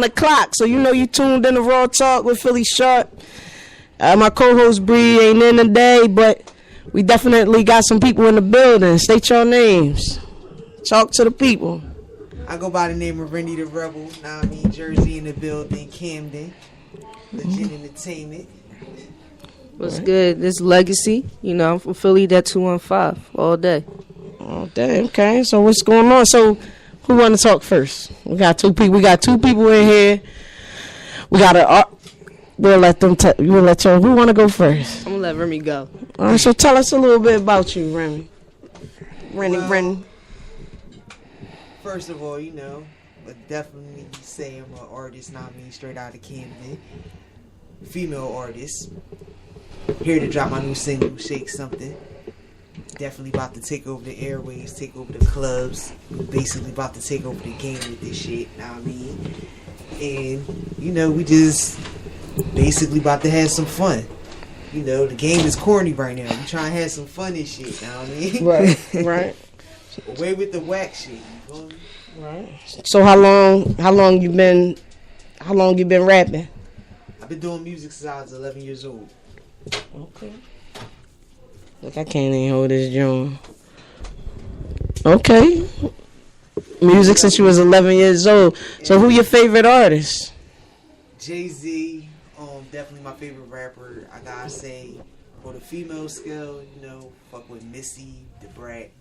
o'clock. So you know you tuned in to Raw Talk with Philly Sharp. My co-host Bree ain't in today, but we definitely got some people in the building. State your names. Talk to the people. I go by the name of Rennie the Rebel. Now I mean Jersey in the building, Camden, Legit Entertainment. What's good? This Legacy. You know, I'm from Philly, that 215 all day. All day, okay. So what's going on? So who want to talk first? We got two people. We got two people in here. We got a. We'll let them. We'll let you. Who want to go first? I'm gonna let Remy go. All right. So tell us a little bit about you, Remy. Rennie. First of all, you know, but definitely say I'm an artist, not me, straight out of Camden. Female artist. Here to drop my new single, Shake Something. Definitely about to take over the airways, take over the clubs. Basically about to take over the game with this shit, know what I mean? And, you know, we just basically about to have some fun. You know, the game is corny right now. We trying to have some fun and shit, know what I mean? Right. Away with the whack shit, you feel me? Right. So how long you been rapping? I've been doing music since I was 11 years old. Okay. Look, I can't even hold this joint. Okay. Music since you was 11 years old. So who your favorite artist? Jay-Z, definitely my favorite rapper. I gotta say, for the female scale, you know, fuck with Missy, Da Brat,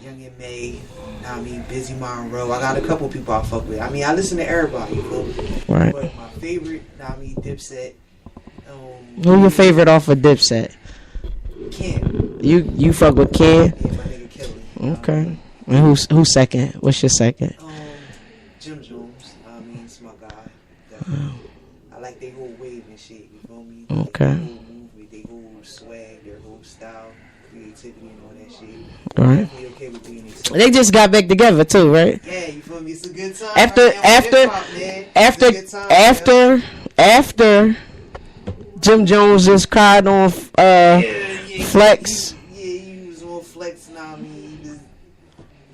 Young and May, I mean, Busy Monroe. I got a couple people I fuck with. I mean, I listen to everybody, you know? Right. But my favorite, I mean, Dipset. Who your favorite off of Dipset? Cam. You fuck with Cam? Yeah, my nigga Kelly. Okay. And who's second? What's your second? Jim Jones. I mean, it's my guy. Definitely. I like their whole wave and shit. You feel me? Okay. Like their whole movement, their whole swag, their whole style, creativity, and all that shit. All right. Definitely okay with being accepted. They just got back together too, right? Yeah, you feel me? It's a good time. After Jim Jones just cried on Flex. He was on Flex. Now I mean, he was,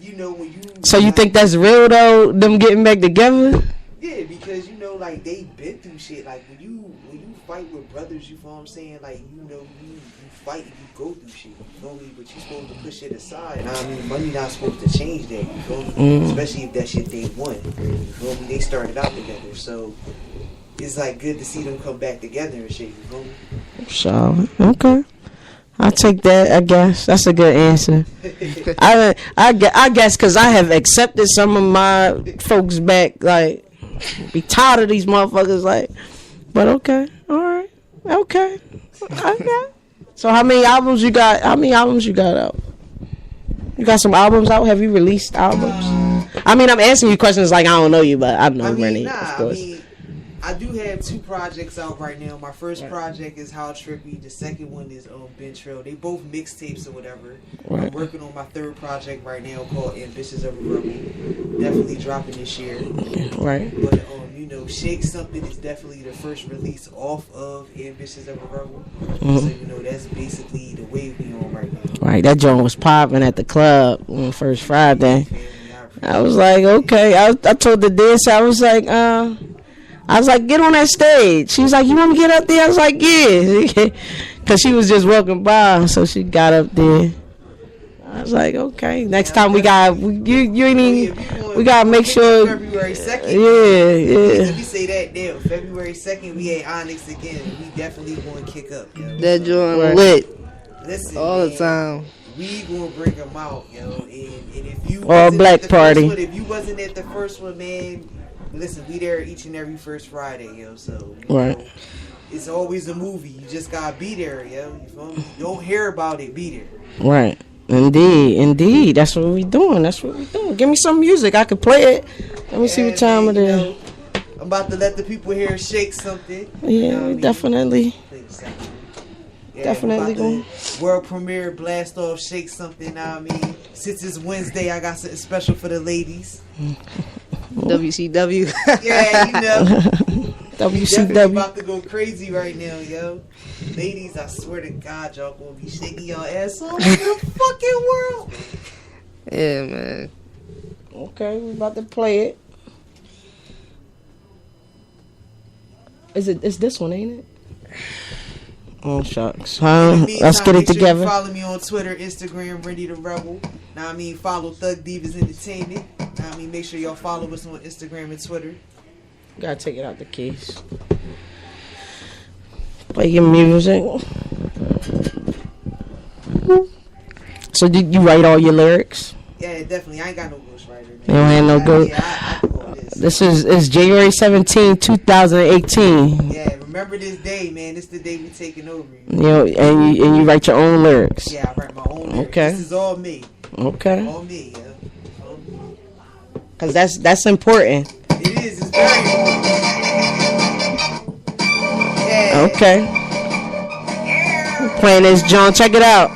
you know when you. So you think that's real though? Them getting back together? Yeah, because you know, like they been through shit. Like when you fight with brothers, you feel what I'm saying? Like you know, you fight, you go through shit. You feel me? But you supposed to push it aside. I mean, money not supposed to change that. You feel me? Especially if that shit they won. You feel me? They started out together, so it's like good to see them come back together and shit. You feel me? So okay. I'll take that, I guess. That's a good answer. I guess because I have accepted some of my folks back. Like, be tired of these motherfuckers. Like, but okay. All right. Okay. So how many albums you got? How many albums you got out? You got some albums out? Have you released albums? I mean, I'm asking you questions like I don't know you, but I know Rennie, of course. I do have two projects out right now. My first project is How Trippy. The second one is Ben Trail. They both mixtapes or whatever. Right. I'm working on my third project right now called Ambitious of a Rebel. Definitely dropping this year. Right. But you know, Shake Something is definitely the first release off of Ambitious of a Rebel. So you know, that's basically the wave we on right now. Right. That joint was popping at the club on First Friday. I was like, okay. I told the dancer, I was like, get on that stage. She was like, you want me to get up there? I was like, yeah. Because she was just walking by, so she got up there. I was like, okay. Next time we got to make sure. February 2nd. Yeah. Let me say that now. February 2nd, we at Onyx again. We definitely going to kick up, yo. That joint lit. Listen, all the time. We going to bring them out, yo. And if you All black party. If you wasn't at the first one, man, listen, we there each and every first Friday, yo. So right. Know, it's always a movie. You just gotta be there, yo. You feel me? Don't hear about it. Be there. Right. Indeed. That's what we doing. Give me some music. I can play it. Let me see what time it is. I'm about to let the people here Shake Something. Yeah, you know what definitely. Definitely going. World premiere blast off Shake Something. Know what I mean, since it's Wednesday, I got something special for the ladies. WCW. Yeah, you know. WCW about to go crazy right now, yo. Ladies, I swear to God, y'all gonna be shaking your ass all over the fucking world. Yeah, man. Okay, we about to play it. Is it? It's this one, ain't it? Oh shucks. In the meantime, Let's get it make sure together. you follow me on Twitter, Instagram, Ready to Rebel. Now I mean, follow Thug Divas Entertainment. Now I mean, make sure y'all follow us on Instagram and Twitter. Gotta take it out the case. Play your music. So did you write all your lyrics? Yeah, definitely. I ain't got no ghostwriter. Man. You don't have no ghost. Yeah, I do all this. This is January 17, 2018. Yeah, remember this day, man. This the day we taking over. You know, and you write your own lyrics. Yeah, I write my own lyrics. Okay. This is all me. Okay. All me, yeah. All me. Cause that's important. It is. It's very important. Yeah. Okay. Playing this John. Check it out.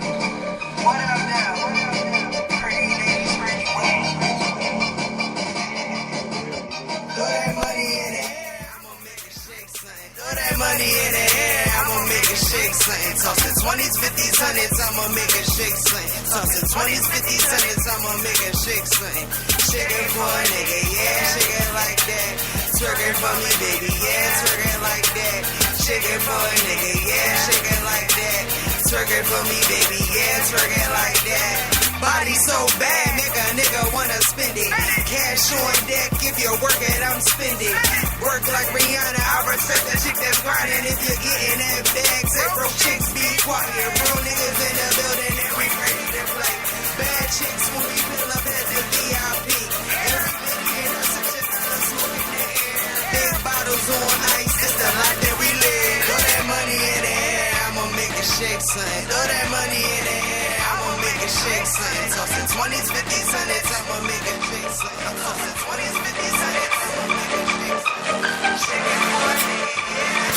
Tossing 20s, 50s, 100s, I'ma make a shake sling. Tossing 20s, 50s, 100s, I'ma make a shake sling. Shaking for a nigga, yeah, shake it like that. Twerking for me, baby, yeah, twerk it like that. Shaking for a nigga, yeah, shake it like that. Twerking for me, baby, yeah, twerk it like that. Body so bad, make a nigga wanna spend it. Cash on deck, if you work it, I'm spending. Work like Rihanna, I respect the chick that's grinding. If you're getting that bag, say broke chicks be quiet. Real niggas in the building and we ready to play. Bad chicks when we pull up at the VIP. Everybody in our section, smoking the air. Big bottles on ice, it's the life that we live. Throw that money in the air, I'ma make a shake, son. Throw that money in the air, I'ma make a shake, son. Tossing 20s, 50s, 100s, I'ma make a shake, son. Tossing 20s, 50s, 100s, I'ma make a shake, son. Shaking for a nigga, yeah.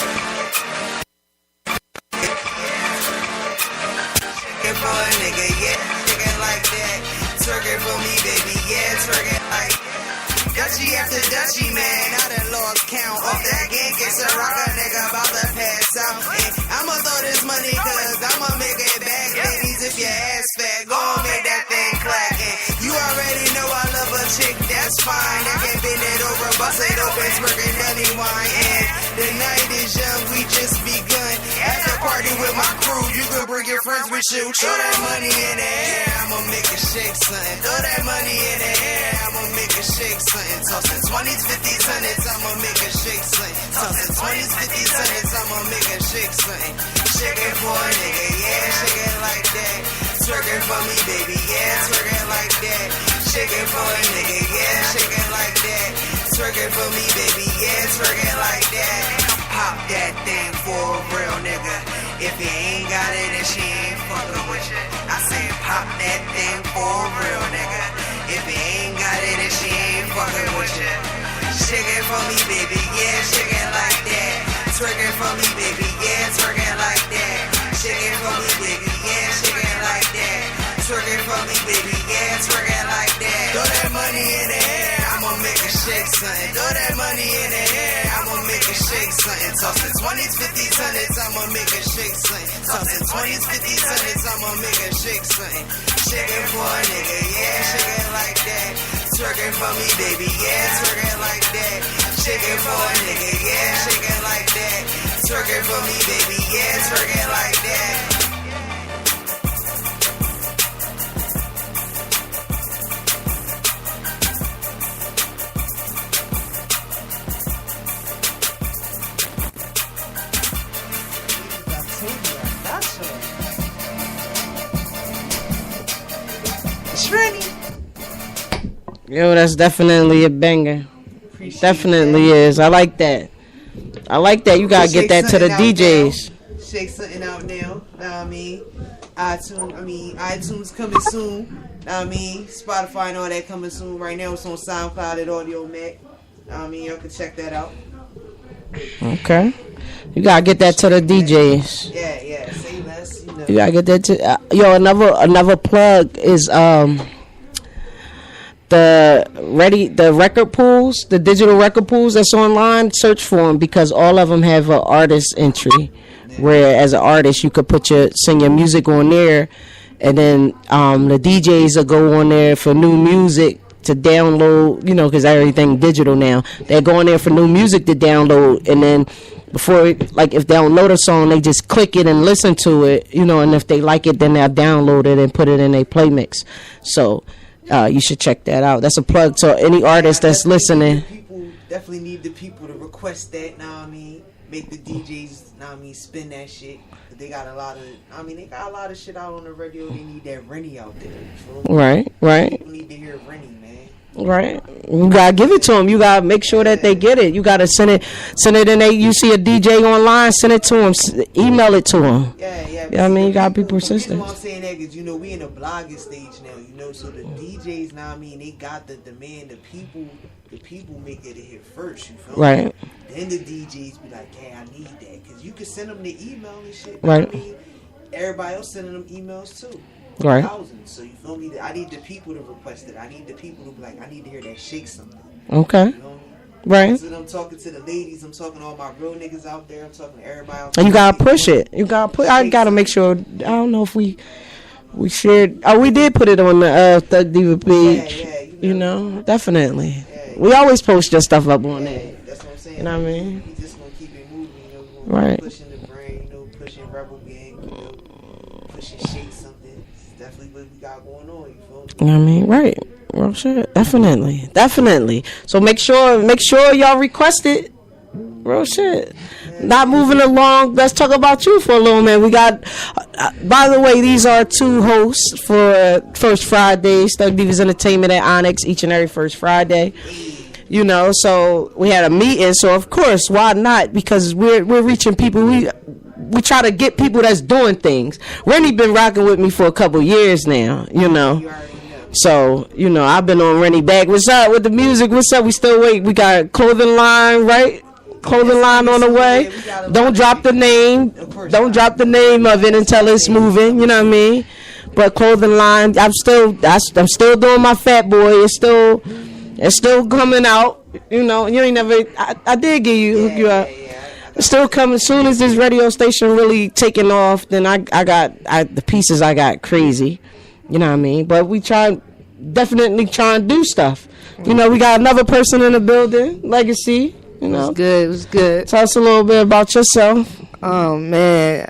Shaking for a nigga, yeah. Shaking like that. Twerking for me, baby, yeah. Twerking like that. Dutchie after Dutchie, man, I done lost count. Off that gang, gets a rock a nigga about to pass out. And I'ma throw this money cause I'ma make it back. Ladies, if your ass fat, go and make that thing clack. And you already know I love a chick, that's fine. I can bend it over, bust it open, smirking Dunny wine. And the night is young, we just begun. At the party with my crew, you can bring your friends with you. Throw that money in the air, I'ma make a shake, son. Throw that money in the air, I'ma make a shake, son. Tossing 20s, 50s, 100s, I'ma make a shake, son. Tossing 20s, 50s, 100s, I'ma make a shake, son. Shaking for a nigga, yeah, shake it like that. Twerking for me, baby, yeah, twerk it like that. Shaking for a nigga, yeah, shake it like that. Twerking for me, baby, yeah, twerk it like that. Pop that thing for a real nigga. If you ain't got it, then she ain't fucking with you. I said pop that thing for a real nigga. If you ain't got it, then she ain't fucking with you. Shake it for me, baby, yeah, shake it like that. Twerking for me, baby, yeah, twerk it like that. Shake it for me, baby, yeah, shake it like that. Twerking for me, baby, yeah, twerk it like that. Throw that money in the air, I'ma make a shake, son. Throw that money in the air, I'ma make a shake, son. Tossing 20s, 50s, 100s, I'ma make a shake, son. Tossing 20s, 50s, 100s, I'ma make a shake, son. Shaking for a nigga, yeah, shake it like that. Twerking for me, baby, yeah, twerk it like that. Shaking for a nigga, yeah, shake it like that. Twerking for me, baby, yeah, twerk it like that. Yo, that's definitely a banger. Appreciate Definitely that. is. I like that. I like that. You gotta get that to the DJs. Shake something out now. Know what I mean? iTunes coming soon. Know what I mean? Spotify and all that coming soon. Right now it's on SoundCloud at Audio Mac. Know what I mean? Y'all can check that out. Okay. You gotta get that to the DJs. Yeah. Say less, you know. You gotta get that to yo. Another plug is the record pools, the digital record pools that's online. Search for them because all of them have an artist entry, where as an artist you could sing your music on there, and then the DJs will go on there for new music to download. You know, because everything digital now. They're going there for new music to download, and then before, like, if they don't load a song, they just click it and listen to it, you know, and if they like it, then they'll download it and put it in a play mix. So you should check that out. That's a plug to any artist that's listening. Definitely need the people to request that, know what I mean? Make the DJs, know what I mean, spin that shit. They got a lot of shit out on the radio. They need that Rennie out there. Right. People need to hear Rennie, man. Right, you gotta give it to them. You gotta make sure that they get it. You gotta send it in. You see a DJ online, send it to them. Email it to them. Yeah. You know what I mean? You gotta be persistent. You know what I'm saying that because, you know, we in a blogging stage now, you know, so the DJs, now I mean, they got the demand. The people make it a hit first, you feel me? Right. Then the DJs be like, hey, I need that. Because you can send them the email and shit. Right. I mean, everybody else sending them emails too. Right. Thousands. So you feel me? I need the people to request it. I need the people to be like, I need to hear that shake something. Okay. You know? Right. So I'm talking to the ladies. I'm talking to all my real niggas out there. I'm talking to everybody out And there. you gotta push it. You gotta put. I gotta make sure. I don't know if we shared. Oh, we did put it on the Thug Diva page. Yeah. You know, definitely. Yeah. We always post your stuff up on there. That's what I'm saying. You know what I mean? We just gonna keep it moving. You know, we gonna Right. keep pushing the brain. You know, pushing Rebel Gang. You know, pushing Shake something. It's definitely what we got going on. You feel me? You know what I mean? Right. Well, shit. Definitely. So make sure y'all request it. Real shit. Not moving along. Let's talk about you for a little minute. We got, by the way, these are two hosts for First Fridays, Thug Divas Entertainment at Onyx, each and every first Friday. You know, so we had a meeting. So of course, why not? Because we're reaching people. We try to get people that's doing things. Rennie been rocking with me for a couple years now. You know. You already know. So, you know, I've been on Rennie back. What's up with the music? What's up? We still wait. We got a clothing line, right? Clothing line on the way. Don't drop the name. Don't drop the name of it until it's moving. You know what I mean? But clothing line, I'm still doing my Fat Boy. It's still coming out. You know, you ain't never. I did hook you up. It's still coming. As soon as this radio station really taking off, then I got the pieces I got crazy. You know what I mean? But we definitely try and do stuff. You know, we got another person in the building, Legacy. You know, It was good. Tell us a little bit about yourself. Oh man,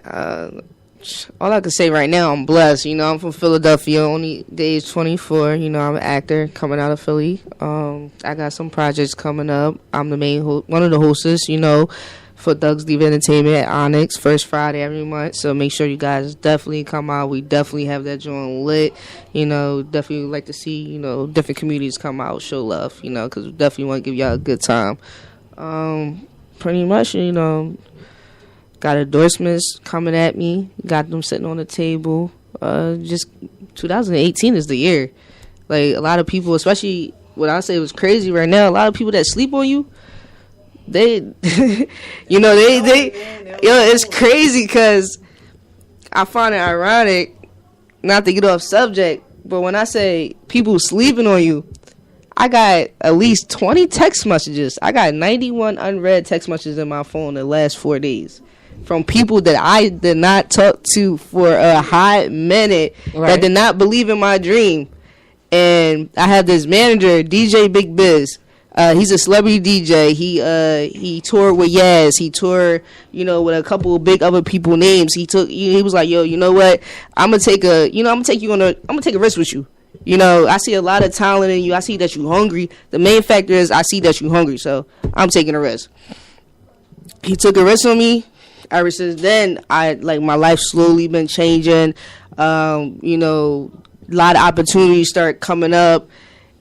all I can say right now, I'm blessed. You know, I'm from Philadelphia, only the age 24. You know, I'm an actor coming out of Philly. I got some projects coming up. I'm the main one of the hosts. You know, for Thug's Diva Entertainment at Onyx, first Friday every month. So make sure you guys definitely come out. We definitely have that joint lit. You know, definitely like to see, you know, different communities come out, show love, you know, because we definitely want to give y'all a good time. Pretty much, you know, got endorsements coming at me. Got them sitting on the table. Just 2018 is the year. Like, a lot of people, especially what I say was crazy right now, a lot of people that sleep on you, they, you know, it's crazy because I find it ironic, not to get off subject, but when I say people sleeping on you, I got at least 20 text messages. I got 91 unread text messages in my phone the last 4 days from people that I did not talk to for a hot minute, that did not believe in my dream. And I have this manager, DJ Big Biz. He's a celebrity DJ. He toured with Yaz. He toured, you know, with a couple of big other people names. He was like, yo, you know what? I'm gonna take a risk with you. You know, I see a lot of talent in you. I see that you hungry. The main factor is I see that you hungry, so I'm taking a risk. He took a risk on me. Ever since then, my life slowly been changing. You know, a lot of opportunities start coming up,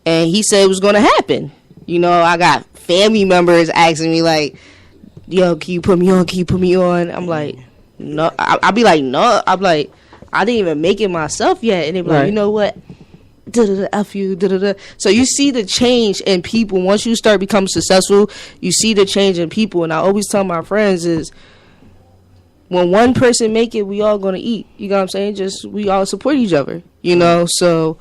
and he said it was gonna happen. You know, I got family members asking me like, yo, can you put me on? Can you put me on? I'm like, no. I'll be like, no. I'm like, I didn't even make it myself yet. And they be like, you know what? F you. So you see the change in people. Once you start becoming successful, you see the change in people. And I always tell my friends is, when one person make it, we all gonna eat. You know what I'm saying? Just, we all support each other. You know? So,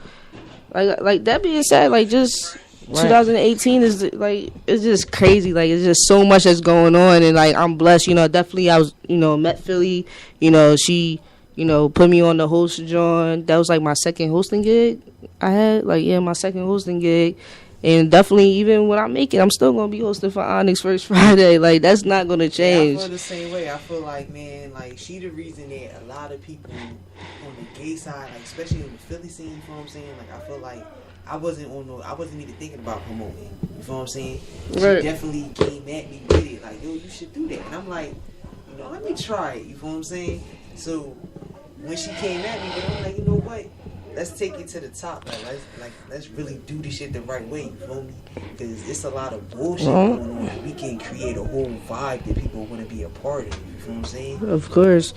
like that being said, like, just... 2018 is like, it's just crazy. Like, it's just so much that's going on, and like, I'm blessed. You know, definitely I was, you know, met Philly. You know, she, you know, put me on the host joint. That was like my second hosting gig I had. Like, yeah, my second hosting gig. And definitely, even when I make it, I'm still gonna be hosting for Onyx First Friday. Like, that's not gonna Yeah, change. I feel the same way. I feel like, man, like, she the reason that a lot of people on the gay side, like, especially in the Philly scene, you feel what I'm saying? Like, I feel like I wasn't even thinking about promoting. You feel what I'm saying? She Right. definitely came at me with it, like, yo, you should do that. And I'm like, let me try it. You feel what I'm saying? So when she came at me, I'm like, you know what? Let's take it to the top. Let's really do this shit the right way. You feel me? Because it's a lot of bullshit going on. We can create a whole vibe that people want to be a part of. You feel what I'm saying? Of course.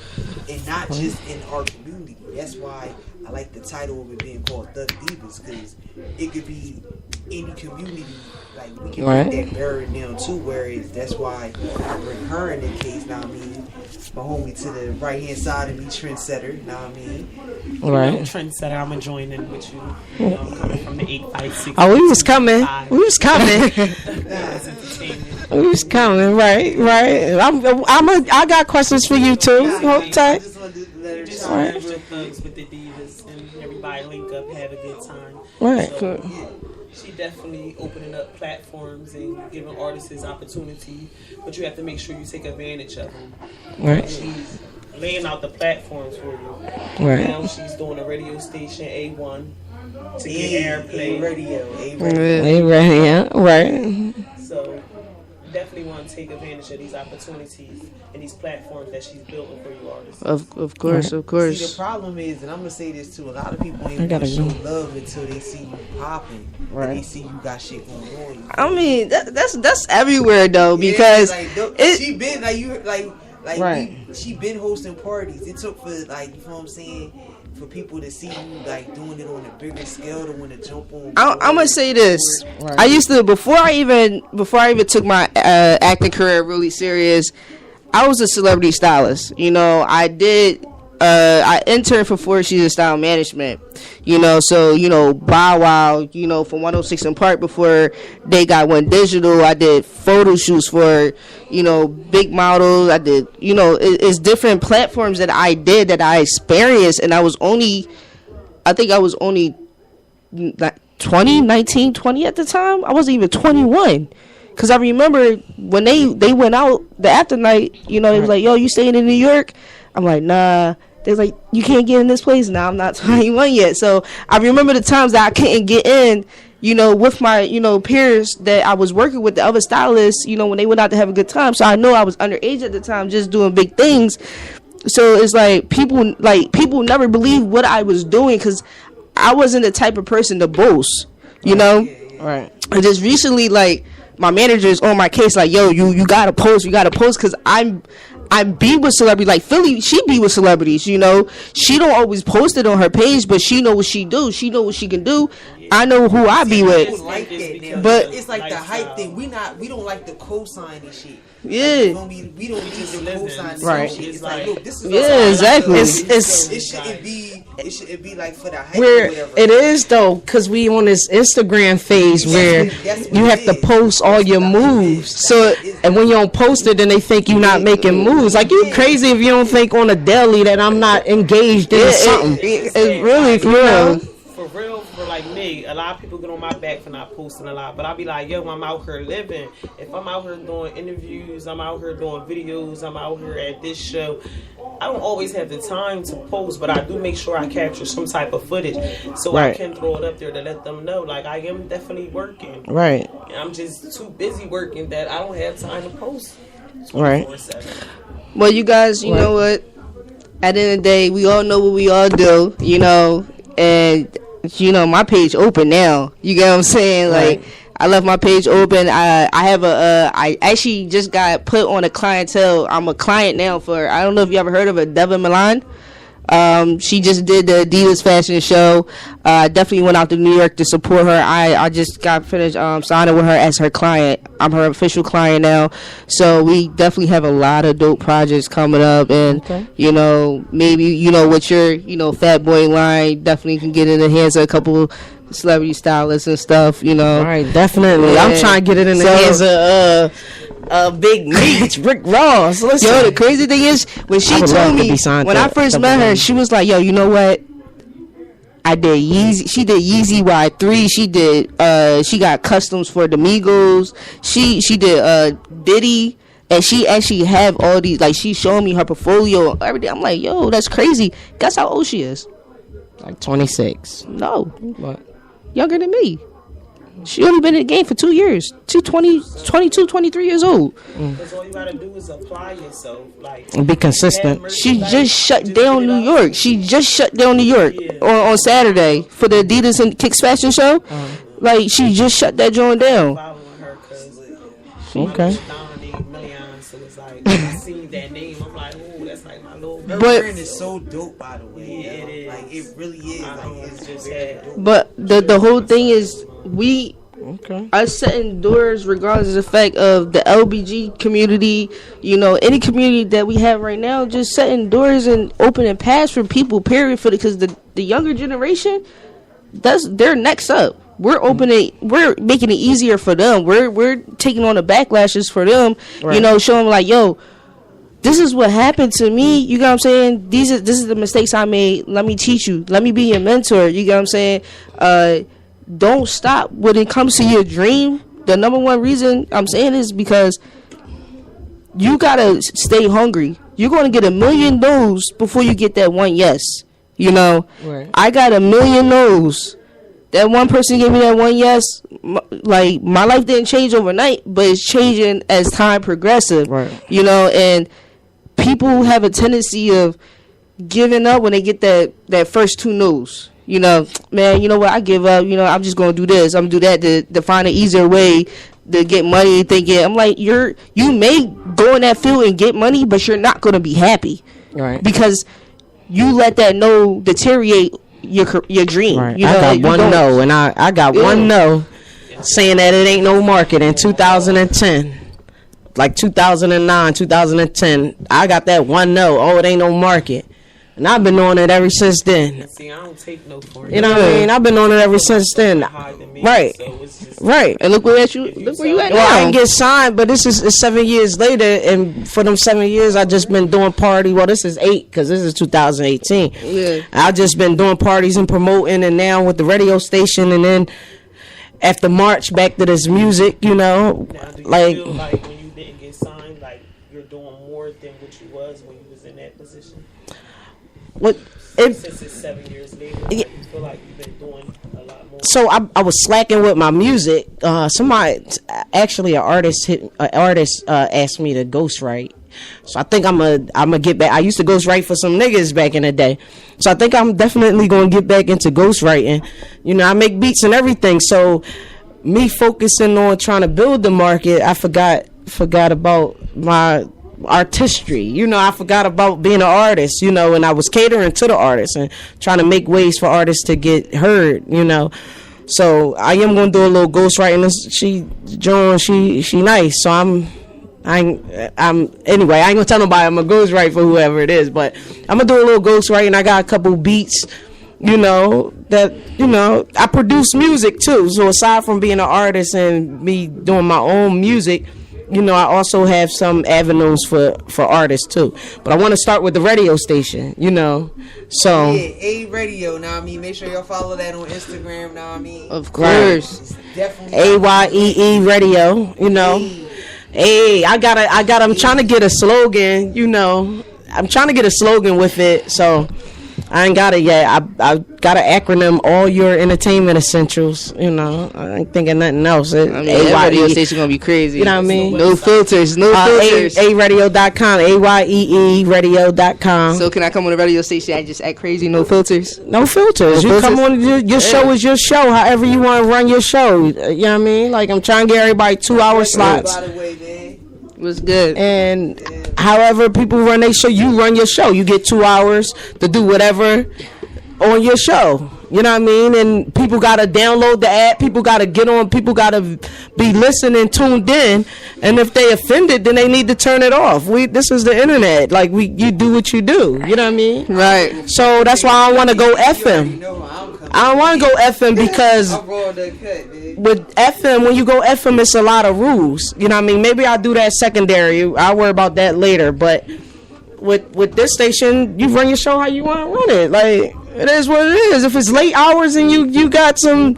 And not just in our community. That's why I like the title of it being called Thug Divas, because it could be any community. Like, we can break that barrier down too. Whereas that's why I bring her in the case. Now I mean, my homie to the right hand side of me, trendsetter. Now I mean, Right. Trendsetter, I'm gonna join in with you. I'm coming from the 856. Oh, we was coming. We was coming. That's entertainment. We was coming. Right. I got questions for you too. Hold I tight. just wanted to let her Just shine. extra thugs with the divas and everybody link up, have a good time. Right. So, she definitely opening up platforms and giving artists opportunity, but you have to make sure you take advantage of them. Right. She's laying out the platforms for you. Right. Now she's doing a radio station A1 to get airplay. Radio. They ready? Yeah. Right. So definitely want to take advantage of these opportunities and these platforms that she's building for you artists. Of course. See, the problem is, and I'm gonna say this too, a lot of people ain't gonna show love until they see you popping. Right. And they see you got shit going on. I mean, that's everywhere though, because she been like you like Right. she been hosting parties. It took for, like, you know what I'm saying, for people to see you like doing it on a bigger scale, to want to jump on. I'm gonna say this. Right. I used to before I even took my acting career really serious. I was a celebrity stylist. You know, I interned for 4 Seasons Style Management. You know, so, you know, Bow Wow, you know, from 106 in Park before they went digital. I did photo shoots for, you know, big models. I did, you know, it's different platforms that I experienced, and I think I was only 19, 20 at the time. I wasn't even 21. Because I remember when they went out the after night, you know, they was like, yo, you staying in New York? I'm like, nah. They're like, you can't get in this place. Nah, I'm not 21 yet. So I remember the times that I couldn't get in, you know, with my, you know, peers that I was working with, the other stylists, you know, when they went out to have a good time. So I know I was underage at the time, just doing big things. So it's like people never believed what I was doing, because I wasn't the type of person to boast, you know? Right. And just recently, like, my manager's on my case, like, yo, you gotta post, because I'm be with celebrities. Like, Philly, she be with celebrities, you know. She don't always post it on her page, but she know what she do. She know what she can do. I know who I be with. Like that now. But it's like the hype thing. We don't like the co-sign and shit. Yeah. Like, we don't need the co-sign. Right. Shit. It's like, look, this is Yeah, exactly. It shouldn't be like for the hype Where or whatever. it is though, because we on this Instagram phase where That's what you it have to is. post all your moves. So, and when you don't post it, then they think you're not making moves. Like, you crazy if you don't think on a daily that I'm not engaged in something. It really, for real. For real, for like me, a lot of people get on my back for not posting a lot, but I'll be like, yo, I'm out here living. If I'm out here doing interviews, I'm out here doing videos, I'm out here at this show, I don't always have the time to post, but I do make sure I capture some type of footage so I Right. can throw it up there to let them know, like, I am definitely working. Right. And I'm just too busy working that I don't have time to post. Right. 24/7. Well, you guys, you know what? At the end of the day, we all know what we all do, you know, and, you know, my page open now. You get what I'm saying? Like, I left my page open. I have I actually just got put on a clientele. I'm a client now for, I don't know if you ever heard of it, Devin Milan. She just did the Adidas fashion show. Definitely went out to New York to support her. I just got finished signing with her as her client. I'm her official client now. So we definitely have a lot of dope projects coming up, and you know, maybe, you know, with your, you know, Fat Boy line, definitely can get in the hands of a couple celebrity stylists and stuff, you know. All right, definitely. I'm trying to get it in the hands of Big Meech, Rick Ross. Listen. Yo, the crazy thing is, when she I would told love to me, be signed when to I first Double met her, M. she was like, yo, you know what? I I did Yeezy. She did Yeezy Y3. She did. She got customs for the Migos. She did Diddy. And she actually have all these, like, she showing me her portfolio every day. I'm like, yo, that's crazy. Guess how old she is? Like 26. No, What? younger than me. She only been in the game for 2 years. She 22, 23 years old. Because all you gotta do is apply yourself. Like, Be consistent. She just shut down New York. She just shut down New York on Saturday for the Adidas and Kicks fashion show. Like, she just shut that joint down. following her because Okay. dominated millions. So it's like, I seen that name. I'm like, oh, that's like my little Her But- brand is so dope, by the way. Yeah, it is. Like, it really is. I Like, know, it's it's just just very sad. dope. But the whole thing is, we Okay. are setting doors regardless of the fact of the LBG community, you know, any community that we have right now, just setting doors and opening paths for people, period, for because the younger generation, they're next up. We're making it easier for them. We're taking on the backlashes for them, Right. you know, showing like, yo, this is what happened to me. You know what I'm saying? This is the mistakes I made. Let me teach you. Let me be your mentor. You know what I'm saying? Don't stop when it comes to your dream. The number one reason I'm saying is because you gotta stay hungry. You're gonna get 1,000,000 no's before you get that one yes. You know, Right. I got 1,000,000 no's. That one person gave me that one yes. Like, my life didn't change overnight, but it's changing as time progresses. Right. You know, and people have a tendency of giving up when they get that first two no's. You know, man, you know what? I give up. You know, I'm just gonna do this. I'm gonna do that to find an easier way to get money. Thinking, I'm like, you may go in that field and get money, but you're not gonna be happy Right. because you let that no deteriorate your dream. Right. You know, I got you one don't- no, and I got Yeah. one no, saying that it ain't no market in 2010, like 2009, 2010. I got that one no. Oh, it ain't no market, and I've been on it ever since then. See, I don't take no for it. You know what I mean? I've been on it ever since then. Higher than me, Right. So it's just, Right. And look where you at Well, I now. didn't get signed, but this is 7 years later, and for them 7 years, I just been doing party. Well, this is 8 because this is 2018. Yeah. I just been doing parties and promoting, and now with the radio station, and then after March, back to this music. You know, now, do you like feel like when you didn't get signed, like you're doing more than what you was when you was in that position? what it. Since it's 7 years later, Yeah. like, you feel like you've been doing a lot more. So I was slacking with my music. Somebody, actually, an artist asked me to ghostwrite. So I think I'm a get back. I used to ghostwrite for some niggas back in the day. So I think I'm definitely gonna get back into ghostwriting. You know, I make beats and everything. So me focusing on trying to build the market, I forgot about my artistry. You know, I forgot about being an artist, you know, and I was catering to the artists and trying to make ways for artists to get heard, you know. So I am gonna do a little ghostwriting. She nice. So I'm anyway, I ain't gonna tell nobody I'm a ghostwrite for whoever it is, but I'm gonna do a little ghostwriting. I got a couple beats, you know, that, you know, I produce music too. So aside from being an artist and me doing my own music, you know, I also have some avenues for artists too. But I want to start with the radio station, you know. So Yeah, A Radio, now I mean, make sure y'all follow that on Instagram, now I mean. Of course. It's definitely AYEE Radio, you know. Hey, I'm trying to get a slogan, you know. I'm trying to get a slogan with it, so I ain't got it yet. I got an acronym, all your entertainment essentials, you know. I ain't thinking nothing else. I mean, that radio station gonna be crazy. You know what I mean? No filters, no filters. aradio.com, AYEE radio.com. So can I come on the radio station and just act crazy, no filters? No filters. No You come filters? on, your show is your show, however you want to run your show. You know what I mean? Like, I'm trying to get everybody 2-hour slots. By the way, man. What's good? And however people run their show, you run your show. You get 2 hours to do whatever on your show. You know what I mean? And people got to download the app. People got to get on. People got to be listening, tuned in. And if they offended, then they need to turn it off. This is the internet. Like, you do what you do. You know what I mean? Right. So that's why I don't want to go You already FM. know I'm coming. I don't want to go FM because I'm rolling the cut, man. with FM, when you go FM, it's a lot of rules. You know what I mean? Maybe I'll do that secondary. I'll worry about that later. But with this station, you run your show how you want to run it. Like, It is what it is. If it's late hours and you got some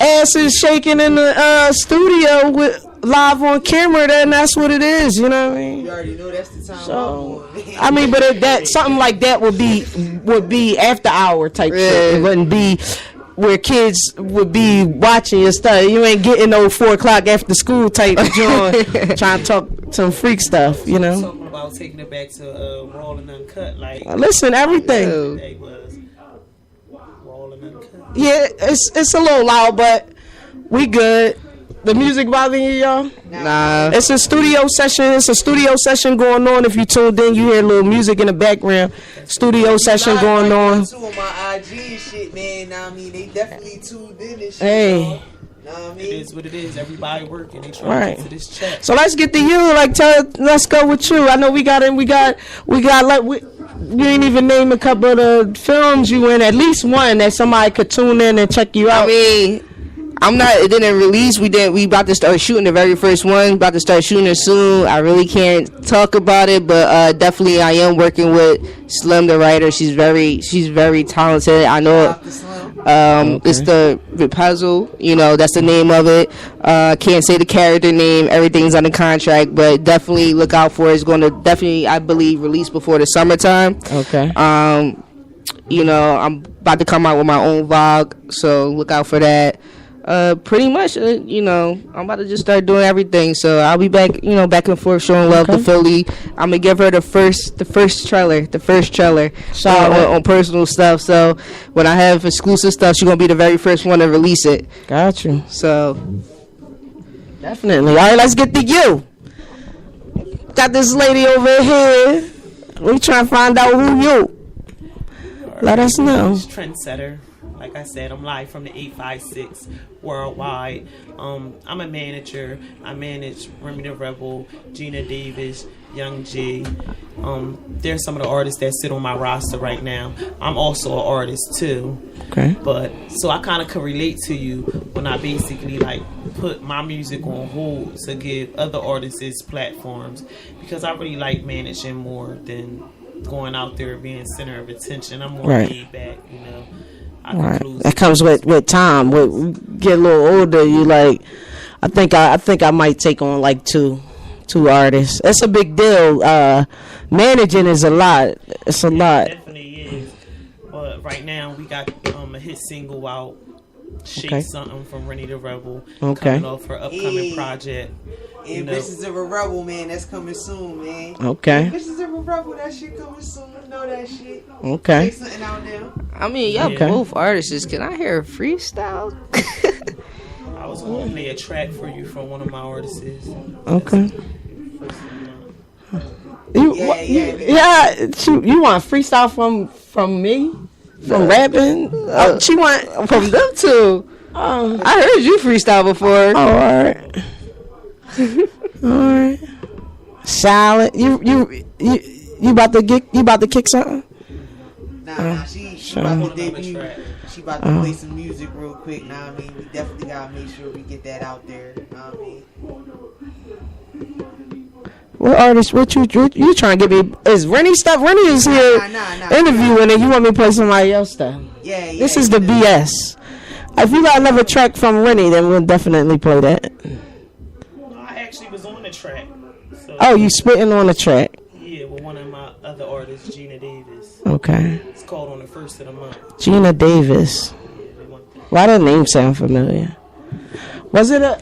asses shaking in the studio with live on camera, then that's what it is. You know what I mean? You already know that's the time. So, I mean, but that something like that would be after hour type shit. It wouldn't be where kids would be watching your stuff. You ain't getting no 4 o'clock after school type joint trying to talk some freak stuff. You know. Talking about taking it back to Raw and Uncut, like Listen, everything. they was Raw and Uncut. Yeah, it's a little loud, but we good. The music bothering you, y'all? Nah. It's a studio session. It's a studio session going on. If you tuned in, you hear a little music in the background. Studio session going on. Too on my IG and shit, man. Nah, I mean, they definitely tuned in and shit. Hey. Nah, I mean, It is what it is. Everybody working. They trying Right. to get to this chat. So let's get to you. Let's go with you. I know we ain't even name a couple of the films you in. At least one that somebody could tune in and check you out. I mean, it didn't release. We about to start shooting the very first one. About to start shooting it soon. I really can't talk about it, but definitely I am working with Slim, the writer. She's very talented. I know. Dr. Slim. It's the Puzzle. You know, that's the name of it. Can't say the character name. Everything's under contract, but definitely look out for it. It's going to definitely, I believe, release before the summertime. Okay. You know, I'm about to come out with my own vlog, so look out for that. Pretty much, you know, I'm about to just start doing everything. So I'll be back, you know, back and forth showing love to Philly. I'm gonna give her the first trailer on personal stuff. So when I have exclusive stuff, she's gonna be the very first one to release it. Got you. So Definitely. All right, let's get to you. Got this lady over here. We trying to find out who you. Let us know. Trendsetter. Like I said, I'm live from the 856 worldwide. I'm a manager. I manage Remy the Rebel, Gina Davis, Young G. There's some of the artists that sit on my roster right now. I'm also an artist too. Okay. But so I kind of can relate to you when I basically like put my music on hold to give other artists platforms, because I really like managing more than going out there being center of attention. I'm more laid back, you know. Right. That comes with time. When we get a little older, you like. I think I might take on like two artists. It's a big deal. Managing is a lot. It's a lot. It definitely is. But right now we got a hit single out. Shake Something from Rennie the Rebel. Coming off her upcoming project. And Bitches of a Rebel, man, that's coming soon, man. Okay. Bitches of a Rebel, that shit coming soon. You know that shit. Okay. Take something out there. I mean, y'all both artists. Can I hear a freestyle? I was going to play a track for you from one of my artists. Okay. You want freestyle from me? From rapping? She want From them two. I heard you freestyle before. Oh, all right. All right. Solid. You about to kick something? Nah, she about to debut. She about to play some music real quick. Nah, I mean, we definitely gotta make sure we get that out there. Nah, I mean. What artist? What you trying to get me? Is Rennie stuff? Rennie is here interviewing, and you want me to play somebody else stuff? Yeah. This is the BS. If you got another track from Rennie, then we'll definitely play that. No, I actually was on the track. So, Oh, you spitting on the track? yeah, with one of my other artists, Gina Davis. Okay. It's called On the First of the Month. Gina Davis. Yeah, they want that. Why that name sound familiar? Was it a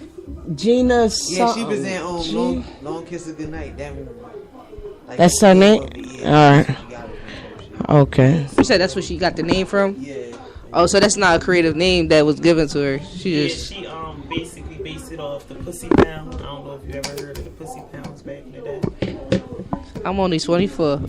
Gina? Yeah, she was in Long Kiss of Goodnight. That movie. Like, That's her name? Yeah, All right. she got it from. Okay. You said that's where she got the name from? Yeah. Oh, so that's not a creative name that was given to her. She Yeah, just. she basically based it off the Pussy Pound. I don't know if you ever heard of the Pussy Pounds back in the day. I'm only 24.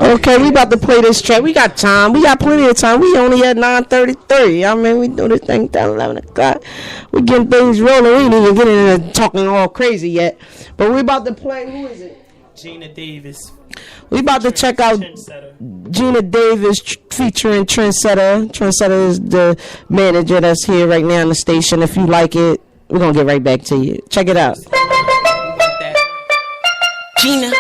Okay, we about to play this track. We got time. We got plenty of time. We only at 9:33. I mean, we do this thing till 11 o'clock. We getting things rolling. We ain't even getting into talking all crazy yet. But we about to play. Who is it? Gina Davis. We about to check out Trendsetter. Gina Davis featuring Trendsetter. Trendsetter is the manager that's here right now in the station. If you like it, we're going to get right back to you. Check it out. That Gina.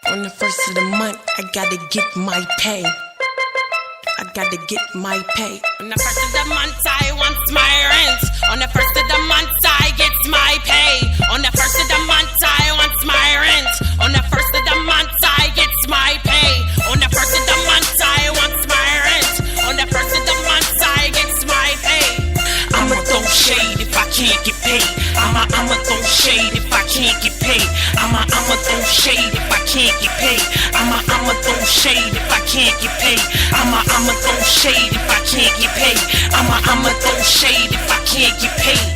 On the first first of the month, I gotta get my pay. I gotta get my pay. On the first of the month, I want my rent. On the first of the month, I get my pay. On the first of the month, I want my rent. On the first of the month, I get my pay. On the first of the month, I want my rent. On the first of the month, I get my pay. I'ma throw shade if I can't get paid. I'ma throw shade if I can't get paid. I'ma throw shade if I can't get paid. I'ma throw shade if I can't get paid. I'ma throw shade if I can't get paid. I'ma throw shade if I can't get paid.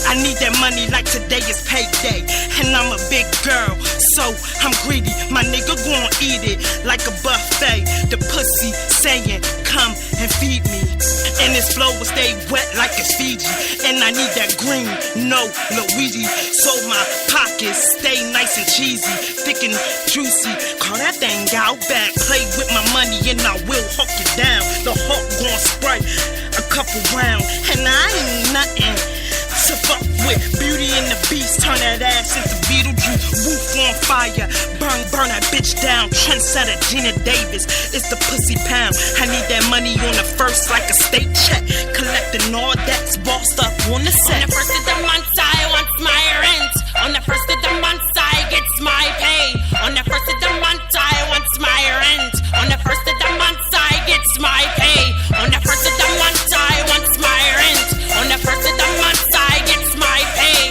I need that money like today is payday. And I'm a big girl, so I'm greedy. My nigga gon' eat it like a buffet. The pussy saying, come and feed me. And this flow will stay wet like it's Fiji. And I need that green, no Luigi. So my pockets stay nice and cheesy, thick and juicy. Call that thing out back. Play with my money and I will hawk it down. The hawk gon' sprite a couple rounds. And I ain't nothing to fuck with. Beauty and the Beast, turn that ass into Beetlejuice. Roof on fire, burn that bitch down. Trendsetter Gina Davis, it's the pussy pound. I need that money on the first like a state check. Collecting all that's bossed up on the set. On the first of the month, I want my rent. On the first of the month, I get my pay. On the first of the month, I want my rent. On the first of the month, I get my pay. On the first of the month, I want my rent. On the first of the month, I get my pay.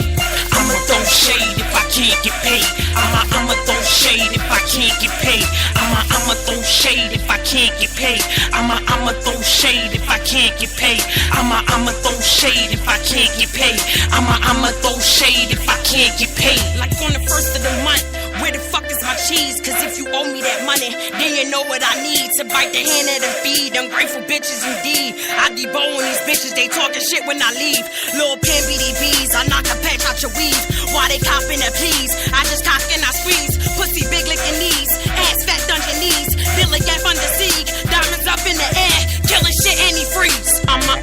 I'ma throw shade if I can't get paid. I'ma throw shade if I can't get paid. I'ma throw shade if I can't get paid. I'ma throw shade if I can't get paid. I'ma throw shade if I can't get paid. I'ma throw shade if I can't get paid. Like on the first of the month, where the fuck is my cheese? Cause if you owe me that money, then you know what I need to bite the hand of the feed. Ungrateful bitches indeed. I debone these bitches, they talking shit when I leave. Lil' Pimp BDBs, I knock a patch out your weave. Why they copping that please? I just cock and I squeeze. Pussy big licking knees, ass fat dungeon knees. Bill a gap under siege, diamonds up in the air, killing shit and he freeze. I'ma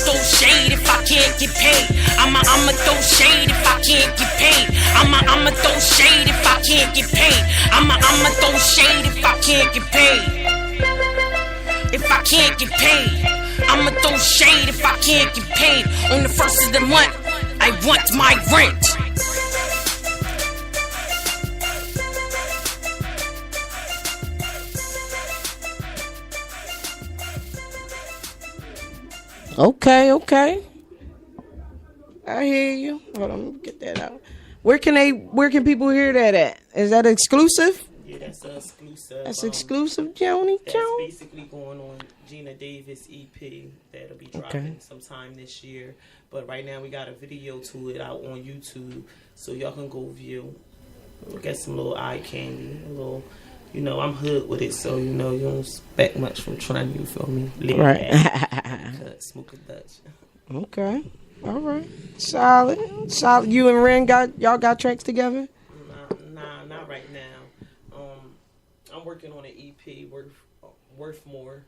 throw shade if I can't get paid. I'ma throw shade if I can't get paid. I'ma throw shade if I can't get paid. I'ma throw shade if I can't get paid. If I can't get paid, I'ma throw shade if I can't get paid. On the first of the month, I want my rent. Okay. I hear you. Hold on, let me get that out. Where can people hear that at? Is that exclusive? Yeah, that's exclusive. That's exclusive, Joni. That's basically going on Gina Davis EP that'll be dropping sometime this year. But right now we got a video to it out on YouTube, so y'all can go view. We'll get some little eye candy, a little. You know, I'm hood with it, so you know you don't expect much from trying. You feel me? Right. Smoke a Dutch. Okay. All right. Solid. You and Ren y'all got tracks together? Nah, not right now. I'm working on an EP worth more.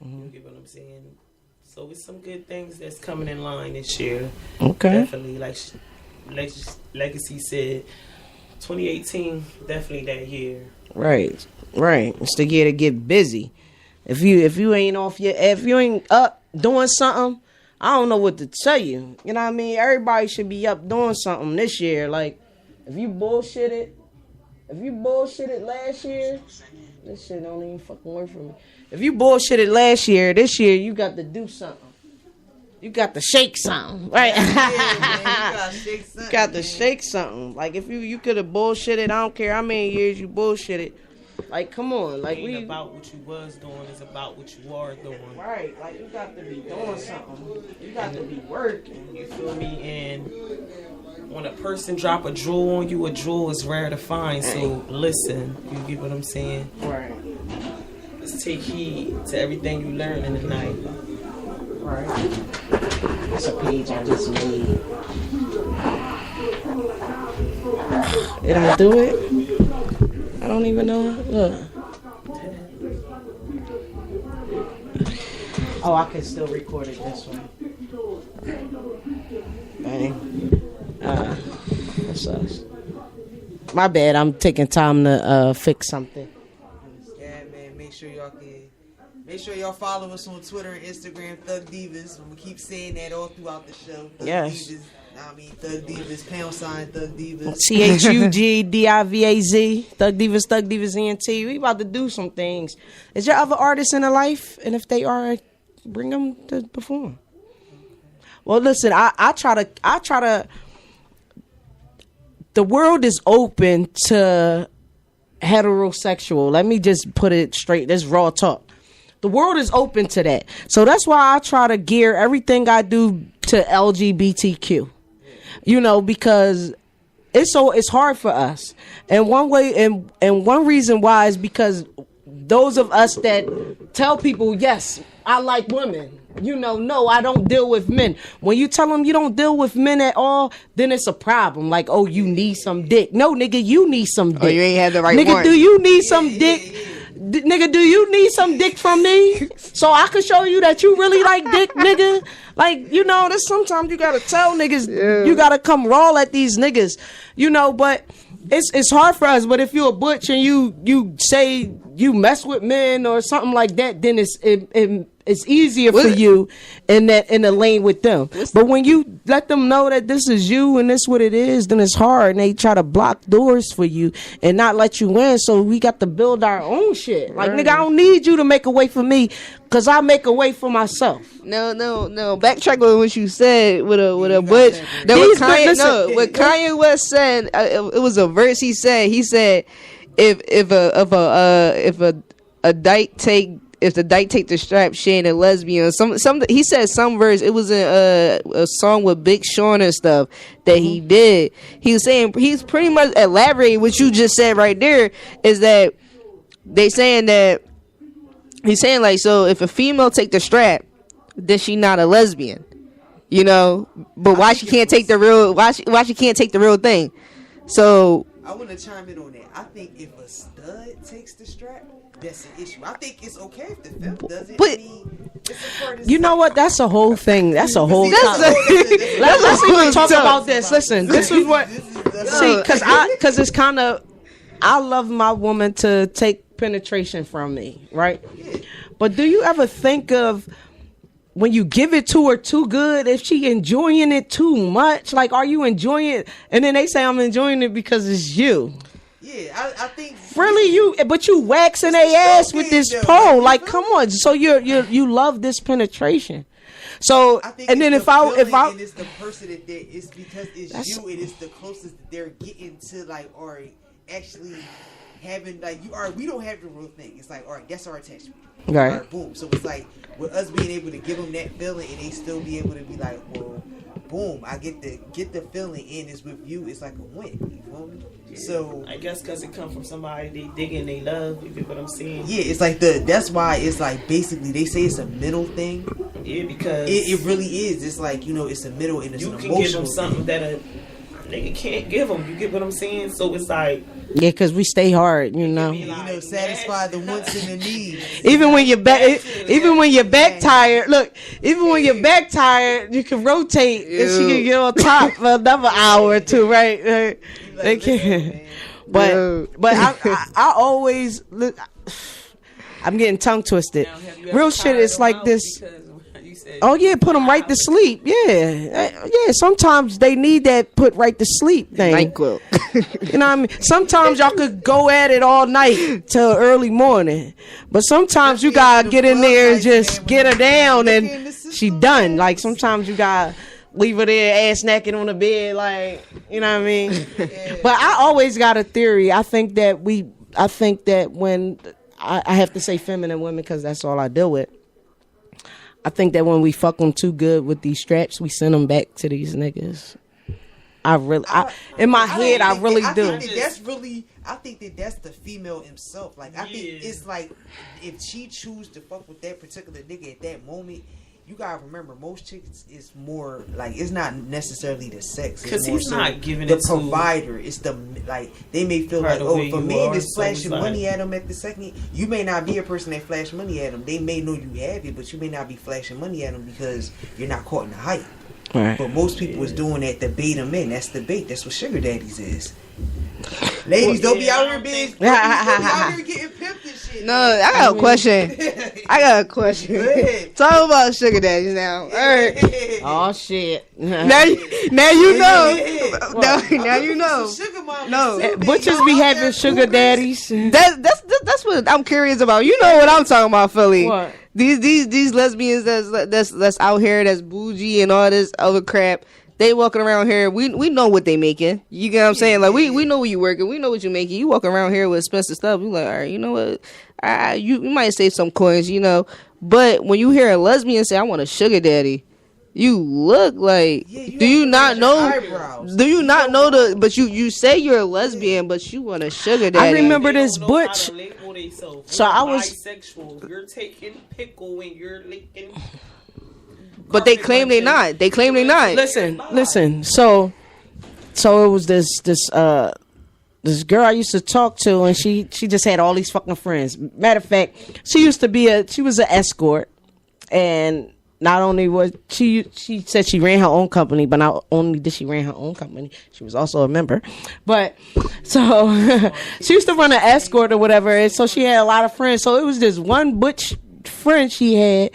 You get what I'm saying? So it's some good things that's coming in line this year. Okay. Definitely, like Legacy said, 2018 definitely that year. Right. It's the year to get busy. If you ain't up doing something, I don't know what to tell you. You know what I mean? Everybody should be up doing something this year. Like, if you bullshitted last year, this shit don't even fucking work for me. If you bullshitted last year, this year you got to do something. You got to shake something, right? You got to shake something. Like, if you could have bullshitted, I don't care how many years you bullshitted. Like, come on. Like, it ain't about what you was doing, it's about what you are doing. Right. Like, you got to be doing something. You got to be working. You feel me? And when a person drop a jewel on you, a jewel is rare to find. So, listen. You get what I'm saying? Right. Let's take heed to everything you learn in the night. Right. That's a page I just made. Did I do it? I don't even know. Look. Oh, I can still record it this way. Bang. That sucks. My bad. I'm taking time to fix something. Yeah, man. Make sure y'all follow us on Twitter and Instagram, Thug Divas. I'm gonna keep saying that all throughout the show. Thug Yes. Divas. Thug Divas. # Thug Divas. THUGDIVAZ. Thug Divas ENT. We about to do some things. Is there other artists in the life? And if they are, bring them to perform. Well, listen. I try to. The world is open to heterosexual. Let me just put it straight. This raw talk. The world is open to that. So that's why I try to gear everything I do to LGBTQ. You know, because it's hard for us. And one way and one reason why is because those of us that tell people, yes, I like women. You know, no, I don't deal with men. When you tell them you don't deal with men at all, then it's a problem. Like, oh, you need some dick. No, nigga, you need some dick. Oh, you ain't had the right nigga, one. do you need some dick? Nigga, do you need some dick from me so I can show you that you really like dick, nigga? Like, you know, there's sometimes you gotta tell niggas, you gotta come raw at these niggas, you know. But it's hard for us. But if you're a butch and you say you mess with men or something like that, then it's easier for you in the lane with them. But when you let them know that this is you and this what it is, then it's hard, and they try to block doors for you and not let you in. So we got to build our own shit. Like, nigga, I don't need you to make a way for me, cause I make a way for myself. No. Backtrack on what you said with a butch. What Kanye West said, it was a verse he said. He said, if the dyke take the strap, she ain't a lesbian. He said some verse. It was a song with Big Sean and stuff that he did. He was saying, he's pretty much elaborating what you just said right there. Is that he's saying like, so if a female take the strap, then she not a lesbian, you know. But why she can't take the real? Why she can't take the real thing? So I want to chime in on that. I think if a stud takes the strap, that's an issue. I think it's okay if the femme does it. But you know what? That's a whole thing. That's a whole. Let's even talk about this. Listen, this is what. See, because it's kind of. I love my woman to take penetration from me, right? But do you ever think of when you give it to her too good, if she enjoying it too much? Like, are you enjoying it? And then they say I'm enjoying it because it's you. Yeah, I think really but you waxing their ass with this pole. Like, come on. So you love this penetration. So and then if I it's the person that it's because it's you, and it's the closest that they're getting to, like, or actually having, like, we don't have the real thing. It's like, all right, that's our attachment. Right. All right, boom. So it's like with us being able to give them that feeling, and they still be able to be like, well, boom, I get the feeling, and it's with you. It's like a win. You feel me? So I guess because it comes from somebody they dig and they love. You get what I'm saying? Yeah, it's like that's why it's like basically they say it's a middle thing. Yeah, because it really is. It's like, you know, it's a middle and it's an emotional. You can give them something that a nigga can't give them. You get what I'm saying? So it's like, yeah, because we stay hard, you know. You know, satisfy the wants and the needs. Even when you're back tired. Look, even when you're back tired, you can rotate, and she can get on top for another hour or two, right? They can, but I always look. I'm getting tongue twisted. Real shit is like this. Oh yeah, put them right to sleep. Yeah. Sometimes they need that put right to sleep thing. NyQuil. You know what I mean? Sometimes y'all could go at it all night till early morning, but sometimes you gotta get in there and just get her down, and she done. Like, sometimes you gotta leave her there ass naked on the bed, like, you know what I mean? But I always got a theory. I think that when I have to say feminine women because that's all I deal with. I think that when we fuck them too good with these straps, we send them back to these niggas. I really do. I think that that's the female himself. Like, I think it's like, if she choose to fuck with that particular nigga at that moment, you gotta remember, most chicks is more like, it's not necessarily the sex, because he's not giving the it provider. It's the, like, they may feel like, oh, if a man is flashing money at them at the second, you may not be a person that flash money at them. They may know you have it, but you may not be flashing money at them because you're not caught in the hype. Right. But most people is doing that to bait them in. That's the bait. That's what sugar daddies is. Ladies, don't be out here being. Don't be out here getting pimped and shit. No, I got a question. I got a question. Go ahead. Talk about sugar daddies now. All right. Oh shit. Now you know. Now you know. Sugar mama. No. Butchers be having sugar daddies. That's what I'm curious about. You know what I'm talking about, Philly. What? These lesbians that's out here that's bougie and all this other crap. They walking around here. We know what they making. You get what I'm saying? Like we know where you working. We know what you making. You walking around here with expensive stuff. You like, all right, you know what? You might save some coins, you know. But when you hear a lesbian say, "I want a sugar daddy," you look like. Do you not know? Eyebrows. Do you not know the? But you say you're a lesbian, but you want a sugar daddy. I remember They this don't know how Butch. to label themselves. So You're I was- bisexual. You're taking pickle when you're licking. But they claim they not. They claim they not. Listen. So it was this girl I used to talk to, and she just had all these fucking friends. Matter of fact, she was an escort, and not only was she said she ran her own company, but not only did she ran her own company, she was also a member. But so she used to run an escort or whatever, and so she had a lot of friends. So it was this one Butch friend she had.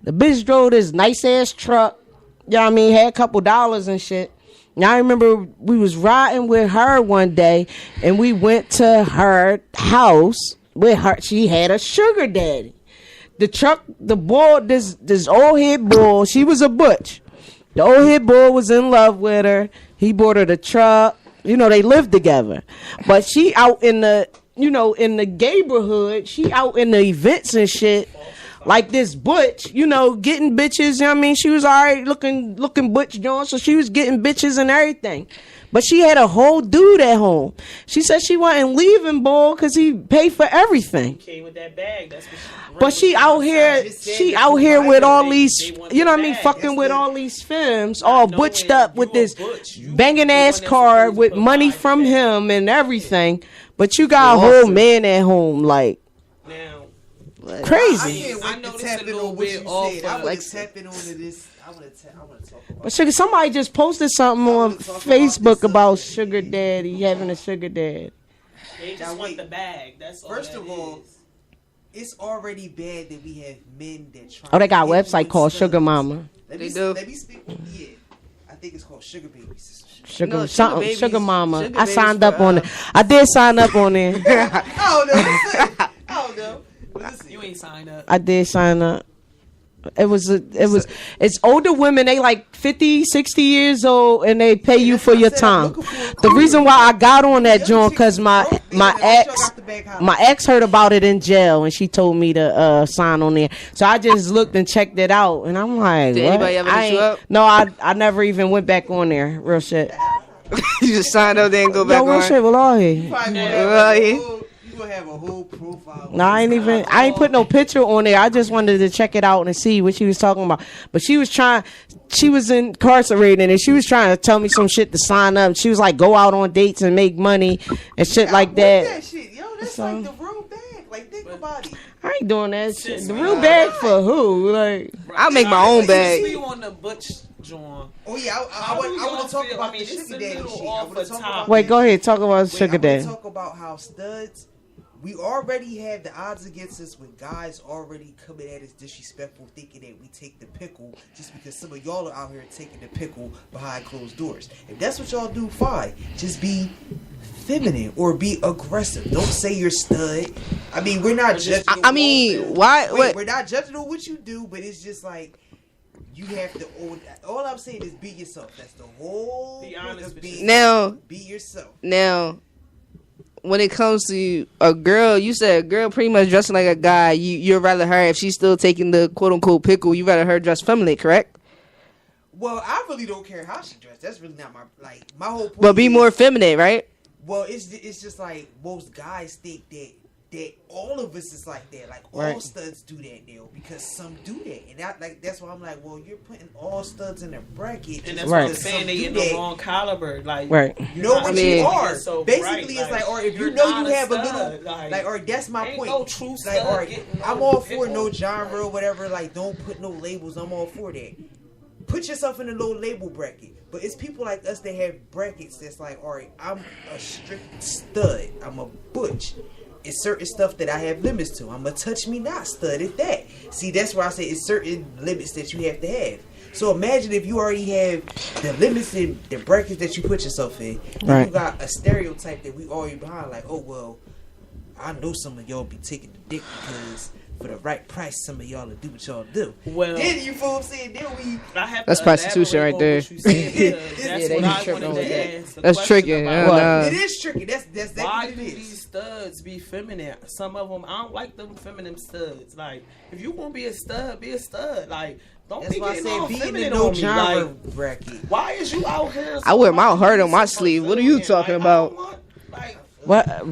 The bitch drove this nice ass truck. You know what I mean? Had a couple dollars and shit. Now I remember we was riding with her one day, and we went to her house with her. She had a sugar daddy. The truck, the boy, this old head boy. She was a Butch. The old head boy was in love with her. He bought her the truck. You know, they lived together. But she out in the, in the neighborhood. She out in the events and shit. Like this Butch, getting bitches. You know what I mean? She was alright looking Butch Jones, so she was getting bitches and everything. But she had a whole dude at home. She said she wasn't leaving, boy, because he paid for everything. Came with that bag. That's what But she out here with all these, you know what I mean, fucking with all these femmes, all butched up with this banging ass car with money from him and everything. But you got a whole man at home, like, now. crazy. I know this a little bit off. I want to tap in onto this. I want to talk about. But sugar, somebody just posted something on Facebook about sugar daddy having a sugar dad. They just want the bag. That's all. First that of all, is. it's already bad that we have men that try. Oh, they got a to website called influence Sugar stuff. Mama. They do. Let me speak. Yeah, I think it's called Sugar Babies. Sugar Mama. Sugar I signed up on it. I did sign up on it. I don't know. Listen, You ain't signed up. I did sign up. It's older women. They like 50, 60 years old, and they pay you for your time. The reason why I got on that joint because my ex heard about it in jail, and she told me to sign on there. So I just looked and checked it out, and I'm like, Did what? anybody ever hit you up? No, I never even went back on there. Real shit. You just signed up there and go back Yo, real on. shit. Well, all here. you gonna have a whole profile. No, I ain't put no picture on there. I just wanted to check it out and see what she was talking about. But she was incarcerated, and she was trying to tell me some shit to sign up. She was like, go out on dates and make money and shit like that. Shit, yo, that's like the real bag. Like, think about it. I ain't doing that shit. The real bag for who? Like, I'll make my own See bag. you on the Butch joint. Oh yeah, I want to talk about the sugar daddy shit. I want to talk about. wait, go ahead. Talk about Wait, sugar I want daddy. to talk about how studs. We already have the odds against us when guys already coming at us disrespectful, thinking that we take the pickle just because some of y'all are out here taking the pickle behind closed doors. If that's what y'all do, fine. Just be feminine or be aggressive. Don't say you're stud. I mean, we're not judging. I mean, why? Wait, What? we're not judging on what you do, but it's just like you have to. All I'm saying is be yourself. That's the whole. Be honest with being, yourself. Now, be yourself. Now, when it comes to a girl, you said a girl pretty much dressing like a guy. You'd rather her, if she's still taking the quote unquote pickle, you'd rather her dress feminine, correct? Well, I really don't care how she dressed. That's really not my whole point. But be is- more feminine, right? Well, it's just like most guys think that all of us is like that. Like all Right. studs do that now because some do that, and that's why I'm like, well, you're putting all studs in a bracket. And just that's Right. what I'm because saying. some They do in the that. wrong caliber. Like, Right. Know not what mean, you are. so Basically, bright, it's like, or if you you're know not you have a stud, little, like, or that's my ain't point. no true Like, stud or getting I'm no all for pickle. no genre or whatever. Like, don't put no labels. I'm all for that. Put yourself in a low label bracket. But it's people like us that have brackets that's like, all right, I'm a strict stud. I'm a butch. It's certain stuff that I have limits to. I'm a touch me not stud at that. See, that's why I say it's certain limits that you have to have. So imagine if you already have the limits and the brackets that you put yourself in. Right. You got a stereotype that we already behind. Like, oh, well, I know some of y'all be taking the dick because for the right price, some of y'all will do what y'all do. Well, then you feel what I'm saying? Then we... That's prostitution right there. That's what they I tripping wanted on to that. ask. the That's question tricky. about. Yeah, It is tricky. That's exactly Why what do it is. these studs be feminine? Some of them, I don't like them feminine studs. Like, if you want to be a stud, be a stud. Like, don't That's be why I getting all said be in feminine the no on me. genre Like, bracket. why is you out here? I wear my heart on my so sleeve. What are you Brazilian? talking Like, about? I don't want, like, What?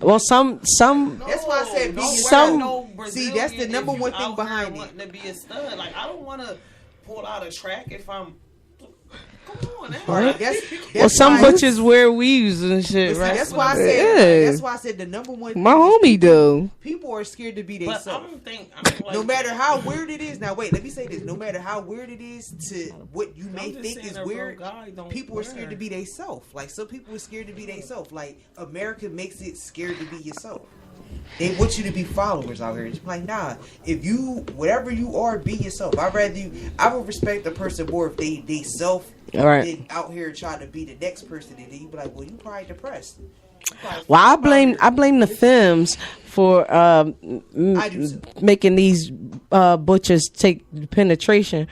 Well, some. That's why I said be don't yourself. wear no See, that's the Brazilian number if you one thing out here behind it. wanting to be a stud. Like, I don't want to pull out a track if I'm. Come on, man. Right. That's Well, some why- butches wear weaves and shit, See, right? that's why I Yeah. said. That's why I said the number one. My thing is homie do. people are scared to be But I themselves. don't think. I mean, like, No matter how weird it is. Now wait, let me say this. No matter how weird it is to what you may just think saying is a real weird, guy don't people are wear. scared to be themselves. Like some people are scared to be themselves. Like America makes it scared to be yourself. They want you to be followers out here. It's like, nah, if you, whatever you are, be yourself. I would respect the person more if they self All right. than out here trying to be the next person. And then you be like, well, you probably depressed. You probably Well, I fucked blame the films for I do too. making these butchers take penetration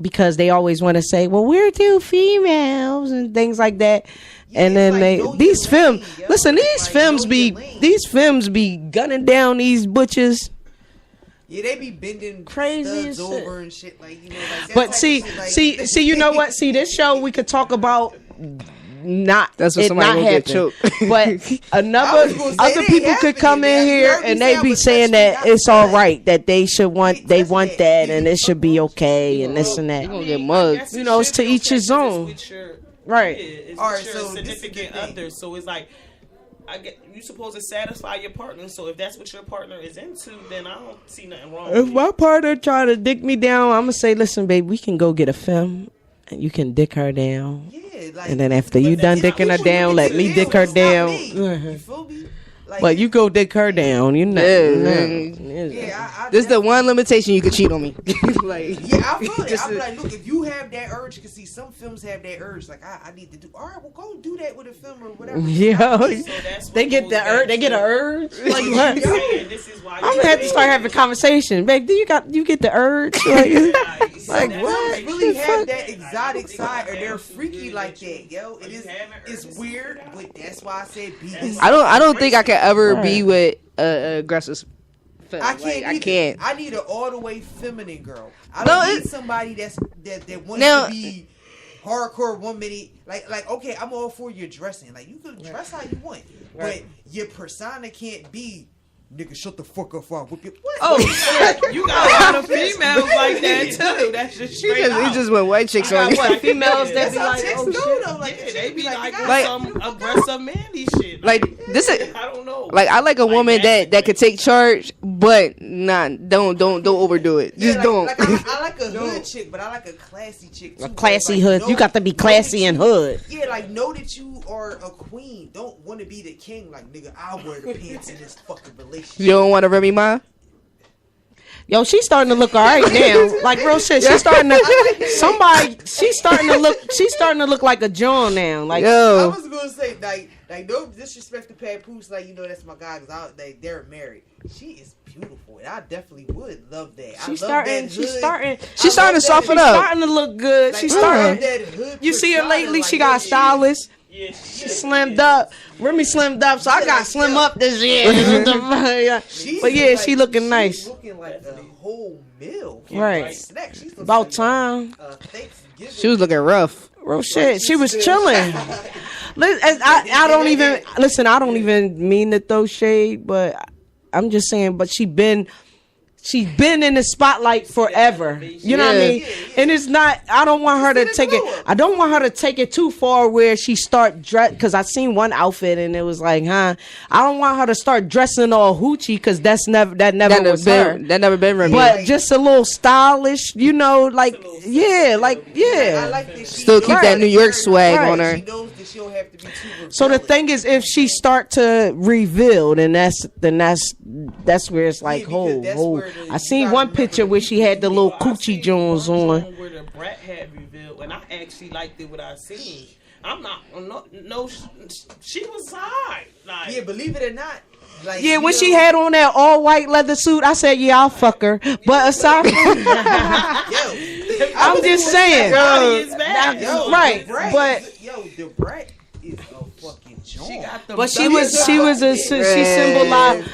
because they always want to say, "Well, we're two females" and things like that. And it's then like, they know these your films. lane, yo. Listen, these Like, films know be your lane. these films be gunning down these butchers. Yeah, they be bending Crazy studs as shit. over and shit. Like, you know, like that But type see, of shit, like, see, you know what? See, this show we could talk about not That's when it somebody not gonna get happen. choked. But I another was gonna say, other it people ain't could come in happening. You here heard me and say they I'm be a saying touch me that not it's all stud. right, that they should want they That's want that. that and it should be okay and this and You that. gonna get mugged. You know, it's to each his own. Right. It's All with right, your so this is the significant thing. other. So it's like, you supposed to satisfy your partner. So if that's what your partner is into, then I don't see nothing wrong. If with my it. partner try to dick me down, I'm gonna say, listen, babe, we can go get a film and you can dick her down. Yeah, like, And then after you But done that's dicking her not- down, let me dick her It's not down. me. You feel me? Like, But you go dick her down, you know. yeah, I This is the one limitation you could cheat on me. Like, Yeah, I feel it. Just I'm a- like, look, if you have that urge, because see, some films have that urge. Like, I need to do. All right, well, go do that with a film or whatever. Yeah. So that's what They get goes the back urge. They get to- an urge. Like I'm what? saying, this is why I'm gonna have to start having a conversation, babe. Do you get the urge? Like Some what? films really The have fuck? that exotic side, or they're freaky like that, yo. It's weird, but that's why I said be. I don't think I could ever be with aggressive. Fella. I can't. Like, I either. can't. I need an all the way feminine girl. I No, don't need it- somebody that wants Now- to be hardcore 1 minute. Like okay, I'm all for your dressing. Like you can dress how you want, but your persona can't be. Nigga, shut the fuck up! Or whip your what? Oh, you got a lot of females like that too. That's just straight He out. just went white chicks on What you. females that That's be how like, chicks oh do shit. though. Like Yeah, they be like Like- some aggressive manly shit. Like this is. I don't know. Like I like a woman that that could take charge, but don't overdo it. Just Yeah, don't. like I like a hood chick, but I like a classy chick too. A classy Like, hood. know- You got to be know classy that and you- hood. Yeah, like know that you are a queen. Don't want to be the king. Like nigga, I'll wear the pants in this fucking relationship. You don't want to Remy Ma? Yo, she's starting to look all right now. Like real shit. She's starting to somebody. She's starting to look. She's starting to look like a John now. Like I Yo, was gonna say like no disrespect to Papoose, like you know that's my guy because they're married. She is beautiful, and I definitely would love that. I she's love starting. that She's hood. starting. She's starting to soften She's up. starting to look good. Like, She's I love starting. that hood You see her persona, lately? like, She got a yeah, stylist. yeah, She slimmed up. Remy slimmed up, so I got slim up this year. She's But yeah, like- she looking she's nice. Looking like a whole meal. Right. Snack. She's looking About like time. Thanksgiving. she was looking rough. Real shit. She was chilling. I don't even listen. I don't even mean to throw shade, but I'm just saying. But she been she's been in the spotlight forever. You know what I mean? And it's not. I don't want her to take it. I don't want her to take it too far where she start dress. Because I seen one outfit and it was like, I don't want her to start dressing all hoochie because that never was her. That never been Remy. But just a little stylish, you know, like I like that she Still keep that New York swag on her. She knows that she don't have to be too So the thing is, if she start to reveal, then that's where it's like, I seen one picture where she had the little coochie Jones on. Where the brat had revealed, and I actually liked it what I seen. I'm not, no, she was high. Like, yeah, believe it or not. Like, Yeah, when she had on that all white leather suit, I said, yeah, I'll fuck her. But aside from I'm just saying. Right, but the brat is a fucking joint. she symbolized.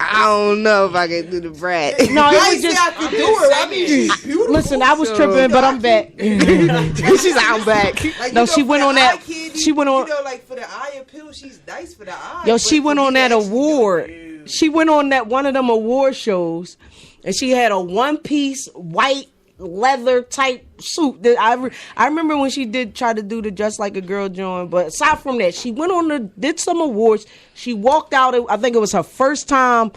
I don't know if I can do the brat. No, it I was ain't say just. I could do her. I mean, she's beautiful. Listen, I was tripping, but I'm back. She's like, I'm back. Like, No, you know, she for went the on that- eye candy, she went on- You know, like for the eye appeal, she's nice for the eye. Yo, but she for went me on to that actually do award. it, She went on that one of them award shows, and she had a one-piece white leather type suit. That I remember when she tried to do the Dress Like a Girl joint. But aside from that, she went on did some awards. She walked out. I think it was her first time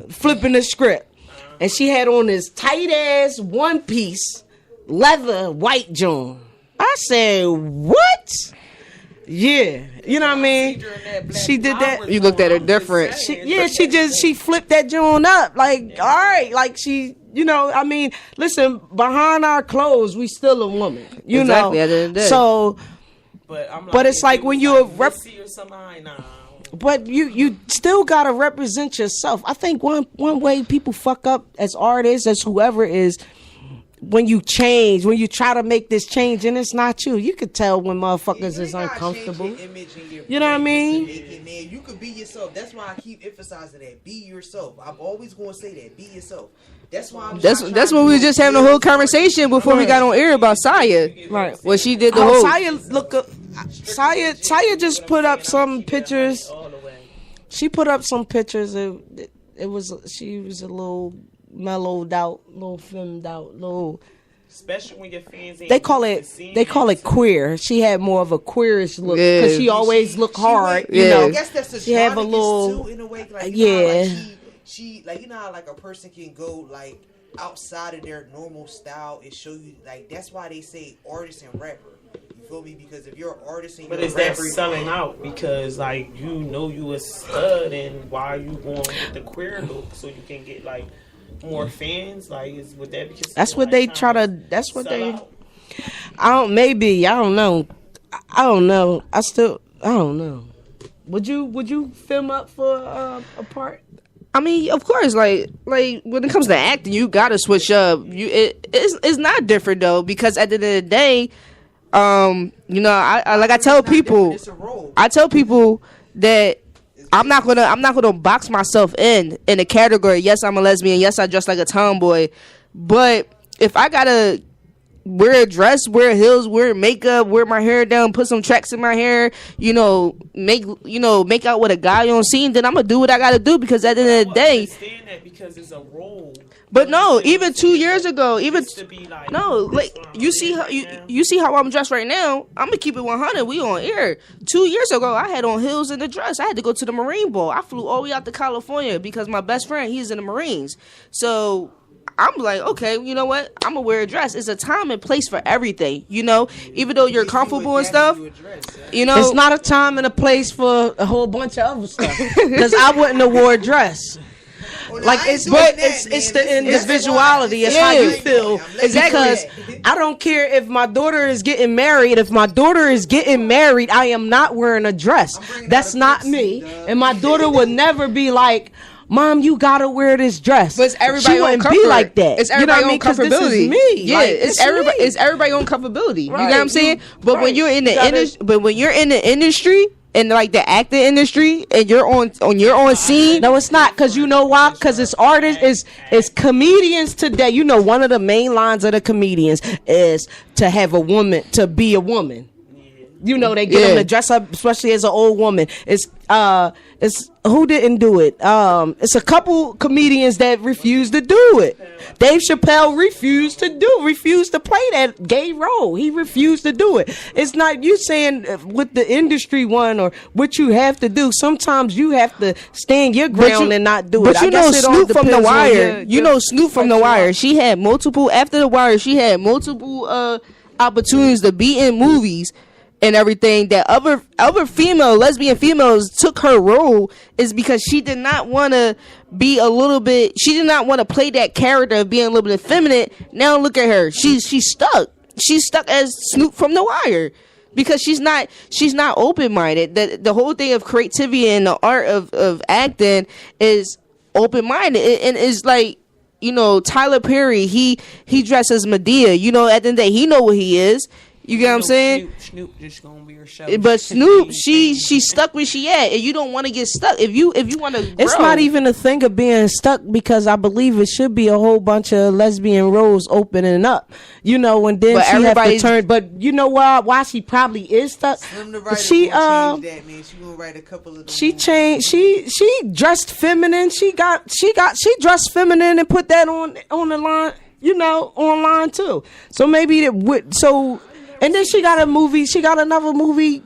flipping the script, and she had on this tight ass one-piece leather white joint. I said, what? Yeah, you know what I mean. She did that. You looked at her different. She flipped that joint up. Like, all right, like she, you know, I mean, listen, behind our clothes, we still a woman, you know. At the end of the day. So, but it's like when you're nah. but you still gotta represent yourself. I think one way people fuck up as artists, as whoever is, when you change, when you try to make this change and it's not you. You could tell when motherfuckers is uncomfortable. You know what I mean? Man, you could be yourself. That's why I keep emphasizing that. Be yourself. I'm always going to say that. Be yourself. That's why I'm That's what we were just having a whole conversation before we got on air about Saya. Right. Well, she did the whole. Saya just put up some pictures. She put up some pictures. She was a little mellowed out, little filmed out, little. Especially when your fans ain't They call it queer. She had more of a queerish look because she always looked hard. You know, I guess that's a she have a little too, in a way. Like, she like, you know how like a person can go like outside of their normal style and show you, like, that's why they say artist and rapper. You feel me? Because if you're an artist and but you're is a rapper, that selling out? Because like, you know, you a stud, and why are you going with the queer look so you can get like more fans? Like, would that be? That's what they try to. That's what they. Out? I don't know. I don't know. Would you film up for a part? I mean, of course, like when it comes to acting, you gotta switch up. It's not different though, because at the end of the day, you know, I tell people, that I'm not gonna box myself in a category. Yes, I'm a lesbian. Yes, I dress like a tomboy. But if I gotta wear a dress, wear heels, wear makeup, wear my hair down, put some tracks in my hair, make out with a guy on scene, then I'm gonna do what I gotta do, because at the end of the day. I understand that because it's a role. But no, even 2 years ago, like, you see how I'm dressed right now. I'm gonna keep it 100. We on air. 2 years ago, I had on heels and a dress. I had to go to the Marine Bowl. I flew all the way out to California because my best friend, he's in the Marines. So I'm like, okay, you know what? I'm gonna wear a dress. It's a time and place for everything, you know. Even though you're comfortable and stuff, you know, it's not a time and a place for a whole bunch of other stuff. Because I wouldn't have wore a dress. Like it's the individuality. It's how you feel. Because I don't care if my daughter is getting married. If my daughter is getting married, I am not wearing a dress. That's not me. And my daughter would never be like, Mom, you gotta wear this dress. But it's everybody she wouldn't on be like that. It's everybody on comfortability. This is me. Yeah, like, it's everybody on comfortability. Right. You know what I'm saying? But right. when you're in the industry, and like the acting industry, and you're on scene. No, it's not, because you know why? Because it's artists, it's comedians today. You know, one of the main lines of the comedians is to have a woman, to be a woman. You know, they get them to dress up, especially as an old woman. It's who didn't do it? It's a couple comedians that refused to do it. Dave Chappelle refused to play that gay role. He refused to do it. It's not you saying with the industry one or what you have to do. Sometimes you have to stand your ground and not do it. But you know Snoop from The Wire. You know Snoop from The Wire. She had multiple after The Wire. She had multiple opportunities to be in movies and everything. That other lesbian females took her role is because she did not want to be a little bit. She did not want to play that character of being a little bit effeminate. Now look at her. She's stuck. She's stuck as Snoop from The Wire because she's not open minded. The whole thing of creativity and the art of acting is open minded and is like. You know, Tyler Perry, he dresses Medea. You know, at the end of the day, he know what he is. You get what I'm saying? Snoop just gonna be her show. But Snoop, she's stuck where she at, and you don't want to get stuck. If you want to, it's not even a thing of being stuck because I believe it should be a whole bunch of lesbian roles opening up. You know, and then she have to turn. But you know why she probably is stuck? She change that, man. She gonna write a couple of them. She changed. She dressed feminine. She dressed feminine and put that on the line. You know, online too. So maybe it would. So. And then she got a movie. She got another movie.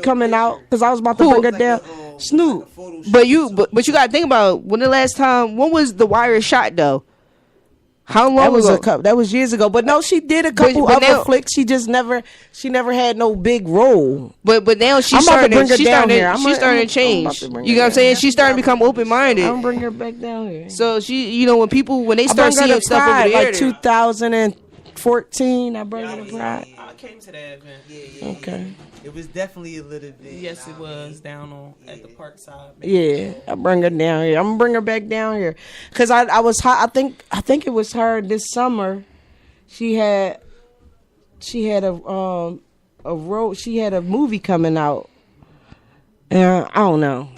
Coming out because I was about to bring her down. Snoop. But you got to think about when was The Wire shot though? How long ago? That was years ago. But no, she did a couple other flicks. She just never had no big role. But now she's starting to change. You know what I'm saying? She's starting to become open minded. I'm bring her back down here. So she, when they start seeing stuff over there, like 2014, I brought her to Pride. I came to that event. Yeah. Okay. It was definitely a little bit. Yes, it was down at the park side. Yeah, I bring her down here. I'm gonna bring her back down here because I was hot. I think it was her this summer. She had a movie coming out. I don't know.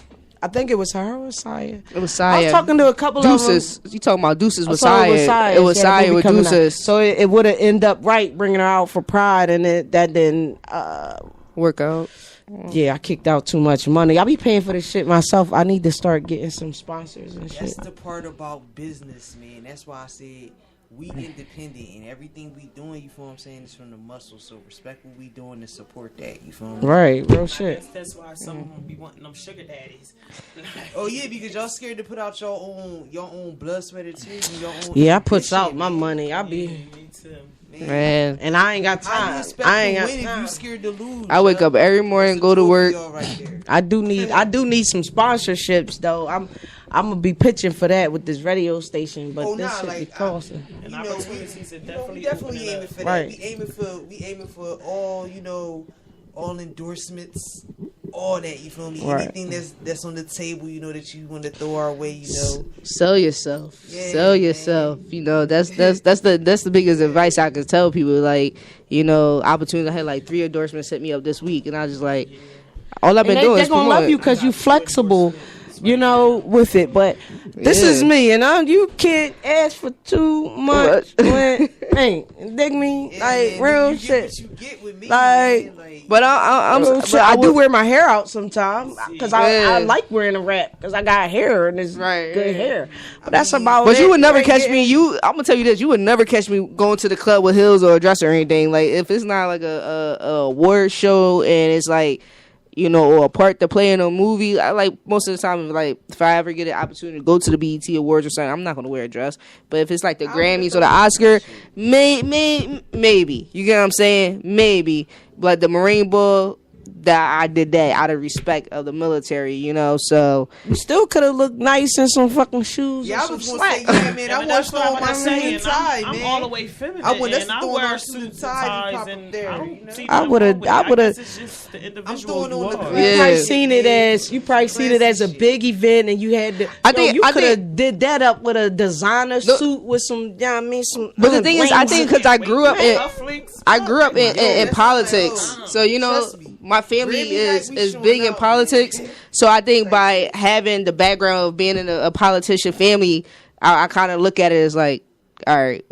I think it was her or Saya. It was Saya. I was talking to a couple Deuces. of them. You talking about Deuces with Saya. It was Saya with Deuces. So it would have ended up right bringing her out for Pride, and that didn't work out. Yeah, I kicked out too much money. I be paying for this shit myself. I need to start getting some sponsors and shit. That's the part about business, man. That's why I said we independent and everything we doing, you feel what I'm saying, is from the muscle. So respect what we doing and support that, you feel me? Right, real shit. That's why some of them be wanting them sugar daddies. Oh yeah, because y'all scared to put out your own blood, sweat, and tears and your own. Yeah, I puts out my money. I be. Me too. Man, and I ain't got time. I ain't got time. If you scared to lose, I wake up every morning, go to work. I do need some sponsorships though. I'm gonna be pitching for that with this radio station, but this shit be costing. And opportunities are we definitely aiming for that. Right. We aiming for all all endorsements, all that. You feel me? Right. Anything that's on the table, that you want to throw our way, Sell yourself. Yeah, Sell yourself. Man. That's the biggest advice I could tell people. Like, opportunity. I had like 3 endorsements hit me up this week, and I was just like, all I've been doing is they're gonna love you because you flexible. With it, but this is me, and you can't ask for too much. Hey, dig me, real shit. You get with me, but I do wear my hair out sometimes because I like wearing a wrap because I got hair and it's good hair. But that's about. But you would never catch me. I'm gonna tell you this: you would never catch me going to the club with heels or a dress or anything. Like if it's not like a award show and it's like. Or a part to play in a movie. I like most of the time, if I ever get an opportunity to go to the BET Awards or something, I'm not gonna wear a dress. But if it's like the Grammys or the Oscar, maybe. You get what I'm saying? Maybe. But the Marine Bull, that I did that out of respect of the military, so you still could have looked nice in some fucking shoes. Yeah, I was gonna say, man, I want to throw my suit and tie, man. I'm all the way feminine. I want to wear suits and ties, and I would have. It's just the individual you are. You probably seen it as a big event, and you had to. You could have did that up with a designer suit with some. Some. But the thing is, I think because I grew up in politics, so my family is big in politics, so I think by having the background of being in a politician family, I kind of look at it as like all right,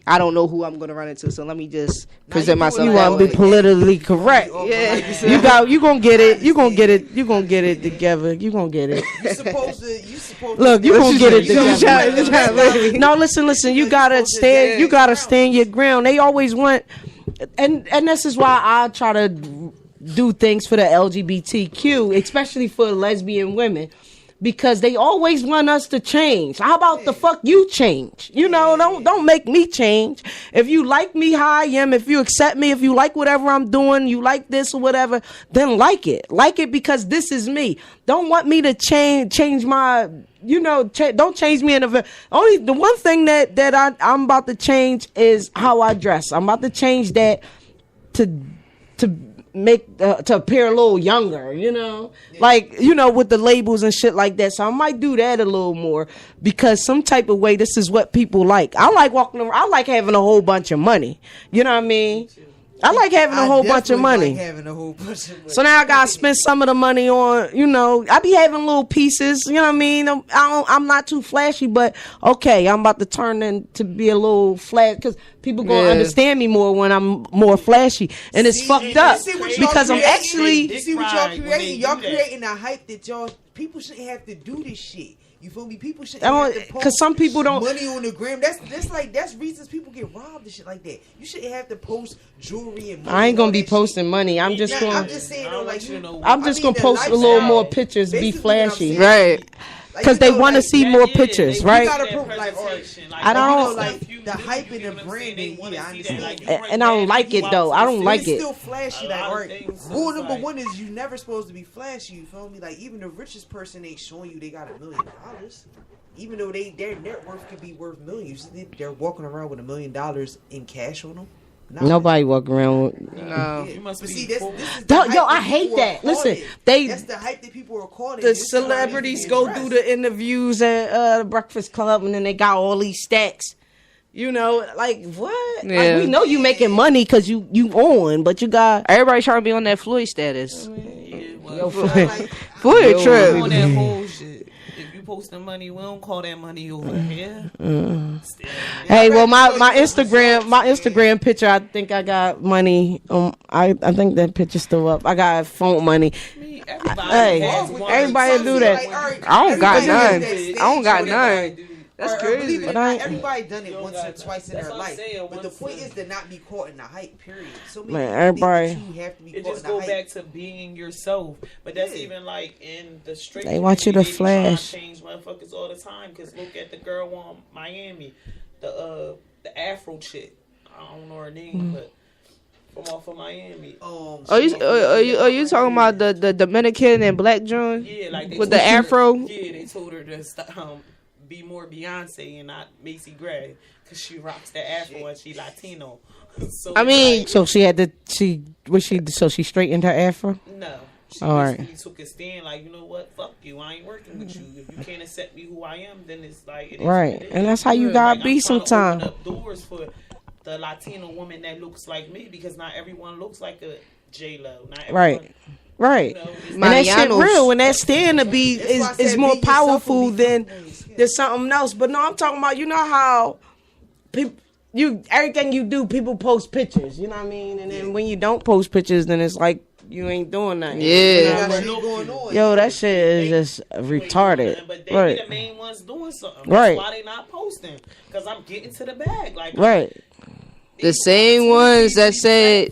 I don't know who I'm gonna run into, so let me just present myself. You that want to be way. politically correct. Yeah. You gonna get it. You gonna get it. You gonna get it together. You gonna get it. You supposed to. Look, you gonna get it You trying together. No, listen. You gotta stand. You gotta stand your ground. They always want, and this is why I try to do things for the LGBTQ, especially for lesbian women. Because they always want us to change. How about the fuck you change? You know, don't make me change. If you like me how I am, if you accept me, if you like whatever I'm doing, you like this or whatever, then like it. Like it because this is me. Don't want me to change my, don't change me in only the one thing that I'm about to change is how I dress. I'm about to change that to make to appear a little younger, like with the labels and shit like that. So I might do that a little more because some type of way this is what people like. I like walking around. I like having a whole bunch of money. You know what I mean? I like having a whole bunch of money. So now I gotta spend some of the money on, I be having little pieces, you know what I mean? I'm not too flashy, but okay, I'm about to turn into be a little flash because people gonna understand me more when I'm more flashy, and it's fucked up because I'm actually. See what y'all creating? Y'all creating a hype that people shouldn't have to do this shit. You feel me? People shouldn't have to post because some people don't money on the gram. That's reasons people get robbed and shit like that. You shouldn't have to post jewelry and money. I ain't gonna be posting money. I'm just I'm gonna. just saying though, I'm just gonna post a little more pictures, be flashy, right? Because they want to see more pictures, right? I don't like the hype and the branding. Yeah, I understand. And I don't like it though. I don't like it. It's still flashy. Rule number one is you never supposed to be flashy. You feel me? Like even the richest person ain't showing you they got $1 million. Even though their net worth could be worth millions, they're walking around with $1 million in cash on them. Nobody walk around with. No. You must see, this is I hate that. Listen, that's the hype that people are calling. The celebrities go do the interviews at the Breakfast Club, and then they got all these stacks. Like what? Yeah. Like, we know you making money because you on, but you got everybody trying to be on that Floyd status. Floyd trip. On that whole shit. If you posting money, we don't call that money over here. Hey, well, my Instagram picture, I think I got money. I think that picture's still up. I got phone money. Everybody do that. I don't got none. I don't got none. That's crazy. But everybody done it once or twice in their life. But the point is to not be caught in the hype. Period. So everybody have to be caught just go back to being yourself. But that's even like in the straight. They want you to flash. Change motherfuckers all the time. Because look at the girl on Miami, the Afro chick. I don't know her name, but. From off of Miami. Are you talking about the Dominican and black joint? Yeah, like with the Afro. They told her to be more Beyonce and not Macy Gray because she rocks the Afro and she Latino. So I mean, so she had so she straightened her Afro. No. She all right. took a stand like, you know what? Fuck you. I ain't working with you. If you can't accept me who I am, then it's like right. And that's how you gotta be sometimes. Open up doors for the Latino woman that looks like me because not everyone looks like a J-Lo. Right. And that shit real. And that stand to be is more powerful than something else. But no, I'm talking about, how people, everything you do, people post pictures. You know what I mean? And then when you don't post pictures, then it's like you ain't doing nothing. Yeah. Yo, that shit is just retarded. But they be the main ones doing something. That's why they not posting. Because I'm getting to the bag. Like, The same ones that said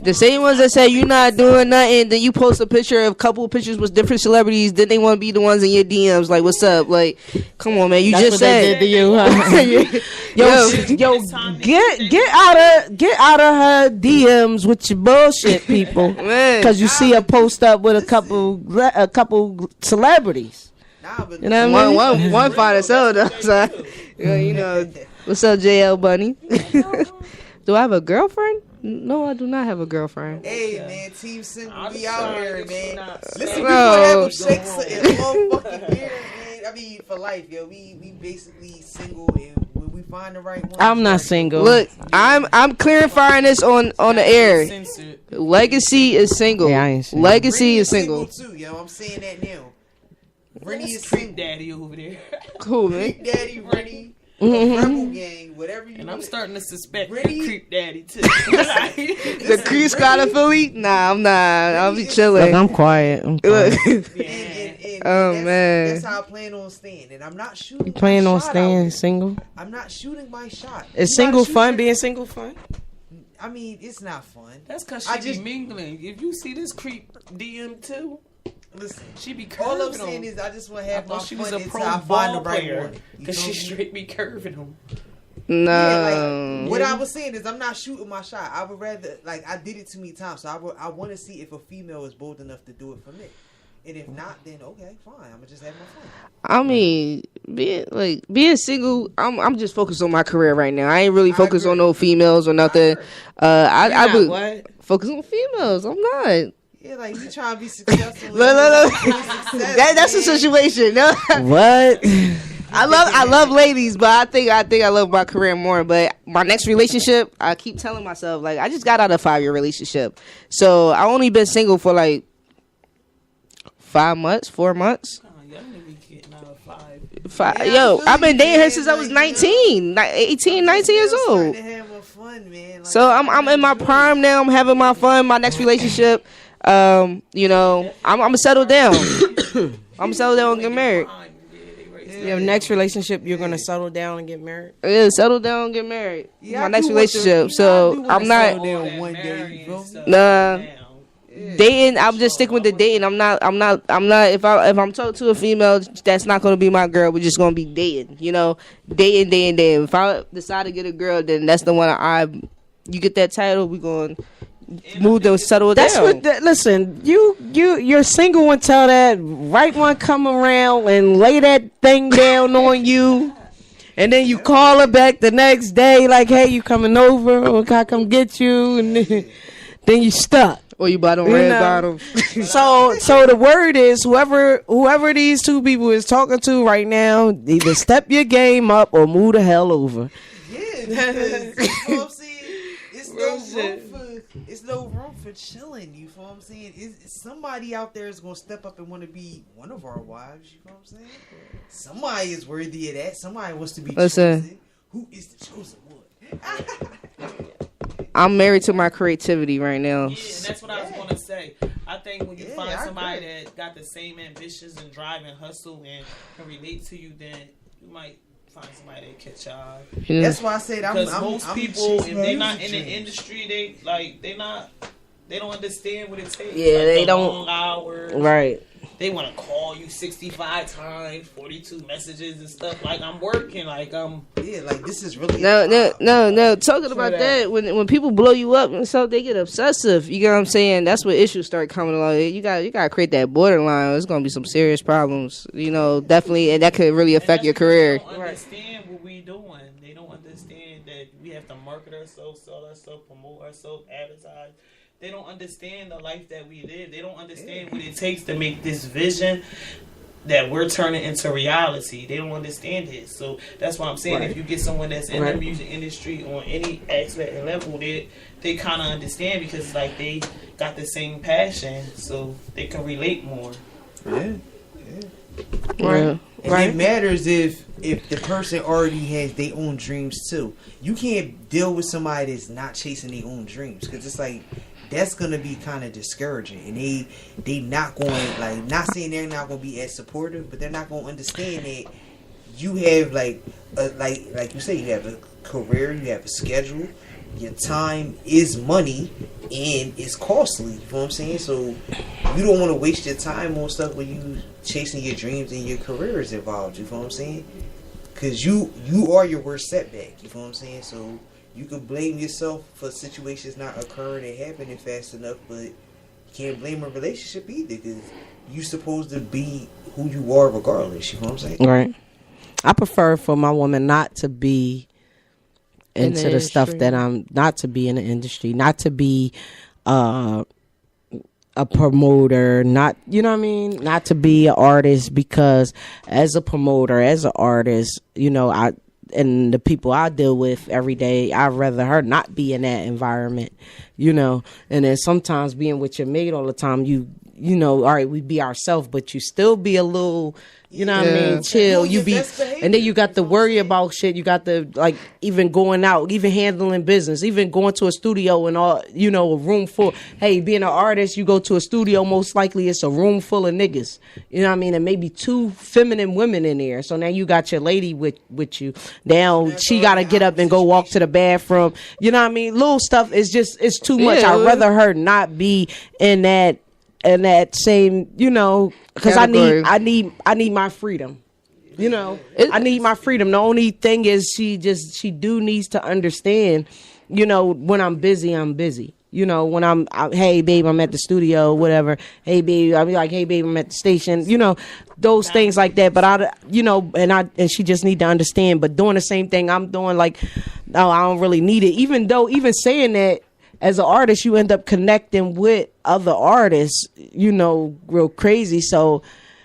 you're not doing nothing, then you post a picture of a couple of pictures with different celebrities, then they want to be the ones in your DMs like, what's up? Like, come on, man, That's just said they did to you, huh? yo, get out of her DMs with your bullshit, people, because you see her post up with a couple celebrities. You know what I mean? One fine as hell though. So, what's up, JL Bunny? Do I have a girlfriend? No, I do not have a girlfriend. Hey, man, Team Single, we out here, man. Listen, we gonna have them shakes in one fucking year, man. I mean, for life, yo. We basically single, and when we find the right one. I'm not single. Look, I'm clarifying this on the air. Legacy is single. Yeah, I ain't single. Legacy is single too, yo. I'm saying that now. Rennie is single. Daddy over there. Cool, man. Big Daddy, Rennie. Rebel Gang, whatever you. And I'm starting to suspect Really? the Creep Daddy too. Like, The Creep Squad of Philly? Nah, I'm not. I'll be chilling. I'm quiet. I'm Look. quiet. And Oh, that's, man. that's how I plan on staying. And I'm not shooting. Planning my on shot out staying here. single. I'm not shooting my shot. Is You single gotta shoot fun? your- Being single fun? I mean, it's not fun. that's because I she just- be mingling. If you see this creep DM too, Listen, she be curving all I'm them. saying is I just want to I have my thought she fun was a until pro I find ball the right player one. You because feel she me? straight be curving them. No. Yeah, like, what I was saying is I'm not shooting my shot. I would rather, like, I did it too many times, so I want to see if a female is bold enough to do it for me. And if not, then okay, fine. I'm gonna just have my fun. I mean, being single, I'm just focused on my career right now. I ain't really focused on no females or nothing. I would What? focus on females. I'm not. Yeah, like you trying to be successful. Look. Success, That's the man. situation. No. What? I love ladies, but I think I love my career more. But my next relationship, I keep telling myself, like, I just got out of a 5-year relationship, so I only been single for like 4 months. Y'all need be getting out of 5. Yeah, Yo, I feel I've been you, dating her man. since I was Like, 19, 18, 19 years Still old. starting to have more fun, man. Like, So I'm in my prime now. I'm having my fun. My next relationship, you know, I'm gonna settle down. I'm gonna settle down and get married. Your next relationship, you're gonna settle down and get married. Yeah, settle down and get married. Yeah, My I next do want to- relationship. I So do wanna I'm not settle down one day, you feel me? Nah. dating. I'm just sticking with the dating. I'm not. If I'm talking to a female, that's not gonna be my girl. We're just gonna be dating. You know, dating. If I decide to get a girl, then that's the one you get that title. We going move to settle That's down. what. Listen, you're single until that right one come around and lay that thing down on you, and then you call her back the next day like, "Hey, you coming over? Or can I come get you?" And then you stuck. Or you bought on You red know. bottoms. So the word is whoever these two people is talking to right now, either step your game up or move the hell over. Yeah, because, you know what I'm saying? It's no room for chilling. You feel what I'm saying? Somebody out there is gonna step up and want to be one of our wives. You feel what I'm saying? Somebody is worthy of that. Somebody wants to be Listen. chosen. Who is the chosen one? I'm married to my creativity right now. Yeah, and that's what I was gonna say. I think when you Yeah, find I somebody agree. that got the same ambitions and drive and hustle and can relate to you, then you might find somebody that catch y'all. Yeah. That's why I said I'm. Because I'm most I'm people, chasing if they're music not in the dreams. industry, they don't understand what it takes. Yeah, Like, they the don't- long hours. Right. They want to call you 65 times, 42 messages and stuff. Like I'm working. Like Yeah, like this is really No. Talking about that, when people blow you up and so they get obsessive. You get what I'm saying? That's where issues start coming along. You got to create that borderline. There's gonna be some serious problems. You know, definitely, and that could really affect your career. They don't understand what we doing. They don't understand that we have to market ourselves, sell ourselves, promote ourselves, advertise. They don't understand the life that we live. They don't understand what it takes to make this vision that we're turning into reality. They don't understand it. So that's why I'm saying if you get someone that's in the music industry on any aspect and level, they kind of understand because like they got the same passion, so they can relate more. Yeah. Right. And it matters if the person already has their own dreams too. You can't deal with somebody that's not chasing their own dreams because it's like that's gonna be kind of discouraging, and they not going like not saying they're not gonna be as supportive, but they're not gonna understand that you have like you say you have a career, you have a schedule, your time is money, and it's costly. You know what I'm saying? So you don't want to waste your time on stuff when you chasing your dreams and your career is involved. You know what I'm saying? Because you are your worst setback. You know what I'm saying? So you can blame yourself for situations not occurring and happening fast enough, but you can't blame a relationship either because you're supposed to be who you are regardless. You know what I'm saying? Right. I prefer for my woman not to be into the stuff that I'm not to be in the industry, not to be a promoter, not, you know what I mean, not to be an artist, because as a promoter, as an artist, you know, and the people I deal with every day, I'd rather her not be in that environment, you know. And then sometimes being with your mate all the time, you you know, all right, we be ourselves, but you still be a little, you know what I mean, chill. You be, and then you got to worry about shit. You got to, like, even going out, even handling business, even going to a studio and all, you know, a room full. Hey, being an artist, you go to a studio, most likely it's a room full of niggas. You know what I mean? And maybe 2 feminine women in there. So now you got your lady with you. Now she got to get up and go walk to the bathroom. You know what I mean? Little stuff is just, it's too much. Yeah. I'd rather her not be in that same, you know, because I need my freedom. You know, I need my freedom. The only thing is she do needs to understand, you know, when I'm busy, I'm busy. You know, when hey babe, I'm at the studio, whatever. Hey babe, I'll be like, hey babe, I'm at the station. You know, those things like that. But you know, and she just need to understand. But doing the same thing I'm doing, like, no, I don't really need it. Even saying that, as an artist, you end up connecting with other artists, you know, real crazy. So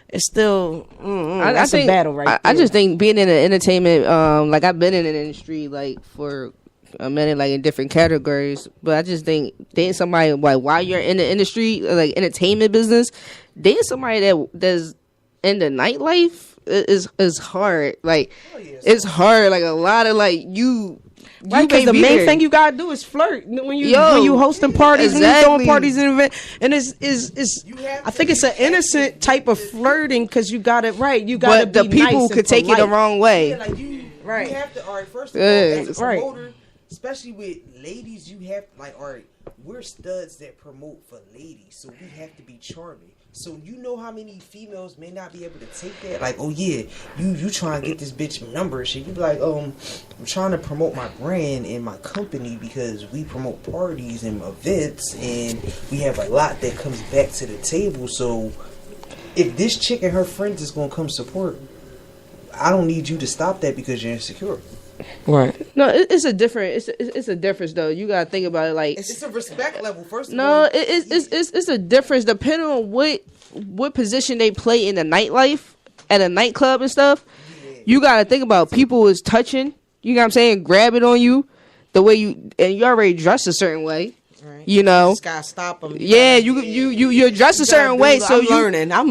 it's still, that's a battle right there. I just think being in the entertainment, like, I've been in an industry, like, for a minute, like, in different categories. But I just think dating somebody, like, while you're in the industry, like, entertainment business, dating somebody that's in the nightlife is hard. Like, it's hard. Like, a lot of, like, right, because the main thing you gotta do is flirt when you hosting parties, when you throwing parties and events, and it's I think it's an innocent type of flirting because you got it right. You got to the be people nice could and take it the wrong way. Yeah, like you have to. All right, first of all, as a promoter, especially with ladies, you have, like, all right, we're studs that promote for ladies, so we have to be charming. So you know how many females may not be able to take that? Like, oh yeah, you trying to get this bitch number and shit. You be like, I'm trying to promote my brand and my company because we promote parties and events and we have a lot that comes back to the table. So if this chick and her friends is gonna come support, I don't need you to stop that because you're insecure. Right. No, it's a difference though. You gotta think about it, like, it's a respect level. First of all, no, it's a difference depending on what position they play in the nightlife at a nightclub and stuff. Yeah. You gotta think about people is touching. You know what I'm saying? Grabbing on you, the way you already dressed a certain way. Right. You know, you just gotta stop them. Yeah, you're dressed a certain way. So I'm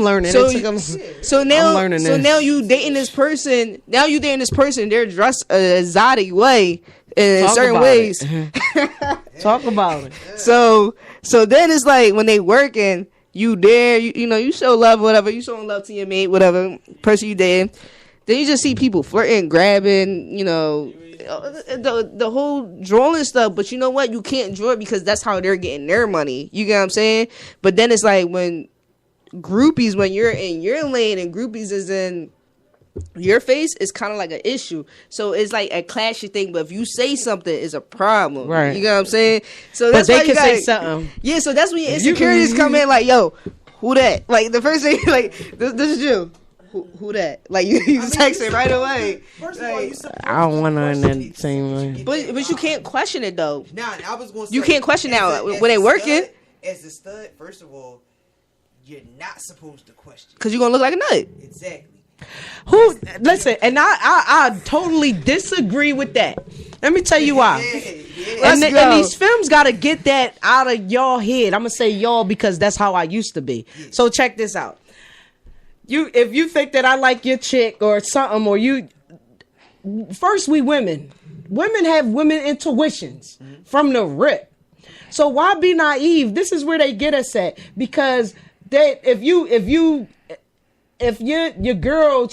learning. So now you dating this person. Now you dating this person. They're dressed a exotic way in certain ways. Talk about it. So then it's like when they working, you there. You know, you show love, whatever. You showing love to your mate, whatever person you dating. Then you just see people flirting, grabbing, you know, the whole drawing stuff. But you know what? You can't draw it because that's how they're getting their money. You get what I'm saying? But then it's like when groupies, when you're in your lane and groupies is in your face, it's kind of like an issue. So it's like a clashy thing. But if you say something, it's a problem. Right. You know what I'm saying? So that's but they can say something. Yeah. So that's when your insecurities come in. Like, yo, who that? Like the first thing, like this is you. Who that? Like you text it right away. First of all, I don't want to in that same way. But you can't question it though. Nah, I was going to say, you can't question now when they working. As a stud, first of all, you're not supposed to question because you're gonna look like a nut. Exactly. Listen, and I totally disagree with that. Let me tell you why. And these films got to get that out of y'all head. I'm gonna say y'all because that's how I used to be. Yeah. So check this out. If you think that I like your chick or something, or first we women have women intuitions from the rip. So why be naive? This is where they get us at, because if your girl,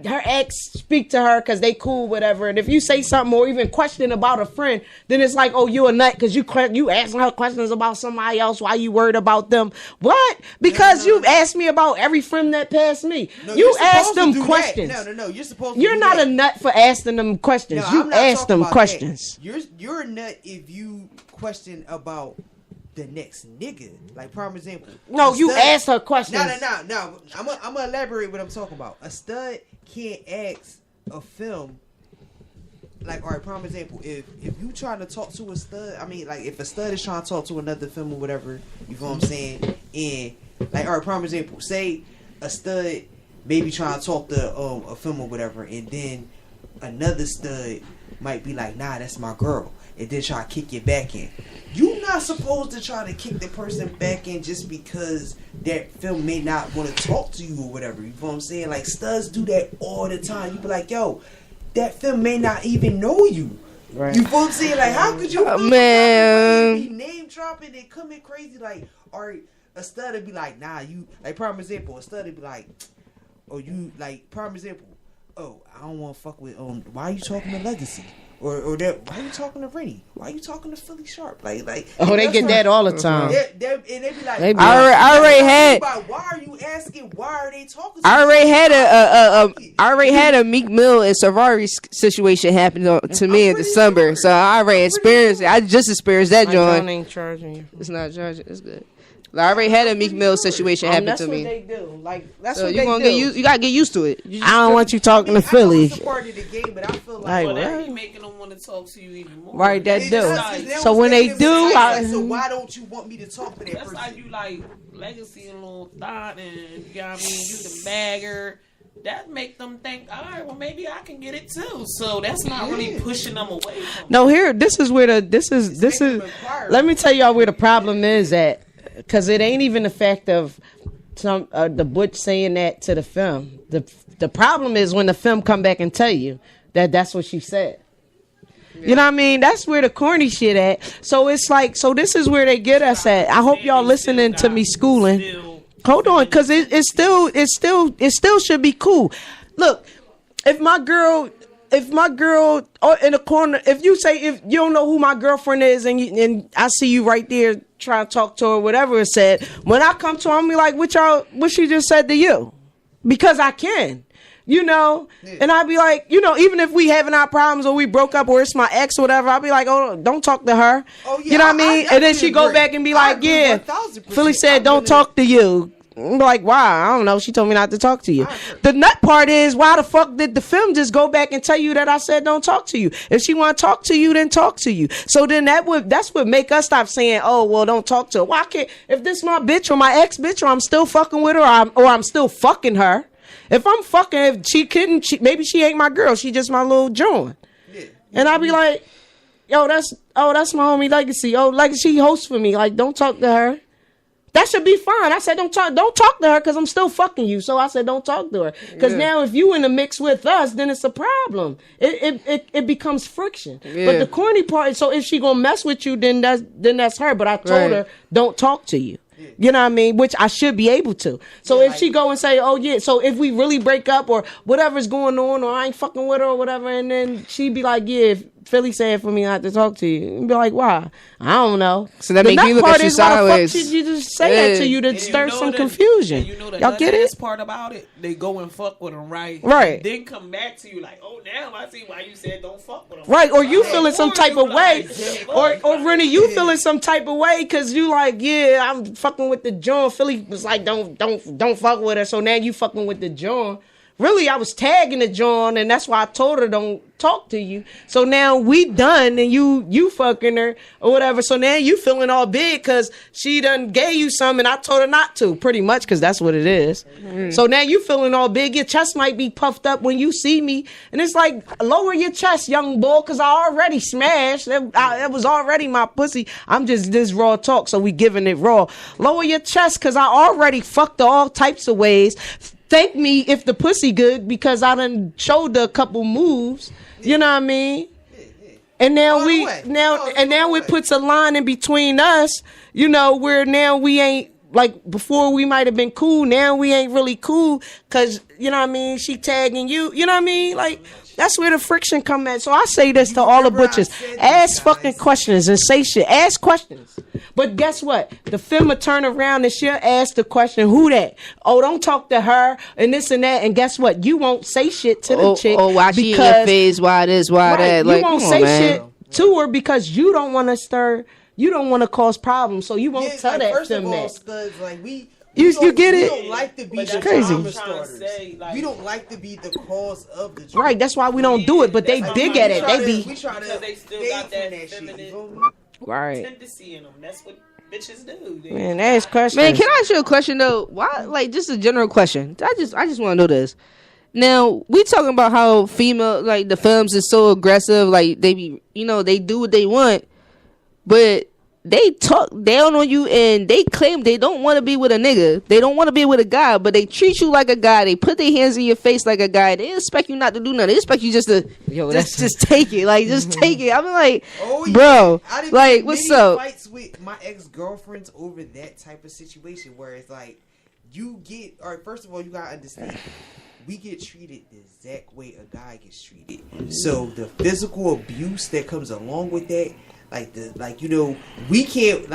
her ex speak to her because they cool, whatever, and if you say something or even question about a friend, then it's like, oh, you a nut because you asking her questions about somebody else. Why you worried about them? What? Because you've asked me about every friend that passed me. No, you asked them questions. No. You're supposed to. You're not a nut for asking them questions. No, you asked them questions. You're a nut if you question about the next nigga. Like, prime example. No, you asked her questions. No. I'm gonna elaborate what I'm talking about. A stud can't ask a film. Like, all right, prime example. If you trying to talk to a stud, I mean, like, if a stud is trying to talk to another film or whatever, you know what I'm saying? And like, all right, prime example. Say a stud maybe trying to talk to a film or whatever, and then another stud might be like, nah, that's my girl. and then try to kick you back in. You not supposed to try to kick the person back in just because that film may not want to talk to you or whatever. You know what I'm saying? Like, studs do that all the time. You be like, yo, that film may not even know you. Right. You know what I'm saying? Like, how could you man. be name dropping and coming crazy? Like, or a stud would be like, nah, you, like, prime example, a stud would be like, oh, you, like, prime example, oh, I don't want to fuck with, why are you talking to Legacy? Or that, why are you talking to Rennie? Why are you talking to Philly Sharp? Like, Oh, they get that all the time. and they be like, I already had. Why are you asking? Why are they talking? I already had a Meek Mill and Savari situation happen to me in December, so I already experienced it. I just experienced that My joint. John ain't charging you. It's not charging. It's good. Like, I already had a Meek Mill situation happen That's to what me. they do. Like, that's So what you they gonna do. get used. You gotta get used to it. You just- I don't want you talking to I Philly. know it's a part of the game, but I feel like, Like, Well, what? you making them want to talk to you even more. Right, that It do. does, 'cause they So don't when say they them do, things I- like, so why don't you want me to talk to that That's like person? you like Legacy and Lil Thought, and you know what I mean, you the bagger. That make them think, all right, well maybe I can get it too. So that's not really pushing them away from. No, here, this is where this is. making them inquire. Let me tell y'all where the problem is at, because it ain't even the fact of some the Butch saying that to the film. The problem is when the film come back and tell you that that's what she said. You know what I mean? That's where the corny shit at. So it's like, so this is where they get us at. I hope y'all listening to me schooling. Hold on, because it still should be cool. Look, if my girl in the corner, if you you don't know who my girlfriend is, and I see you right there trying to talk to her, whatever it said, when I come to her, I'm be like, what she just said to you? Because I can. You know, and I'd be like, you know, even if we having our problems or we broke up or it's my ex or whatever, I'd be like, oh, don't talk to her. Oh, yeah, you know what I mean? And then she go agree. back and be I like, agree yeah, 1000%. Philly said, I don't really- talk to you. I'm like, why? I don't know. She told me not to talk to you. The nut part is, why the fuck did the film just go back and tell you that I said don't talk to you? If she want to talk to you, then talk to you. So then that's what make us stop saying, oh, well, don't talk to her. Why can't, if this my bitch or my ex bitch or I'm still fucking with her or I'm still fucking her. If I'm fucking, if she couldn't, maybe she ain't my girl. She just my little joint. Yeah. And I be like, yo, that's my homie Legacy. Oh, Legacy hosts for me. Like, don't talk to her. That should be fine. I said, don't talk to her because I'm still fucking you. So I said, don't talk to her. Because now if you in the mix with us, then it's a problem. It becomes friction. Yeah. But the corny part, so if she gonna mess with you, then that's her. But I told her, don't talk to you. You know what I mean? Which I should be able to. So if she go and say, oh yeah, so if we really break up or whatever's going on or I ain't fucking with her or whatever, and then she be like, yeah, if Philly said for me not to talk to you, and be like, why? I don't know. So that The make me nut look part at you is, why the fuck sideways. should you just say that to you to And stir you know some the- confusion? and you know the Y'all get nut-ass it? part about it? They go and fuck with them, right? Right. Then come back to you like, oh, damn, I see why you said don't fuck with them. Right, or you feeling some Or type you of way, like, or Rennie, you feeling some type of way because you like, yeah, I'm fucking with the John. Philly was like, don't fuck with her. So now you fucking with the John. Really, I was tagging the John, and that's why I told her don't talk to you. So now we done, and you fucking her or whatever. So now you feeling all big because she done gave you some, and I told her not to, pretty much, because that's what it is. So now you feeling all big. Your chest might be puffed up when you see me, and it's like, lower your chest, young boy, because I already smashed. It was already my pussy. I'm just this raw talk, so we giving it raw. Lower your chest, because I already fucked her all types of ways. Thank me if the pussy good, because I done showed her a couple moves. You know what I mean? And now All the way. All the way. it puts a line in between us, you know, where now we ain't, like, before we might have been cool, now we ain't really cool, because, you know what I mean, she tagging you, you know what I mean? Like, that's where the friction come at. So I say this to all the remember I butchers. said this, Ask guys. fucking questions and say shit. Ask questions. But guess what? The film will turn around and she'll ask the question, who that? Oh, don't talk to her and this and that. And guess what? You won't say shit to the chick. Oh, why she in your because- face? Why this? Why Right, that? you Like, won't come say on, man. shit to her because you don't want to stir. You don't want to cause problems, so you won't Yeah, tell like, that first film of all, that. studs, like we You don't- get we it? don't like to be But the that's crazy. what I'm drama trying to starters. say, like- We don't like to be the cause of the drama. Right, that's why we don't do it. But they That's big why at we it. try They be We try to Because they still fade got that from shit, feminine- you feel me? right. tendency in them. That's what bitches do. They- Man, ask questions. Man, can I ask you a question though? Why, like, just a general question? I just want to know this. Now we talking about how female, like the femmes is so aggressive, like they be, they do what they want, but they talk down on you and they claim they don't want to be with a nigga. They don't want to be with a guy, but they treat you like a guy. They put their hands in your face like a guy. They expect you not to do nothing. They expect you just to just take it. Like, just take it. I'm like, bro, like, what's up? Fights with my ex-girlfriends over that type of situation where it's like, you get, all right, first of all, you gotta understand, we get treated the exact way a guy gets treated. So the physical abuse that comes along with that, we can't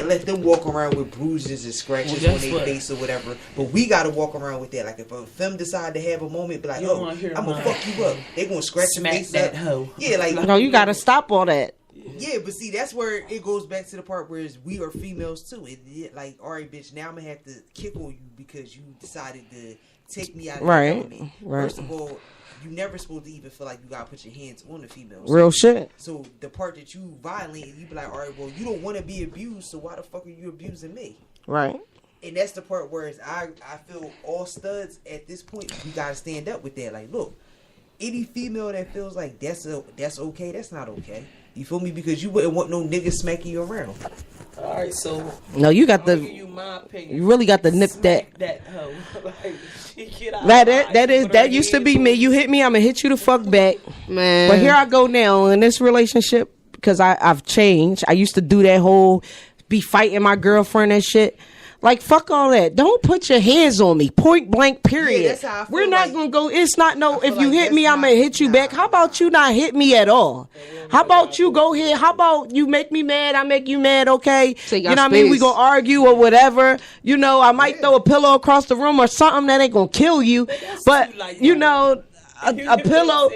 let them walk around with bruises and scratches on their face or whatever. But we gotta walk around with that. Like if a femme decide to have a moment, be like, "Oh, I'm gonna fuck you up." They gonna scratch your face that up. hoe. Yeah, like no, you gotta stop all that. Yeah, but see, that's where it goes back to the part where we are females too. Like, all right, bitch, now I'm gonna have to kick on you because you decided to take me out of the element. Right. First of all, you never supposed to even feel like you gotta put your hands on the female. Real shit. So the part that you violate, you be like, all right, well, you don't want to be abused, so why the fuck are you abusing me? Right. And that's the part where I feel all studs at this point, we gotta stand up with that. Like, look, any female that feels like that's okay, that's not okay. You feel me? Because you wouldn't want no nigga smacking you around. All right, so no, you got you my opinion. You really got to nip that hoe. Like, she get out that used to be me. You hit me, I'm gonna hit you the fuck back, man. But here I go now in this relationship because I've changed. I used to do that whole be fighting my girlfriend and shit. Like, fuck all that. Don't put your hands on me. Point blank, period. Yeah, that's how I feel. We're not going to go. It's not no, if you like hit me, I'm going to hit you back. How about you not hit me at all? How about you go here? How about you make me mad? I make you mad, okay? You know what I mean? We going to argue or whatever. You know, I might throw a pillow across the room or something that ain't going to kill you. But, you know, a pillow...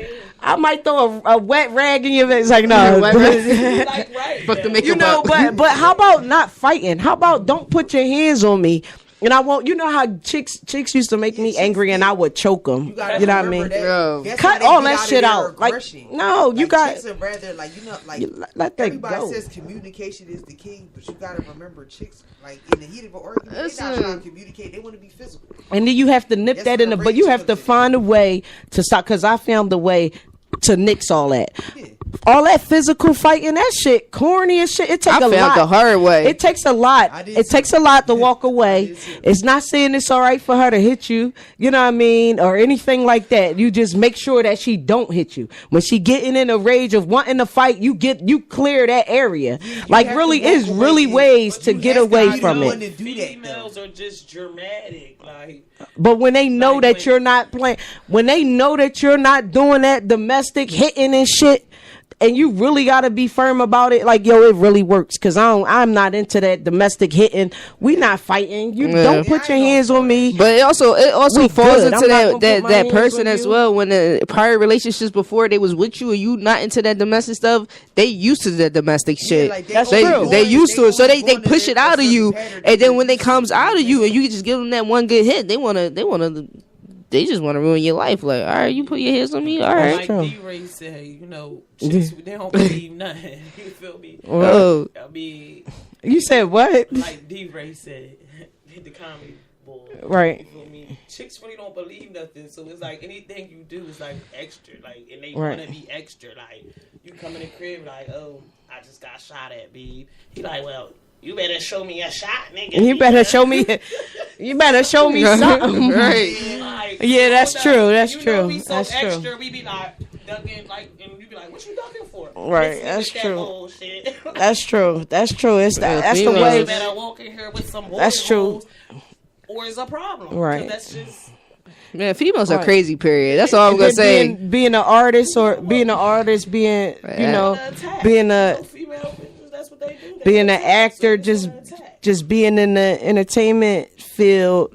I might throw a wet rag in your face. Like, no. Fuck the makeup you know, but how about not fighting? How about don't put your hands on me? And I won't. You know how chicks used to make me angry, and I would choke them. You know what I mean? Cut all that shit out. Like, no, you got. Chicks are rather like let that everybody go. says communication is the key, but you gotta remember, chicks like in the heat of an argument, they're not trying to communicate. They want to be physical. And then you have to nip that in the. But you have to find a way to stop. Because I found a way to nix all that. Yeah. All that physical fighting, that shit corny as shit. It takes a lot. I found the hard way. It takes a lot. It takes a lot to walk away. It's not saying it's all right for her to hit you, you know what I mean, or anything like that. You just make sure that she don't hit you. When she getting in a rage of wanting to fight, you clear that area. Like, really, is really ways to get away from it. Females are just dramatic, like. But when they know that you're not playing, when they know that you're not doing that domestic hitting and shit, and you really gotta be firm about it, like, yo, it really works. Cause I'm not into that domestic hitting. We not fighting. You don't put your hands on me. But it also falls into that person as well. When the prior relationships before they was with you and you not into that domestic stuff, they used to that domestic shit. Like that's true. They used to it, so they push it out of you, and then when they comes out of you and you just give them that one good hit, they just want to ruin your life. Like, all right, you put your hands on me, all right. Like D-Ray said, you know, chicks, they don't believe nothing. You feel me? Oh. I mean, you said what? Like D-Ray said, the comedy boy. Right. You feel me? Chicks really don't believe nothing, so it's like anything you do is like extra, like, and they want to be extra. Like, you come in the crib, like, oh, I just got shot at, babe. He like, well, you better show me a shot, nigga. You better show me. You better show me something. Right. Like, yeah, that's true. That's you true. Know, we so that's extra, true. We be like ducking, like, and you be like, "What you ducking for?" Right. That's true. That's true. That's true. It's that's the way. You better walk in here with some. That's true. Or it's a problem. Right. That's just. Man, females are crazy. Period. That's all I'm gonna say. Being an artist, being you know, being a. Being an actor, just being in the entertainment field,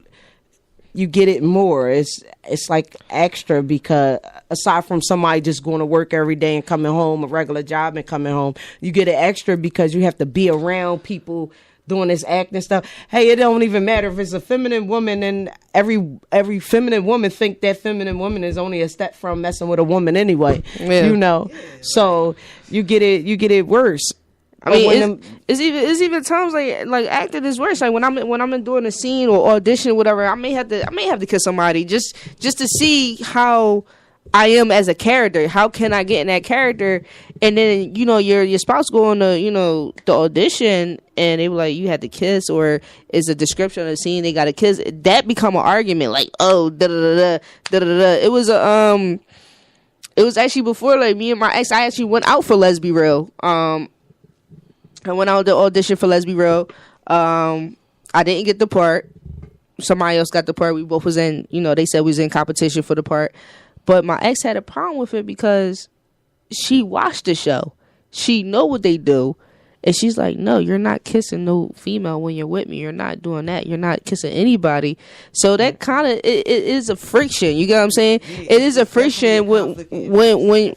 you get it more. It's like extra because aside from somebody just going to work every day and coming home, a regular job and coming home, you get it extra because you have to be around people doing this acting stuff. Hey, it don't even matter if it's a feminine woman, and every feminine woman think that feminine woman is only a step from messing with a woman anyway. Yeah. You know, so you get it worse. I mean, it's even times like acting is worse. Like when I'm doing a scene or audition or whatever, I may have to kiss somebody just to see how I am as a character. How can I get in that character? And then your spouse go on the the audition and they were like, you had to kiss, or is a description of the scene they got to kiss. That become an argument. Like, oh, da da da da da da. It was It was actually before, like, me and my ex. I actually went out for Let's Be Real. I went out to audition for Let's Be Real. I didn't get the part. Somebody else got the part. We both was in, they said we was in competition for the part. But my ex had a problem with it because she watched the show. She know what they do. And she's like, no, you're not kissing no female when you're with me. You're not doing that. You're not kissing anybody. So that kind of, it is a friction. You get what I'm saying? Yeah, it is a friction when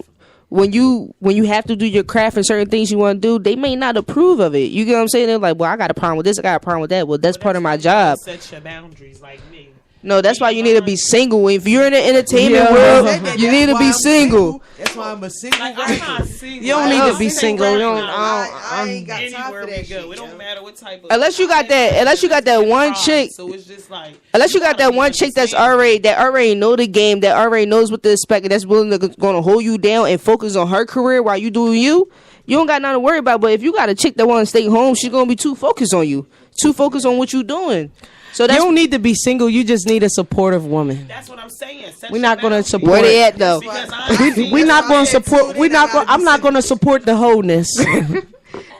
you have to do your craft and certain things you want to do, they may not approve of it. You get what I'm saying? They're like, well, I got a problem with this. I got a problem with that. Well, that's part of my job. Set your boundaries like me. No, that's why you need to be single. If you're in the entertainment world, you need to be single. That's why I'm a single. Like, I'm not single. You don't need to be single. I ain't got time for that we shit. go. It don't matter what type of. Unless you got that one chick. So it's just like. Unless you got that one chick that already know the game, that already knows what to expect, and that's willing to gonna hold you down and focus on her career while you do you. You don't got nothing to worry about. But if you got a chick that want to stay home, she's gonna be too focused on you, too focused on what you doing. So you don't need to be single. You just need a supportive woman. That's what I'm saying. We're not going to support. Where they at though? We're not going to support. I'm not going to support the wholeness.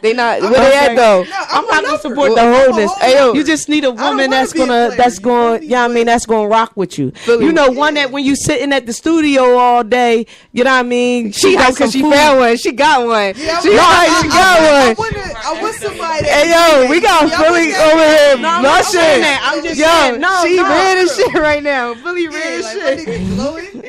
They not. Where they at though? I'm not going to support the wholeness. Hey, yo, you just need a woman that's going. Yeah, I mean, that's going to rock with you. One that when you sitting at the studio all day, you know what I mean. She got because she found one. She got one. Yeah, she got one. I want somebody. Hey yo, we got Philly over here. No shit. I'm just saying. No, she red as shit right now. Philly red as shit.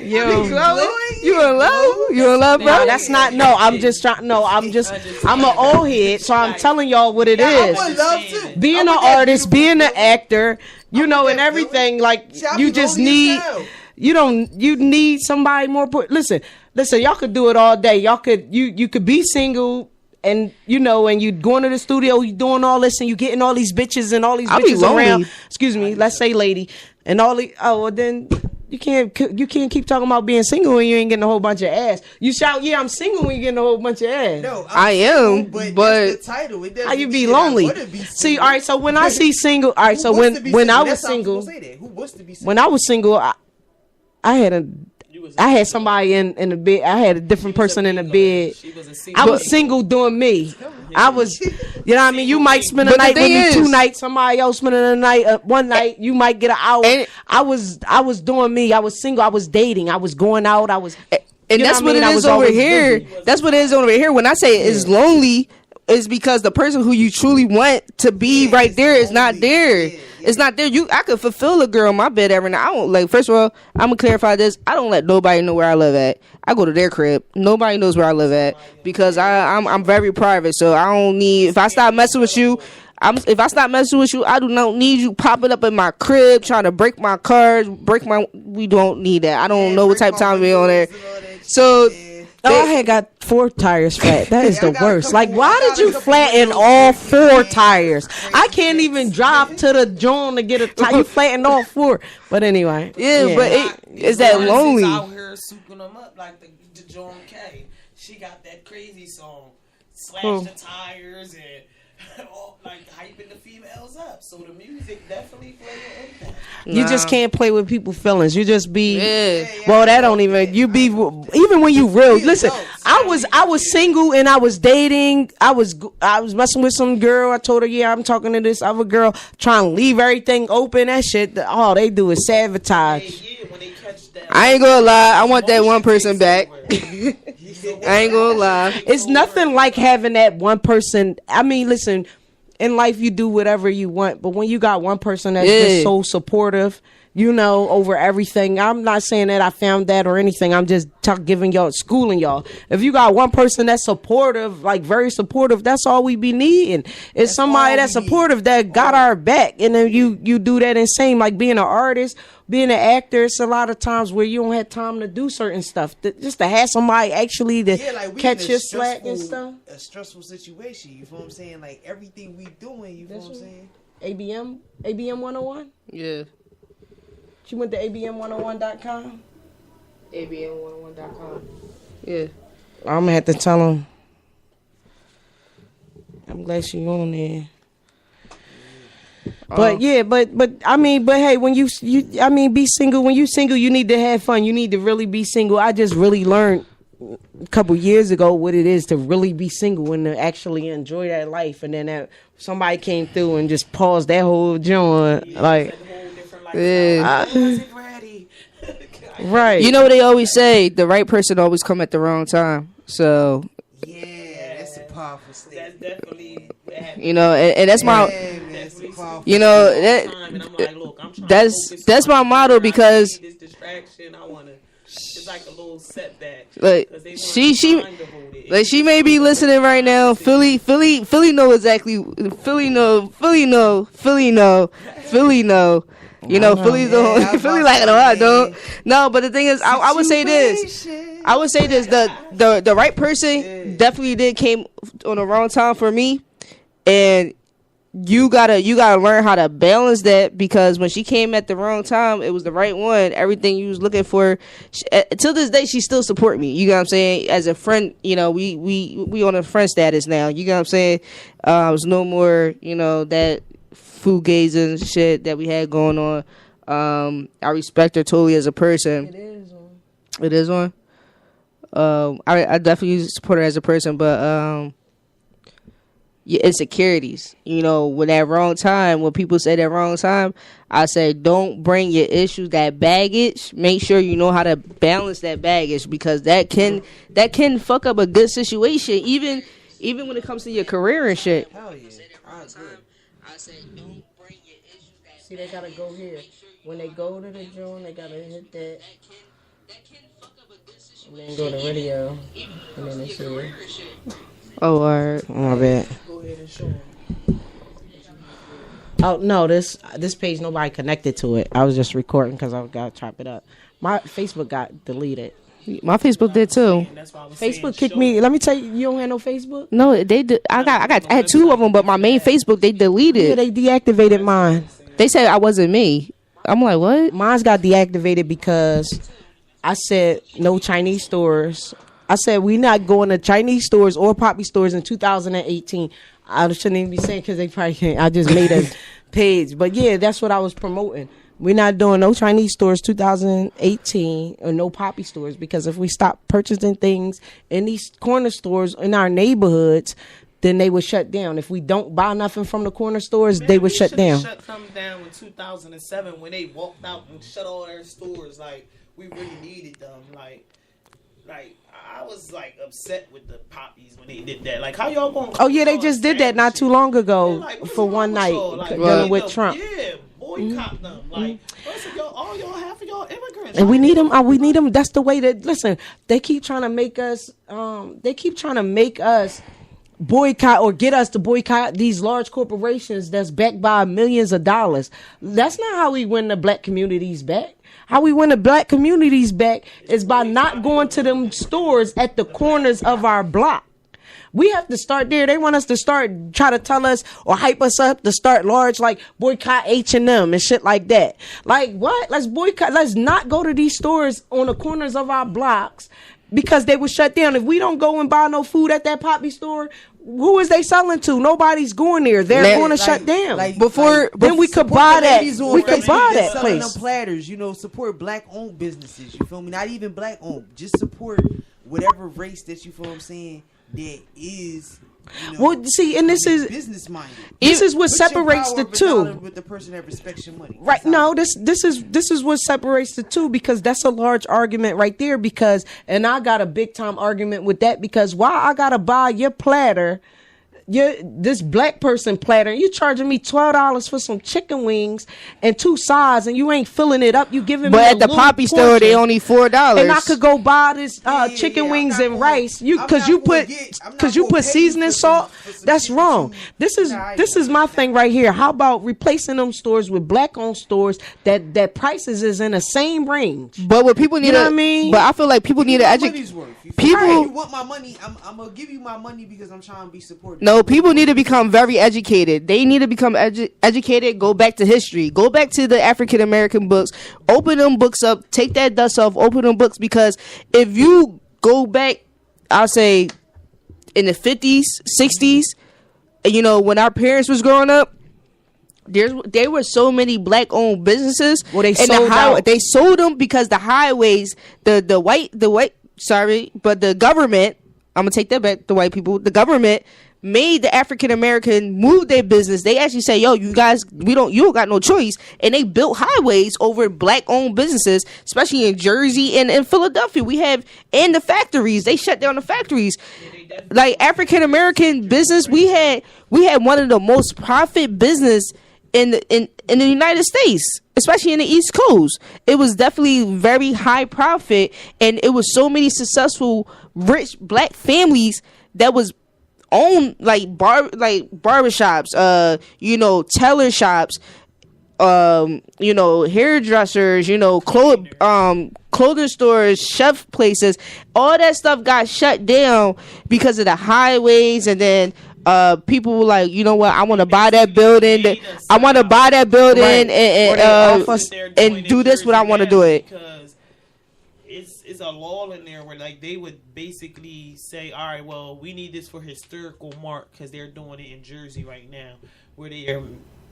Yo, you in love? You in love, bro? No, that's not. No, I'm just trying. No, I'm an old head, so I'm telling y'all what it is. I would love to. Being an artist, being an actor, and everything. Like you just need. You need somebody more. Listen. Y'all could do it all day. Y'all could. You could be single. And and you going to the studio, you doing all this, and you getting all these bitches and all these bitches around. Excuse me, let's say lady, and all the then you can't keep talking about being single when you ain't getting a whole bunch of ass. You shout, yeah, I'm single when you getting a whole bunch of ass. No, I am, but that's the title. It how you be lonely? See, all right. So when I see single, all right. So when I was single, who wants to be single? When I was single, I had somebody in the bed. I had a different person in the bed. I was single doing me. I was, you know what I mean? You might spend a night with me 2 nights. Somebody else spending a night, 1 night. You might get an hour. I was doing me. I was single. I was dating. I was going out. I was. And that's what it is over here. That's what it is over here. When I say it's lonely, it's because the person who you truly want to be right there is not there. It's not there. I could fulfill a girl in my bed every night. I don't first of all, I'm gonna clarify this. I don't let nobody know where I live at. I go to their crib. Nobody knows where I live at because I'm very private. So I don't need. If I stop messing with you, I do not need you popping up in my crib trying to break my cars, we don't need that. I don't know what type of time we on there. So. I had got 4 tires flat. That is the worst. Like, why did you flatten all 4 tires? I can't even drive to the joint to get a tire. You flattened all 4. But anyway. Yeah. But it's that lonely. Out here souping them up like the John K. She got that crazy song. Slash the tires and all, like hyping the females up. So the music definitely play an impact. You just can't play with people's feelings. You just be well. That don't even. You be even when you real. Listen, I was single and I was dating. I was messing with some girl. I told her, yeah, I'm talking to this other girl, trying to leave everything open. That shit. All they do is sabotage. When they catch that, I ain't gonna lie. I want that one person back. I ain't gonna lie. It's nothing like having that one person. I mean, listen. In life, you do whatever you want, but when you got one person that's just so supportive, over everything. I'm not saying that I found that or anything. I'm just giving y'all, schooling y'all. If you got one person that's supportive, like very supportive, that's all we be needing. It's somebody that's supportive that got our back. And then you do that and same, like being an artist, being an actor, it's a lot of times where you don't have time to do certain stuff. Just to have somebody actually to catch your slack and stuff. A stressful situation, you feel what I'm saying? Like everything we doing, you feel what I'm saying? ABM 101? Yeah. She went to abm101.com. abm101.com. Yeah. I'm gonna have to tell him. I'm glad she on there. But hey, when you be single. When you single, you need to have fun. You need to really be single. I just really learned a couple years ago what it is to really be single and to actually enjoy that life. And then that somebody came through and just paused that whole joint. Right. You know what they always say? The right person always come at the wrong time. So. Yeah, that's a powerful statement. That's definitely. And that's my. That's my motto because. This distraction, I wanna. It's like a little setback. Like she may be listening right now. Philly know exactly. Philly know. Philly like it a lot, though. No, but the thing is, I would say this. The right person definitely did came on the wrong time for me, and you gotta learn how to balance that, because when she came at the wrong time, it was the right one. Everything you was looking for, till this day, she still support me. You know what I'm saying? As a friend, we on a friend status now. You know what I'm saying? It was no more, that fugazi and shit that we had going on. I respect her totally as a person. It is on. I definitely support her as a person, but your insecurities, when that wrong time, when people say that wrong time, I say don't bring your issues, that baggage. Make sure you know how to balance that baggage, because that can fuck up a good situation, even when it comes to your career and shit. Hell yeah. I agree. I say don't bring your issues. See, they gotta go here. When they go to the joint, they gotta hit that. And then go to radio. And then it's here. Oh, alright. My bad. Oh no, this page, nobody connected to it. I was just recording because I gotta chop it up. My Facebook got deleted. My Facebook did too. Facebook kicked me. Let me tell you, you don't have no Facebook? No, they did. I had two of them, but my main Facebook they deleted. Yeah, they deactivated mine. They said I wasn't me. I'm like, what? Mine's got deactivated because I said no Chinese stores. I said we not going to Chinese stores or poppy stores in 2018. I shouldn't even be saying because they probably can't. I just made a page. But yeah, that's what I was promoting. We're not doing no Chinese stores 2018 or no poppy stores, because if we stop purchasing things in these corner stores in our neighborhoods, then they would shut down. If we don't buy nothing from the corner stores, they would shut down. Shut them down in 2007 when they walked out and shut all their stores. Like, we really needed them. Like I was like upset with the poppies when they did that. Like, how y'all going? Oh yeah, they just did that not too long ago, like, for one night, dealing with Trump. Yeah, boycott them. Like, listen, all y'all, half of y'all immigrants, and we need them. We need them. That's the way that. Listen, they keep trying to make us. Boycott or get us to boycott these large corporations that's backed by millions of dollars. That's not how we win the black communities back. How we win the black communities back is by not going to them stores at the corners of our block. We have to start there. They want us to try to tell us or hype us up to start large, like boycott H&M and shit like that. Like, what? Let's boycott. Let's not go to these stores on the corners of our blocks, because they were shut down. If we don't go and buy no food at that poppy store, who is they selling to? Nobody's going there. They're going to shut down. Then we could buy that. We could buy that selling place. Them platters, support black-owned businesses. You feel me? Not even black-owned. Just support whatever race that you feel what I'm saying that is. Well, see, and this is business minded. This is what separates the two. With the person that respects your money, right? No, this is what separates the two, because that's a large argument right there. Because, and I got a big time argument with that, because why I gotta buy your platter this black person platter. You charging me $12 for some chicken wings and 2 sides, and you ain't filling it up. You giving me. But a at the little Poppy store, they portion. only $4. And I could go buy this Yeah, chicken I'm wings not and gonna- rice. I'm Because not you gonna put get- I'm not because you gonna put pay seasoning for some- salt. for some That's chicken wrong. too. This is Nah, I this ain't is my thing right here. How about replacing them stores with black owned stores that prices is in the same range? But what people need know to, what I mean? But I feel like people need to My educate. money's worth. You people- feel me? You want my money? I'm gonna give you my money because I'm trying to be supportive. No, people need to become very educated. They need to become educated. Go back to history. Go back to the African American books. Open them books up. Take that dust off. Open them books, because if you go back, I'll say in the 50s, 60s, you know, when our parents was growing up, there were so many black owned businesses. Well, they and sold out. They sold them because the highways, the white, sorry, but the government. I'm gonna take that back. The white people, the government made the African American move their business. They actually say, "Yo, you guys, you don't got no choice," and they built highways over black owned businesses, especially in Jersey and in Philadelphia. We have and the factories. They shut down the factories. Like African American business, we had one of the most profit business in the United States, especially in the East Coast. It was definitely very high profit, and it was so many successful rich black families that was own barbershops, tailor shops, hairdressers, clothing stores, chef places. All that stuff got shut down because of the highways, and then people were like, you know what, I want to buy that building. I want to buy that building Right. and do this what I want to do it. Because it's a law in there where like they would basically say, all right, well, we need this for historical mark, because they're doing it in Jersey right now, where they are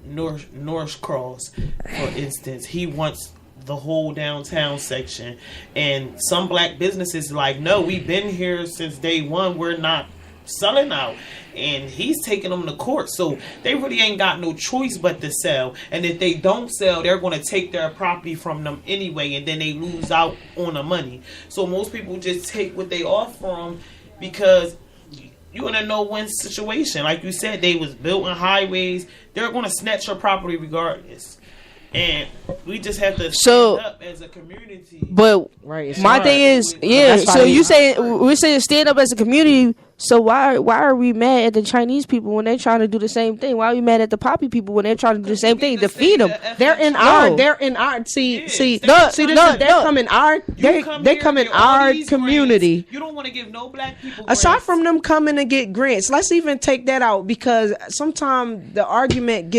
North Cross, for instance. He wants the whole downtown section, and some black businesses like, no, we've been here since day one, we're not selling out, and he's taking them to court. So they really ain't got no choice but to sell, and if they don't sell, they're going to take their property from them anyway, and then they lose out on the money. So most people just take what they offer them, because you're in a no-win situation. Like you said, they was built in highways. They're going to snatch your property regardless. And we just have to stand up as a community. But Right, it's my hard. thing is, yeah. That's why So we- you saying we're saying stand up as a community. So why are we mad at the Chinese people when they're trying to do the same thing? Why are we mad at the Poppy people when they're trying to do the same thing? Defeat them. They're in No. our. They're in our. Yeah, See. no, See. This no, is, they no. come in our. They come in get all our these community. grants. You don't want to give no black people Aside grants. from them coming to get grants, let's even take that out, because sometimes the argument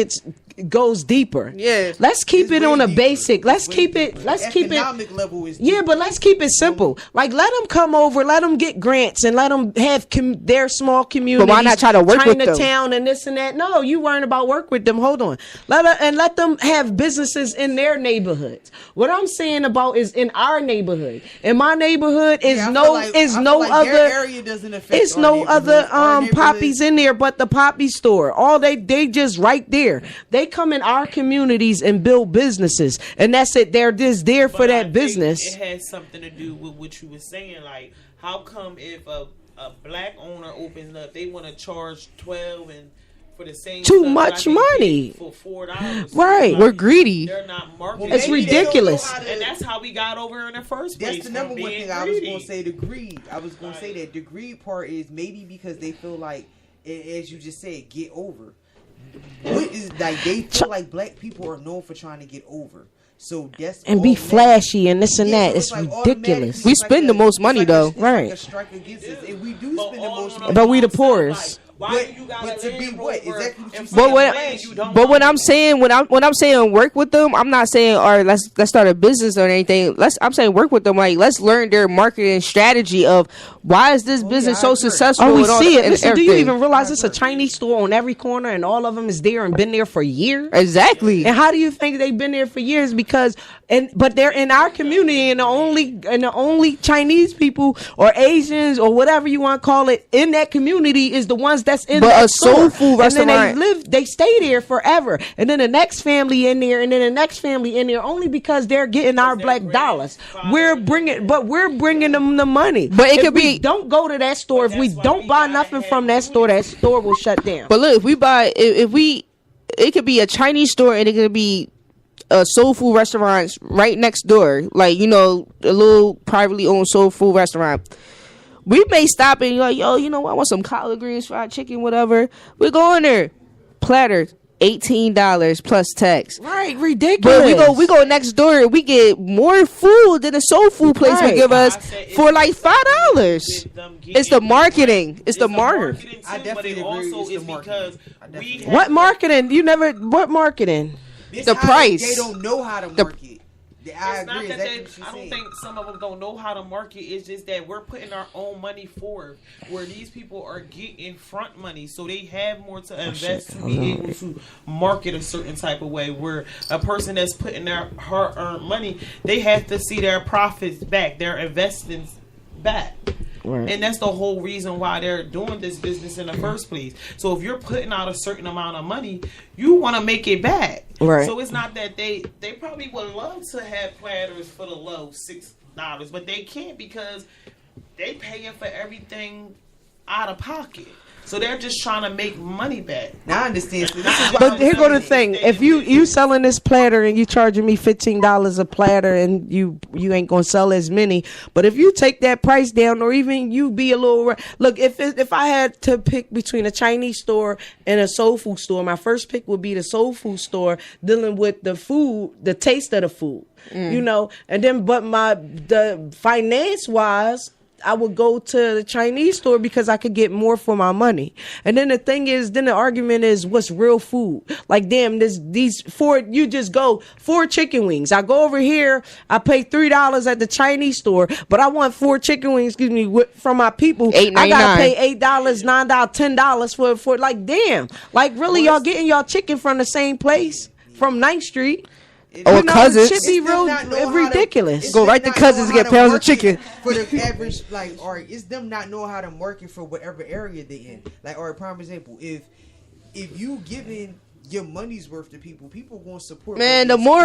goes deeper. Yeah. Let's keep It's it way on a deeper. basic. Let's It's way keep it. deeper. Let's keep it. Economic level is Yeah, but let's keep it simple. Like, let them come over, let them get grants, and let them have their small communities. But why not try to work with them? Chinatown and this and that. No, you weren't about work with them. Hold on. Let them have businesses in their neighborhoods. What I'm saying about is in our neighborhood. In my neighborhood is Yeah, I no feel like- I feel no like other their area doesn't affect it's our no neighborhood. other Our neighborhood- poppies in there but the Poppy store. All they just right there. They come in our communities and build businesses, and that's it. They're just there for But I that think business. It has something to do with what you were saying. Like, how come if a black owner opens up, they want to charge 12 and for the same Too stuff much I can money. get for $4? Right. We're greedy. They're not marketing. It's Maybe they don't know ridiculous. how to- And that's how we got over in the first place. That's the number from one being thing I was greedy. going to say. The greed. I was going to say that the greed part is maybe because they feel like, as you just said, get over. What is like they feel like black people are known for trying to get over. So that's And be automatic- flashy and this and Yeah, that. so It's like ridiculous. automatically We it's spend the most money, though. It's Right. like a strike against us, and we do But spend the all most on money. But we the concept, poorest. Why But- do you got but a to be Land what? Rover Exactly what you and said. But fucking what, land you don't but when want? I'm saying when I'm saying work with them, I'm not saying all right, let's start a business or anything. I'm saying work with them, like let's learn their marketing strategy of why is this business I so agree. successful. Oh, we and all see that it. and Listen, do you everything. even realize it's a Chinese store on every corner and all of them is there and been there for years? Exactly. And how do you think they've been there for years? Because but they're in our community, and the only Chinese people or Asians or whatever you want to call it in that community is the ones that's in But that a soul store. food And then restaurant- they stay there forever. And then the next family in there, and then the next family in there, only because they're getting our black dollars. We're bringing them the money. But it If could we be- don't go to that store. If we don't buy nothing from that store will shut down. But look, if we buy, it could be a Chinese store and it could be a soul food restaurant right next door, like, you know, a little privately owned soul food restaurant. We may stop and you're like, yo, you know what? I want some collard greens, fried chicken, whatever. We go in there, platter, $18 plus tax. Right, ridiculous. But we go next door and we get more food than a soul food place would Right. give us for like $5. Them It's the marketing. It's the marketing. too, I definitely but it agree also it's the is marketing. because I definitely we agree. What marketing? What marketing? It's The how price. They don't know how to market. I It's not agree. that That's they, what she's I don't saying. think some of them don't know how to market. It's just that we're putting our own money forward, where these people are getting front money, so they have more to invest to be able to market a certain type of way. Where a person that's putting their hard-earned money, they have to see their profits back, their investments back. Right. And that's the whole reason why they're doing this business in the first place. So if you're putting out a certain amount of money, you want to make it back. Right. So it's not that they probably would love to have platters for the low $6, but they can't because they paying for everything out of pocket. So they're just trying to make money back. Now I understand. So this is why But I'm here go the saying thing: if you selling this platter and you charging me $15 a platter, and you ain't gonna sell as many. But if you take that price down, or even you be a little look, if I had to pick between a Chinese store and a soul food store, my first pick would be the soul food store, dealing with the food, the taste of the food, you know. And then, but the finance wise, I would go to the Chinese store because I could get more for my money. And then the thing is, then the argument is, what's real food? Like, damn, you just go 4 chicken wings. I go over here, I pay $3 at the Chinese store, but I want 4 chicken wings, from my people. I gotta pay $8, $9, $10 for like, damn. Like, really, y'all getting y'all chicken from the same place? From 9th Street? Or Cousins. It should be It's them real not knowing how to- ridiculous. it's Go them right to not Cousins knowing and get how to pounds of chicken. For the average, like, all right, it's them not knowing how to market for whatever area they in. Like, all right, prime example, if you giving your money's worth to people gonna support. Man, what the more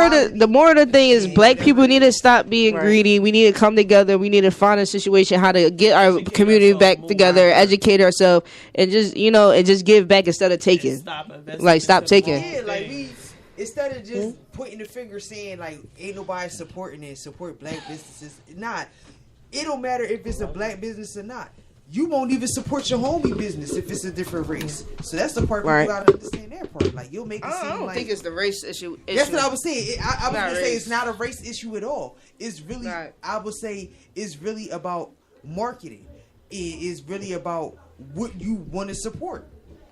quality the thing is, and black whatever people it need to is. stop being greedy. We need to come together. We need to find a situation how to get our community ourselves back more. together, educate ourselves, and just give back instead of taking. Stop investing Like, stop into taking. the Yeah, wrong like thing. instead of just pointing the finger saying like ain't nobody supporting it, support black businesses. It don't matter if it's a black business or not. You won't even support your homie business if it's a different race. So that's the part people gotta understand that part. Like you'll make it seem like the race issue. that's what I was saying. I was Not gonna say race. it's not a race issue at all. It's really Right. I would say it's really about marketing. It is really about what you want to support.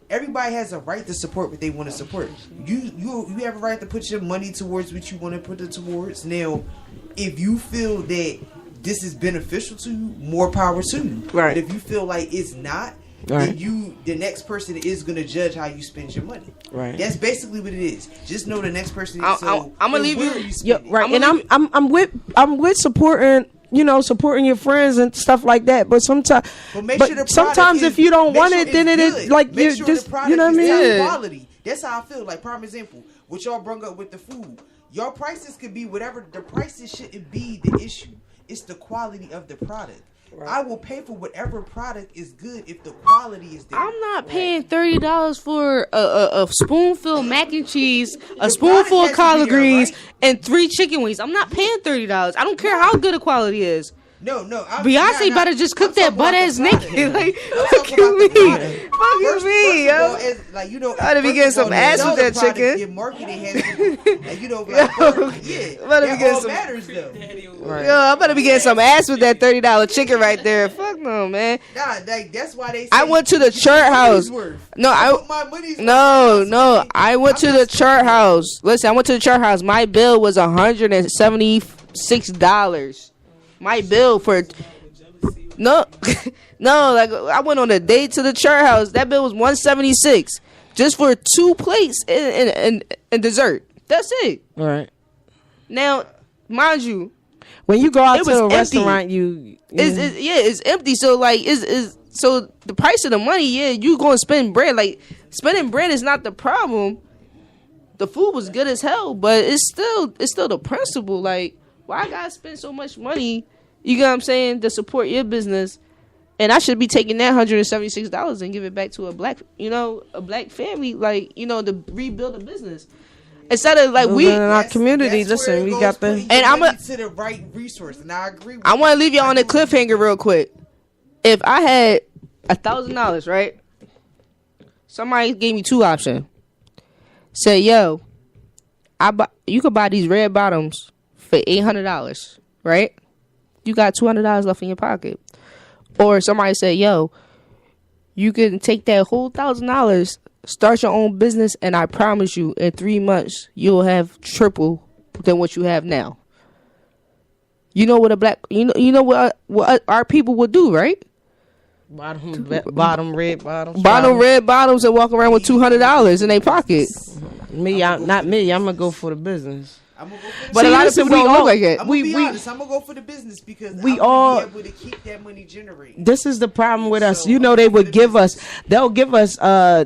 Everybody has a right to support what they want to support. You have a right to put your money towards what you want to put it towards. Now, if you feel that this is beneficial to you, more power to you. Right. But if you feel like it's not, Right. then the next person is gonna judge how you spend your money. Right. That's basically what it is. Just know the next person is. I'm gonna leave you. Yeah, right. I'ma And leave I'm with supporting, supporting your friends and stuff like that. But sometimes, But make sure the product sometimes is- if you don't make want sure it, then it's it is good. like Make you're sure just, the product you know what I is mean? top quality. That's how I feel. Like prime example, what y'all brung up with the food. Your prices could be whatever. The prices shouldn't be the issue. It's the quality of the product. I will pay for whatever product is good if the quality is there. I'm not paying $30 for a spoonful of mac and cheese, a The spoonful of product has to collard be there, greens, right? and 3 chicken wings. I'm not paying $30. I don't care how good the quality is. No. Beyonce better just cook that butt ass naked. Like, fuck you mean? Fuck you mean, yo? I'd be getting some ass with that chicken. Your marketing has to, like, yeah. Better be That getting all some- matters though. Yo, I better be getting some ass with that $30 chicken right there. Fuck no, man. Nah, like, that's why they. Say I went to the chart house. No, I went to the chart house. Listen, I went to the chart house. My bill was $176. My bill for no, like I went on a date to the chart house. That bill was $176 just for 2 plates and dessert. That's it. All right. Now, mind you, When you go out It to was a empty. restaurant, it's empty. So like, So the price of the money, yeah, you gonna spend bread. Like spending bread is not the problem. The food was good as hell, but it's still the principle. Like, why I gotta spend so much money? You get what I'm saying, to support your business, and I should be taking that $176 and give it back to a black family, like, to rebuild a business. Instead of like we in our community, that's where listen, it we goes, got the. putting And your I'm money to the right resource, and I agree. With I want to leave y'all on a you. cliffhanger real quick. If I had $1,000, right? Somebody gave me two options. Say, yo, you could buy these red bottoms for $800, right? You got $200 left in your pocket. Or somebody said, yo, you can take that whole $1,000, start your own business, and I promise you, in 3 months, you'll have triple than what you have now. You know what you know what our people would do, right? Bottom red bottoms. Bottom red bottoms and walk around with $200 in their pocket. Not me. I'm gonna go for the business. I'm gonna go for the But a lot of people don't look like that. I'm gonna be honest. I'm gonna go for the business because we I'm all- gonna be able to keep that money generated. This is the problem with us. So, You know, they would give us. They'll give us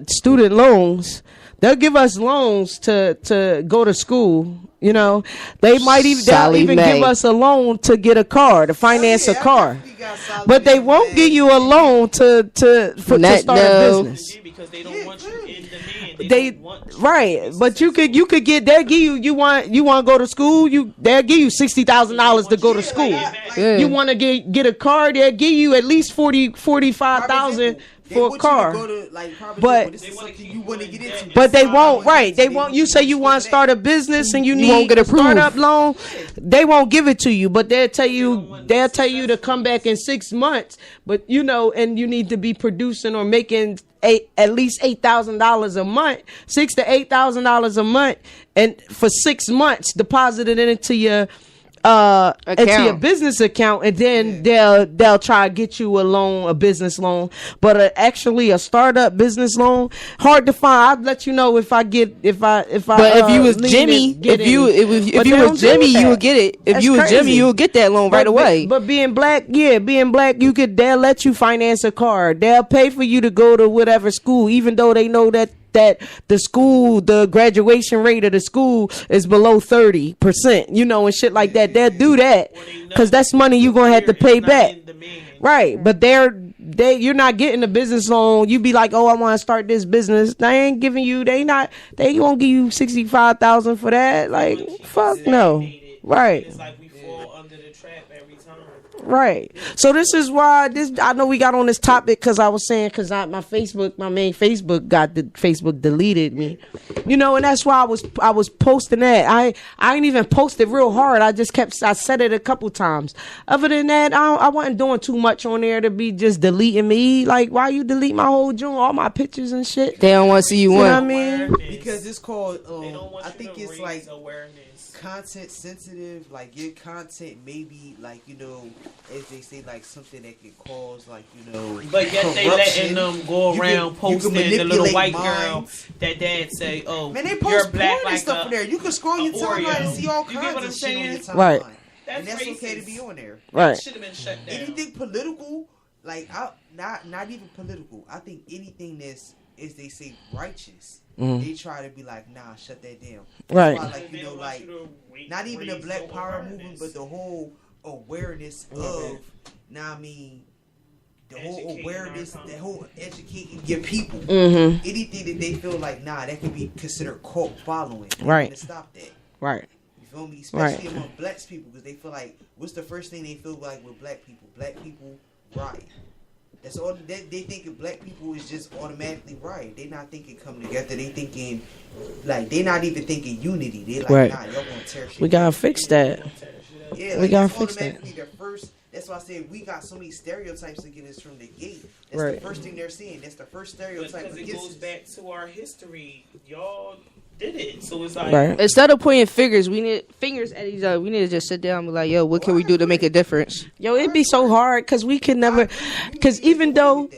student loans. They'll give us loans to go to school. You know, they'll Sally even Mae. give us a loan to get a car, to finance Yeah, a car. I definitely got solid But they money, won't man. give you a loan to start No. a business. Because they don't want you in demand. They don't want you right, to be but you could get. They'll give you want to go to school. They'll give you $60,000 to go to school. Yeah. You want to get a car? They'll give you at least 45,000 for a car. But- this is something you want to get into. But they won't. Right? They won't. You say you want to start a business and you won't need get a approved. startup loan. They won't give it to you. But they'll tell you to come back in 6 months. But and you need to be producing or making at least $8,000 a month, $6,000 to $8,000 a month, and for 6 months deposited it into your business account, and then they'll try to get you a business loan. But actually a startup business loan, hard to find. I'd let you know if I But if you was Jimmy, if you was Jimmy, you would get it. If you was Jimmy, you would get that loan right away. But being black, they'll let you finance a car. They'll pay for you to go to whatever school, even though they know that the graduation rate of the school is below 30%, and shit like that. They'll do that because that's money you're gonna have to pay back. Right, but you're not getting a business loan. You be like, oh, I want to start this business. They ain't giving you. They won't give you 65,000 for that. Like, fuck no. Right. It's like we fall under the trap every time. Right. So this is why I know we got on this topic because I was saying my main Facebook deleted me, and that's why I was posting that. I ain't even posted real hard. I said it a couple times. Other than that, I wasn't doing too much on there to be just deleting me. Like, why you delete my whole joint, all my pictures and shit? They don't want to see you You know what I win. mean? Because it's called. They don't want I you think to it's raise like awareness. content sensitive. Like your content maybe like as they say, like something that could cause But yet they corruption. letting them go You around can- you can posting the little manipulate white minds. girl that dad say, "Oh, Man, they you're post black porn like and stuff a, on there. You can scroll your a timeline Oreo. and see all You get kinds what of I'm shit on your saying? timeline. Right. And that's That's okay to racist. be on there. Right. Should have been shut down. Anything political, like not even political. I think anything that's, as they say, righteous. They try to be like, nah, shut that down. That's Right. why, like, They don't want like you to wait- not even the raise Black your Power awareness. movement, but the whole awareness of, the whole Educating awareness, our the whole educating your people. Mm-hmm. Anything that they feel like, nah, that could be considered cult following. They Right. want to stop that. Right. You feel me? Especially Right. among black people, because they feel like, what's the first thing they feel like with black people? Black people riot. That's all. They thinking black people is just automatically riot. They not thinking come together. They thinking like they not even thinking unity. They like, Right. nah, y'all gonna tear shit. We gotta fix that. Yeah, we like, gotta it's fix that. automatically their first. That's why I said we got so many stereotypes against us from the gate. That's Right. the first thing they're seeing. That's the first stereotype Because it against goes us. back to our history. Y'all did it, so it's like Right. Instead of pointing fingers, we need fingers at each other. We need to just sit down and be like, yo, what can we do to make a difference? Yo, it'd be so hard because we can never, because even though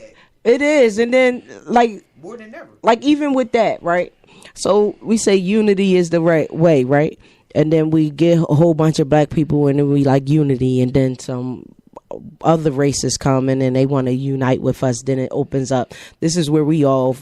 it is, and then like More than ever. like even with that, right? So we say unity is the right way, right? And then we get a whole bunch of black people and then we like unity, and then some other races come and they want to unite with us, then it opens up. This is where we all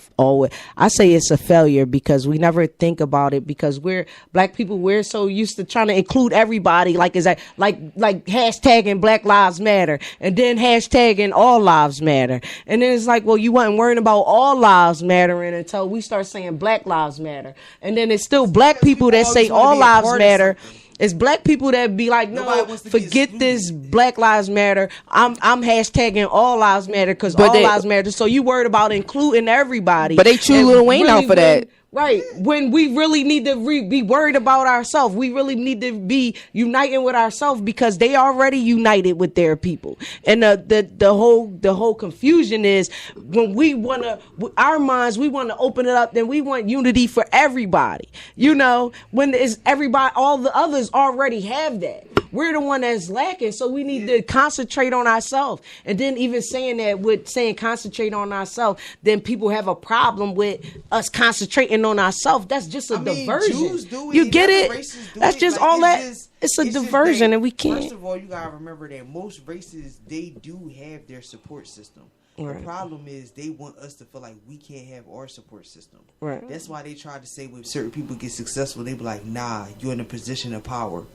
I say it's a failure because we never think about it, because we're black people, we're so used to trying to include everybody, like is that like hashtagging Black Lives Matter and then hashtagging All Lives Matter, and then it's like, well, you wasn't worrying about all lives mattering until we start saying Black Lives Matter, and then it's still black people that say all lives matter. It's black people that be like, no, forget this Black Lives Matter. I'm hashtagging All Lives Matter because all lives matter. So you worried about including everybody. But they chew Lil Wayne out for that. Right. When we really need to be worried about ourselves. We really need to be uniting with ourselves because they already united with their people. And the whole confusion is when we want to, our minds, we want to open it up, then we want unity for everybody. You know, when it's everybody, all the others already have that. We're the one that's lacking, so we need to concentrate on ourselves. And then even saying that with saying concentrate on ourselves, then people have a problem with us concentrating on ourselves. That's just a diversion. Jews do it, you get other it? races do That's it. just Like, all that. it's A diversion, and we can't. First of all, you gotta remember that most races, they do have their support system. Right. The problem is they want us to feel like we can't have our support system. Right. That's why they try to say when certain people get successful, they be like, nah, you're in a position of power.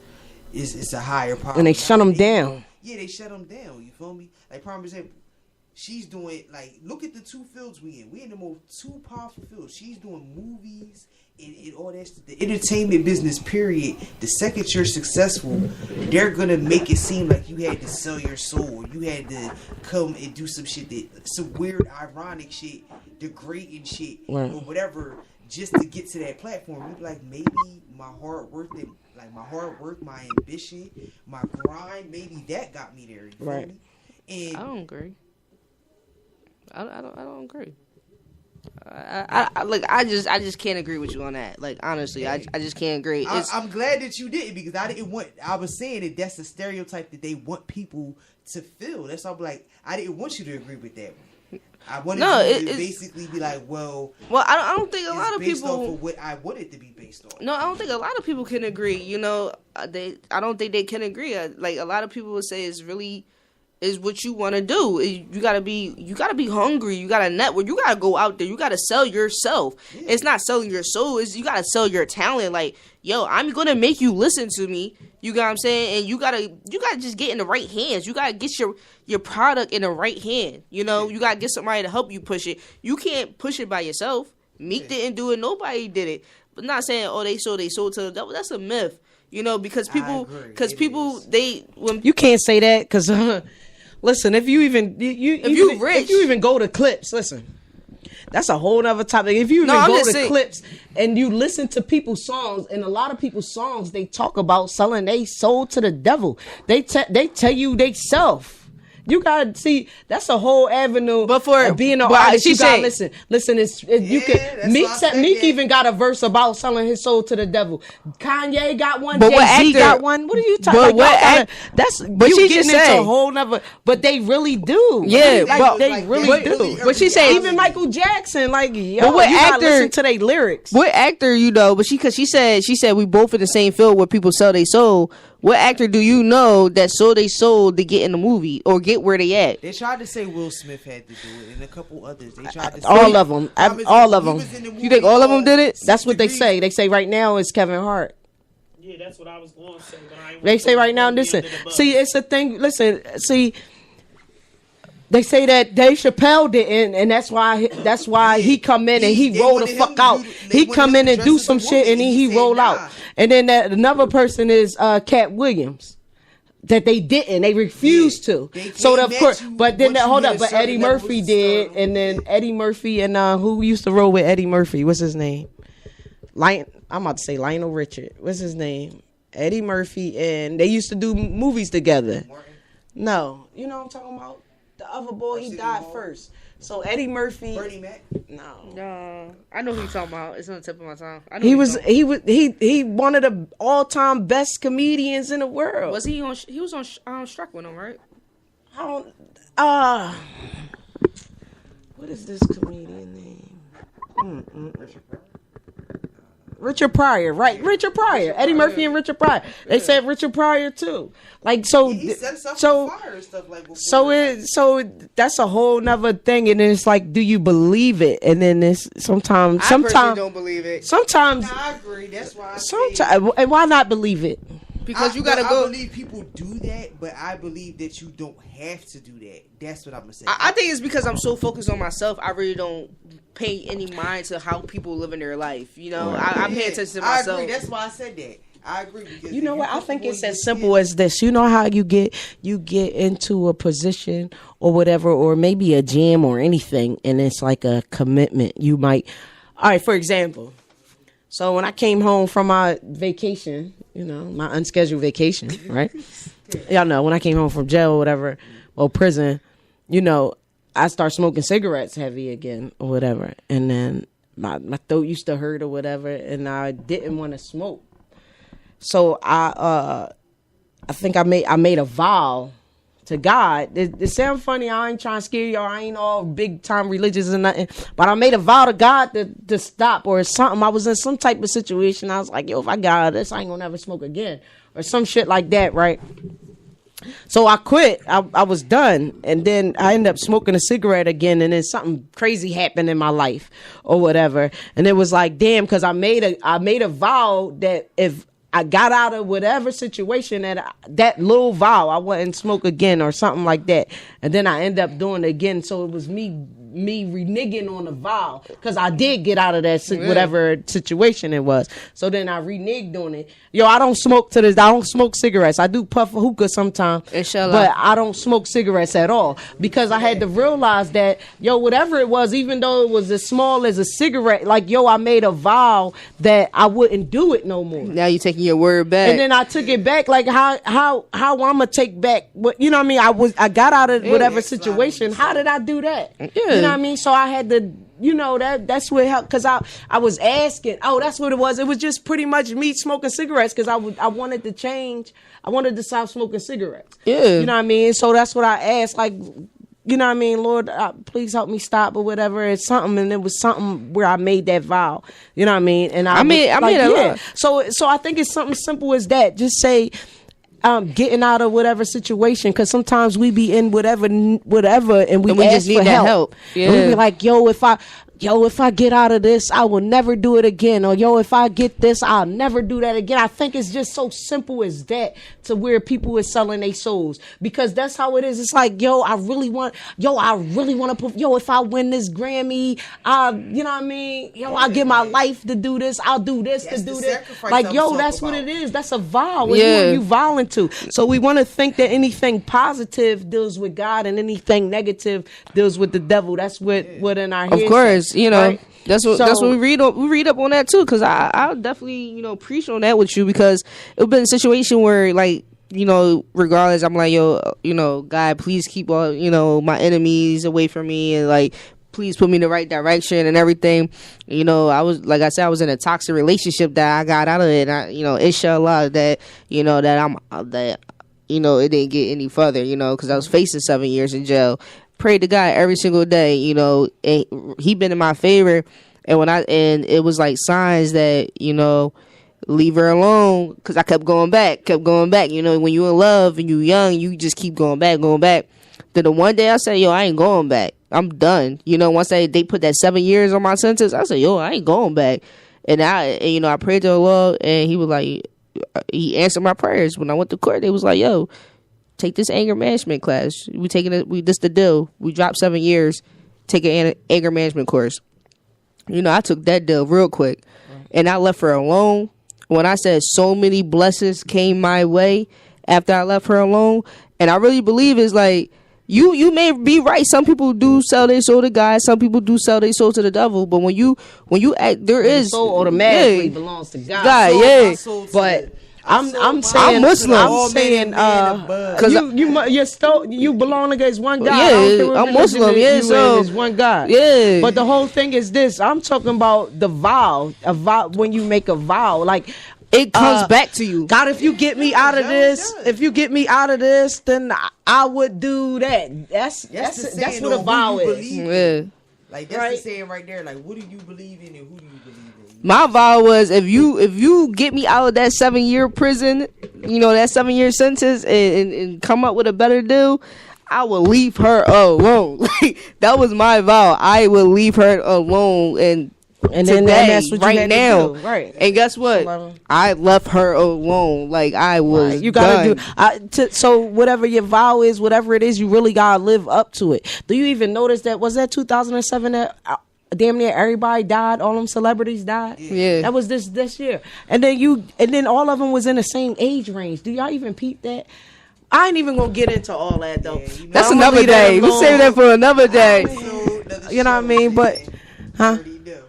It's a higher power. And they shut them down. Yeah, they shut them down. You feel me? Like, prime example, she's doing, like, look at the two fields we in. We in the most two powerful fields. She's doing movies and all that stuff. The entertainment business, period. The second you're successful, they're going to make it seem like you had to sell your soul. You had to come and do some shit some weird, ironic shit, degrading shit, right, or whatever, just to get to that platform. You'd be like, maybe my hard work, my ambition, my grind, maybe that got me there. You feel right. me? And I don't agree. I don't agree. I just can't agree with you on that. Like, honestly, I just can't agree. I'm glad that you didn't, because I was saying that that's a stereotype that they want people to feel. That's why I'm like, I didn't want you to agree with that one. I wanted you to basically be like, well, I don't think a lot of based people. off of what I want it to be based on. No, I don't think a lot of people can agree. You know, I don't think they can agree. Like, a lot of people would say it's really is what you want to do. You gotta be hungry. You gotta network. You gotta go out there. You gotta sell yourself. Yeah. It's not selling your soul. You gotta sell your talent. Like, yo, I'm gonna make you listen to me. You got what I'm saying? And you gotta just get in the right hands. You gotta get your product in the right hand. You know, you gotta get somebody to help you push it. You can't push it by yourself. Meek didn't do it. Nobody did it. But not saying, oh, they sold to the devil. That's a myth. You know, because people, when you can't say that because. Listen, if you even go to clips, listen, that's a whole nother topic. If you even go to clips and you listen to people's songs, and a lot of people's songs, they talk about selling their soul to the devil. They tell you they self. You gotta see that's a whole avenue. But for being an artist, you gotta listen. You can. Meek even got a verse about selling his soul to the devil. Kanye got one. Jay-Z got one. What are you talking about? But you getting into a whole nother. But they really do. Yeah, they really do. But she said even Michael Jackson, like, yo, but what you actor, gotta listen to their lyrics. What actor, you know? But she said we both in the same field where people sell their soul. What actor do you know that sold they sold to get in the movie or get where they at? They tried to say Will Smith had to do it, and a couple others. They tried to say all of them. All of them. You think all of them did it? That's what they say. They say right now it's Kevin Hart. Yeah, that's what I was going to say. But they say right now. Listen, see, it's a thing. Listen, see. They say that Dave Chappelle didn't, and that's why he come in and he roll the fuck out. He come in and do some shit, and then he roll out. And then another person is Cat Williams. That they didn't, they refused to. So of course, but then hold up, but Eddie Murphy did, and then Eddie Murphy and who used to roll with Eddie Murphy? What's his name? I'm about to say Lionel Richard. What's his name? Eddie Murphy, and they used to do movies together. No, you know what I'm talking about. The other boy, he died first. So Eddie Murphy. Bernie Mac? No. I know who you're talking about. It's on the tip of my tongue. He one of the all-time best comedians in the world. Was he on? He was on Struck with him, right? What is this comedian name? Richard Pryor, right? Richard Pryor, Eddie Murphy and Richard Pryor. They said Richard Pryor too. Like so, He set himself so. on fire and stuff like before. So that's a whole nother thing, and then it's like, do you believe it? And then it's sometimes I personally don't believe it sometimes Nah, I agree. That's why. sometimes, and why not believe it? because you gotta I go. believe people do that, but I believe that you don't have to do that. That's what I'm gonna say. I think it's because I'm so focused on myself. I really don't pay any mind to how people live in their life. You know, I pay attention to myself. I agree. That's why I said that. I agree because You know if what? I comfortable think it's in as your simple skin- as this. You know how you get into a position or whatever, or maybe a gym or anything, and it's like a commitment. You might, all right. For example, so when I came home from my vacation, you know, my unscheduled vacation, right? Y'all know when I came home from jail or whatever, or prison, you know, I start smoking cigarettes heavy again or whatever, and then my throat used to hurt or whatever, and I didn't want to smoke. So I think I made a vow to God. It sounds funny. I ain't trying to scare y'all. I ain't all big time religious or nothing. But I made a vow to God to stop or something. I was in some type of situation. I was like, yo, if I got out of this, I ain't gonna never smoke again or some shit like that, right? So I quit. I was done, and then I ended up smoking a cigarette again, and then something crazy happened in my life or whatever. And it was like, damn, because I made a vow that if I got out of whatever situation, that little vow, I wouldn't smoke again or something like that. And then I end up doing it again. So it was me reneging on the vow because I did get out of that whatever situation it was. So then I reneged on it. Yo, I don't smoke I don't smoke cigarettes. I do puff a hookah sometimes, Inshallah. but I don't smoke cigarettes at all because I had to realize that, yo, whatever it was, even though it was as small as a cigarette, like, yo, I made a vow that I wouldn't do it no more. Now you taking your word back. And then I took it back. Like how I'm gonna take back what, you know what I mean? I got out of whatever situation. How did I do that? You know what I mean? So I had to, you know, that's what helped, because I was asking. Oh, that's what it was. It was just pretty much me smoking cigarettes because I wanted to change. I wanted to stop smoking cigarettes. Yeah. You know what I mean? So that's what I asked. Like, you know what I mean? Lord, please help me stop or whatever. It's something, and it was something where I made that vow. You know what I mean? And I made a lot. So I think it's something simple as that. Just say, getting out of whatever situation, because sometimes we be in whatever, and we ask just need for that help. Yeah. And we be like, yo, if I get out of this, I will never do it again. Or, yo, if I get this, I'll never do that again. I think it's just so simple as that, to where people is selling their souls, because that's how it is. It's like, yo, I really want to if I win this Grammy, you know what I mean? Yo, I'll give my life to do this. I'll do this That's to do the this. sacrifice Like, I'm yo, talking that's what about. it is. That's a vow. Yeah. You vowing to. So we want to think that anything positive deals with God and anything negative deals with the devil. That's what in our head. Of course, you know, right? that's what we read up on that too, because I'll definitely, you know, preach on that with you, because it's been a situation where, like, you know, regardless, I'm like, yo, you know, God, please keep all, you know, my enemies away from me, and like, please put me in the right direction and everything. You know, I was in a toxic relationship that I got out of it, and I, you know, inshallah that, you know, that you know, it didn't get any further, you know, because I was facing 7 years in jail. Prayed to God every single day, you know, and he been in my favor. And it was like signs that, you know, leave her alone, because I kept going back. You know, when you in love and you young, you just keep going back. Then the one day I said, yo, I ain't going back. I'm done. You know, once they put that 7 years on my sentence, I said, yo, I ain't going back. And you know, I prayed to Allah, and he was like, he answered my prayers. When I went to court, they was like, yo, take this anger management class. This the deal. We dropped 7 years, take an anger management course. You know, I took that deal real quick, and I left her alone. When I said so many blessings came my way after I left her alone, and I really believe it's like, you may be right. Some people do sell their soul to God. Some people do sell their soul to the devil. But when you act, there is soul automatically belongs to God. God, Sold yeah. my soul to But the- I'm sold saying my Muslim. soul to the I'm all saying men and above. Cause you belong against one God. Yeah, I don't care what I'm religion Muslim, you yeah, in, so- it's one God. Yeah. But the whole thing is this. I'm talking about the vow. A vow, when you make a vow, like, it comes back to you. God, if you get me out of this, then I would do that. That's the saying, what a though, vow who you is. believe in. Yeah. Like, that's Right. the saying right there. Like, what do you believe in and who do you believe in? My vow was if you get me out of that 7-year prison, you know, that 7-year sentence, and come up with a better deal, I will leave her alone. Like, that was my vow. I will leave her alone, and then today, that's what you right had to now, do. Right. And guess what? I left her alone. Like, I was. Right. You gotta done. so whatever your vow is, whatever it is, you really gotta live up to it. Do you even notice that? Was that 2007 that damn near everybody died? All them celebrities died. Yeah. That was this year, and then all of them was in the same age range. Do y'all even peep that? I ain't even gonna get into all that though. Yeah, you know, That's I'ma another leave that day. We alone. save that for another day. You know what I mean? But, huh? Already know.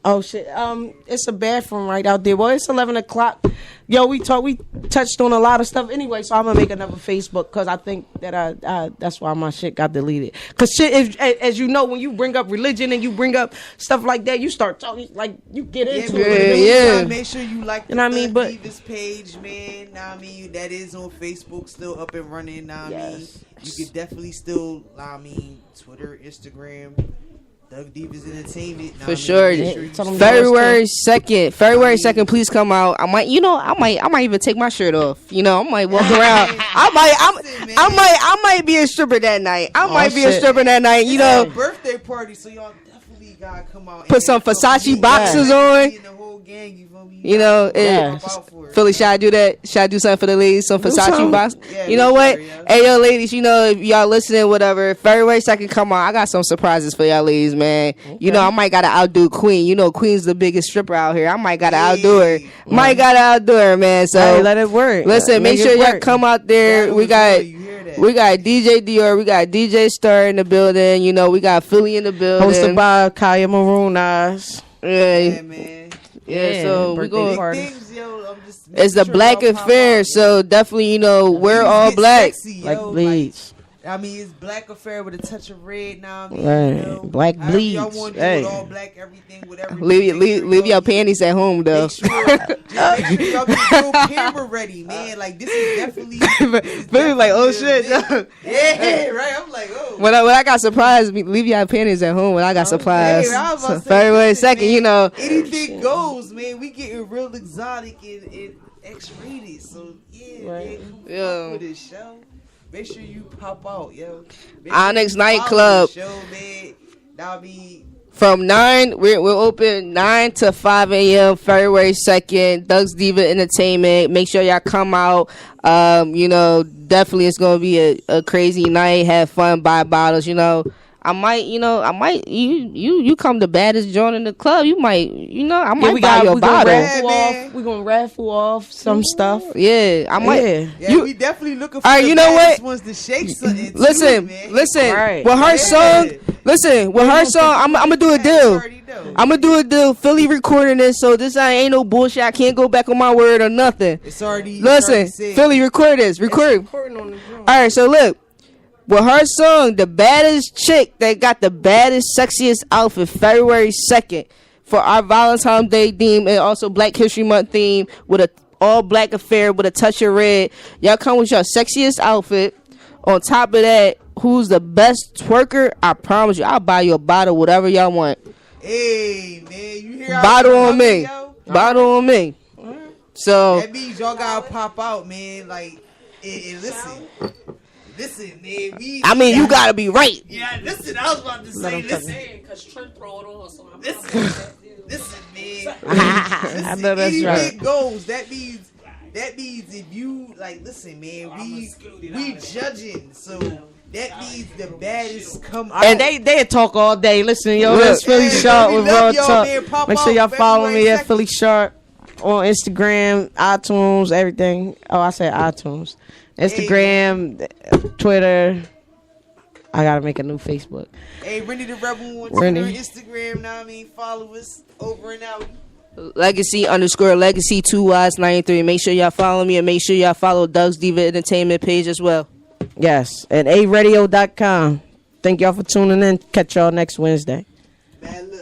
Oh shit! It's a bathroom right out there. Well, it's 11 o'clock. Yo, we touched on a lot of stuff anyway. So I'm gonna make another Facebook because I think that I that's why my shit got deleted. Cause shit, as you know, when you bring up religion and you bring up stuff like that, you start talking like you get into it. Yeah. Make sure you like the You know what I mean? But- Divas page, man. Know what I mean, that is on Facebook, still up and running. Know what I mean, you could definitely still. I mean, Twitter, Instagram. Doug Divas Entertainment. For sure. Tell them February 2nd, please come out. I might even take my shirt off. You know, I might walk around. I might be a stripper that night. I might be a shit. stripper that night. You know, Birthday party, so y'all definitely gotta come out. put some Versace boxes on. The whole gang, you feel me? You know, Yeah. Philly, should I do that? Should I do something for the ladies? Some Versace something. box? Yeah, You know do what? something, yeah. Hey, yo, ladies, you know, if y'all listening, whatever, February 2nd, come on. I got some surprises for y'all ladies, man. You know, I might gotta outdo Queen. You know, Queen's the biggest stripper out here. I might gotta outdo her. Might gotta outdo her, man. So, Hey, let it work. listen, make Make sure it y'all work. come out there. That We was got... good, you hear that? We got DJ Dior, we got DJ Star in the building. You know, we got Philly in the building. Hosted by Kaya Maroon Eyes. Yeah, Yeah, man. yeah. So we birthday going. party. Big things, yo. I'm just It's the making sure Black y'all pop Affair, out, so definitely, you know, we're Ladies all get black. sexy, Like yo. bleeds. I mean, it's Black Affair with a touch of red now. I mean, Right. you know, Black however y'all bleeds. want to Hey. do it, all black, everything, whatever. Leave your panties at home, though. Make sure y'all get your camera ready, man. Like, this is definitely. Philly like, oh shit. Yeah, right. I'm like, oh. When I got surprised, leave your panties at home when I got surprised. Hey, I was about to say, February listen, 2nd, man, you know. anything goes, man. We getting real exotic and X-rated, so yeah, Right. man. Come Yeah. fuck with this show. Make sure you pop out, yo. Make Onyx you follow Nightclub. the show, man. That'll be. From 9, we're open 9 to 5 a.m. February 2nd. Doug's Diva Entertainment. Make sure y'all come out. You know, definitely it's gonna be a crazy night. Have fun, buy bottles. You know, I might. You come the baddest joint in the club. You might. You know, I might buy your bottle. man. We're gonna raffle off some stuff. Yeah, I might. Yeah. Yeah, we definitely looking for Alright, the you know baddest what? ones to shake something. too, Listen, man. listen. Right. With her Yeah. song, listen. With her song, I'm gonna do a You deal. already know. I'm gonna do a deal. Philly recording this, so this ain't no bullshit. I can't go back on my word or nothing. It's already. Listen, Philly, record this. Record. All right, so look. With her song, the baddest chick that got the baddest, sexiest outfit, February 2nd, for our Valentine's Day theme and also Black History Month theme with a all black affair with a touch of red. Y'all come with your sexiest outfit. On top of that, who's the best twerker? I promise you, I'll buy you a bottle, whatever y'all want. Hey, man, you hear? how Bottle we on coming, me. yo? Bottle on me. So, That means y'all gotta pop out, man. Like, and listen, man. I mean, you gotta be right. Yeah, listen. I was about to say, listen, Because Trent throw it on, so I'm listen, man. I know that's anything right. goes. That means if you like, listen, man. We judging, so that means the baddest come out. And they talk all day. Listen, yo, Look. that's Philly Hey, Sharp we with love Raw y'all, Talk. man. Pop Make sure y'all out follow me February at Philly Sharp on Instagram, iTunes, everything. Oh, I said iTunes. Instagram, Twitter. I gotta make a new Facebook. Hey, Rennie the Rebel on Twitter, Rennie. Instagram. Now I mean, follow us over and out. Legacy 2Ys93. Make sure y'all follow me and make sure y'all follow Doug's Diva Entertainment page as well. Yes, at aradio.com. Thank y'all for tuning in. Catch y'all next Wednesday. Bad luck.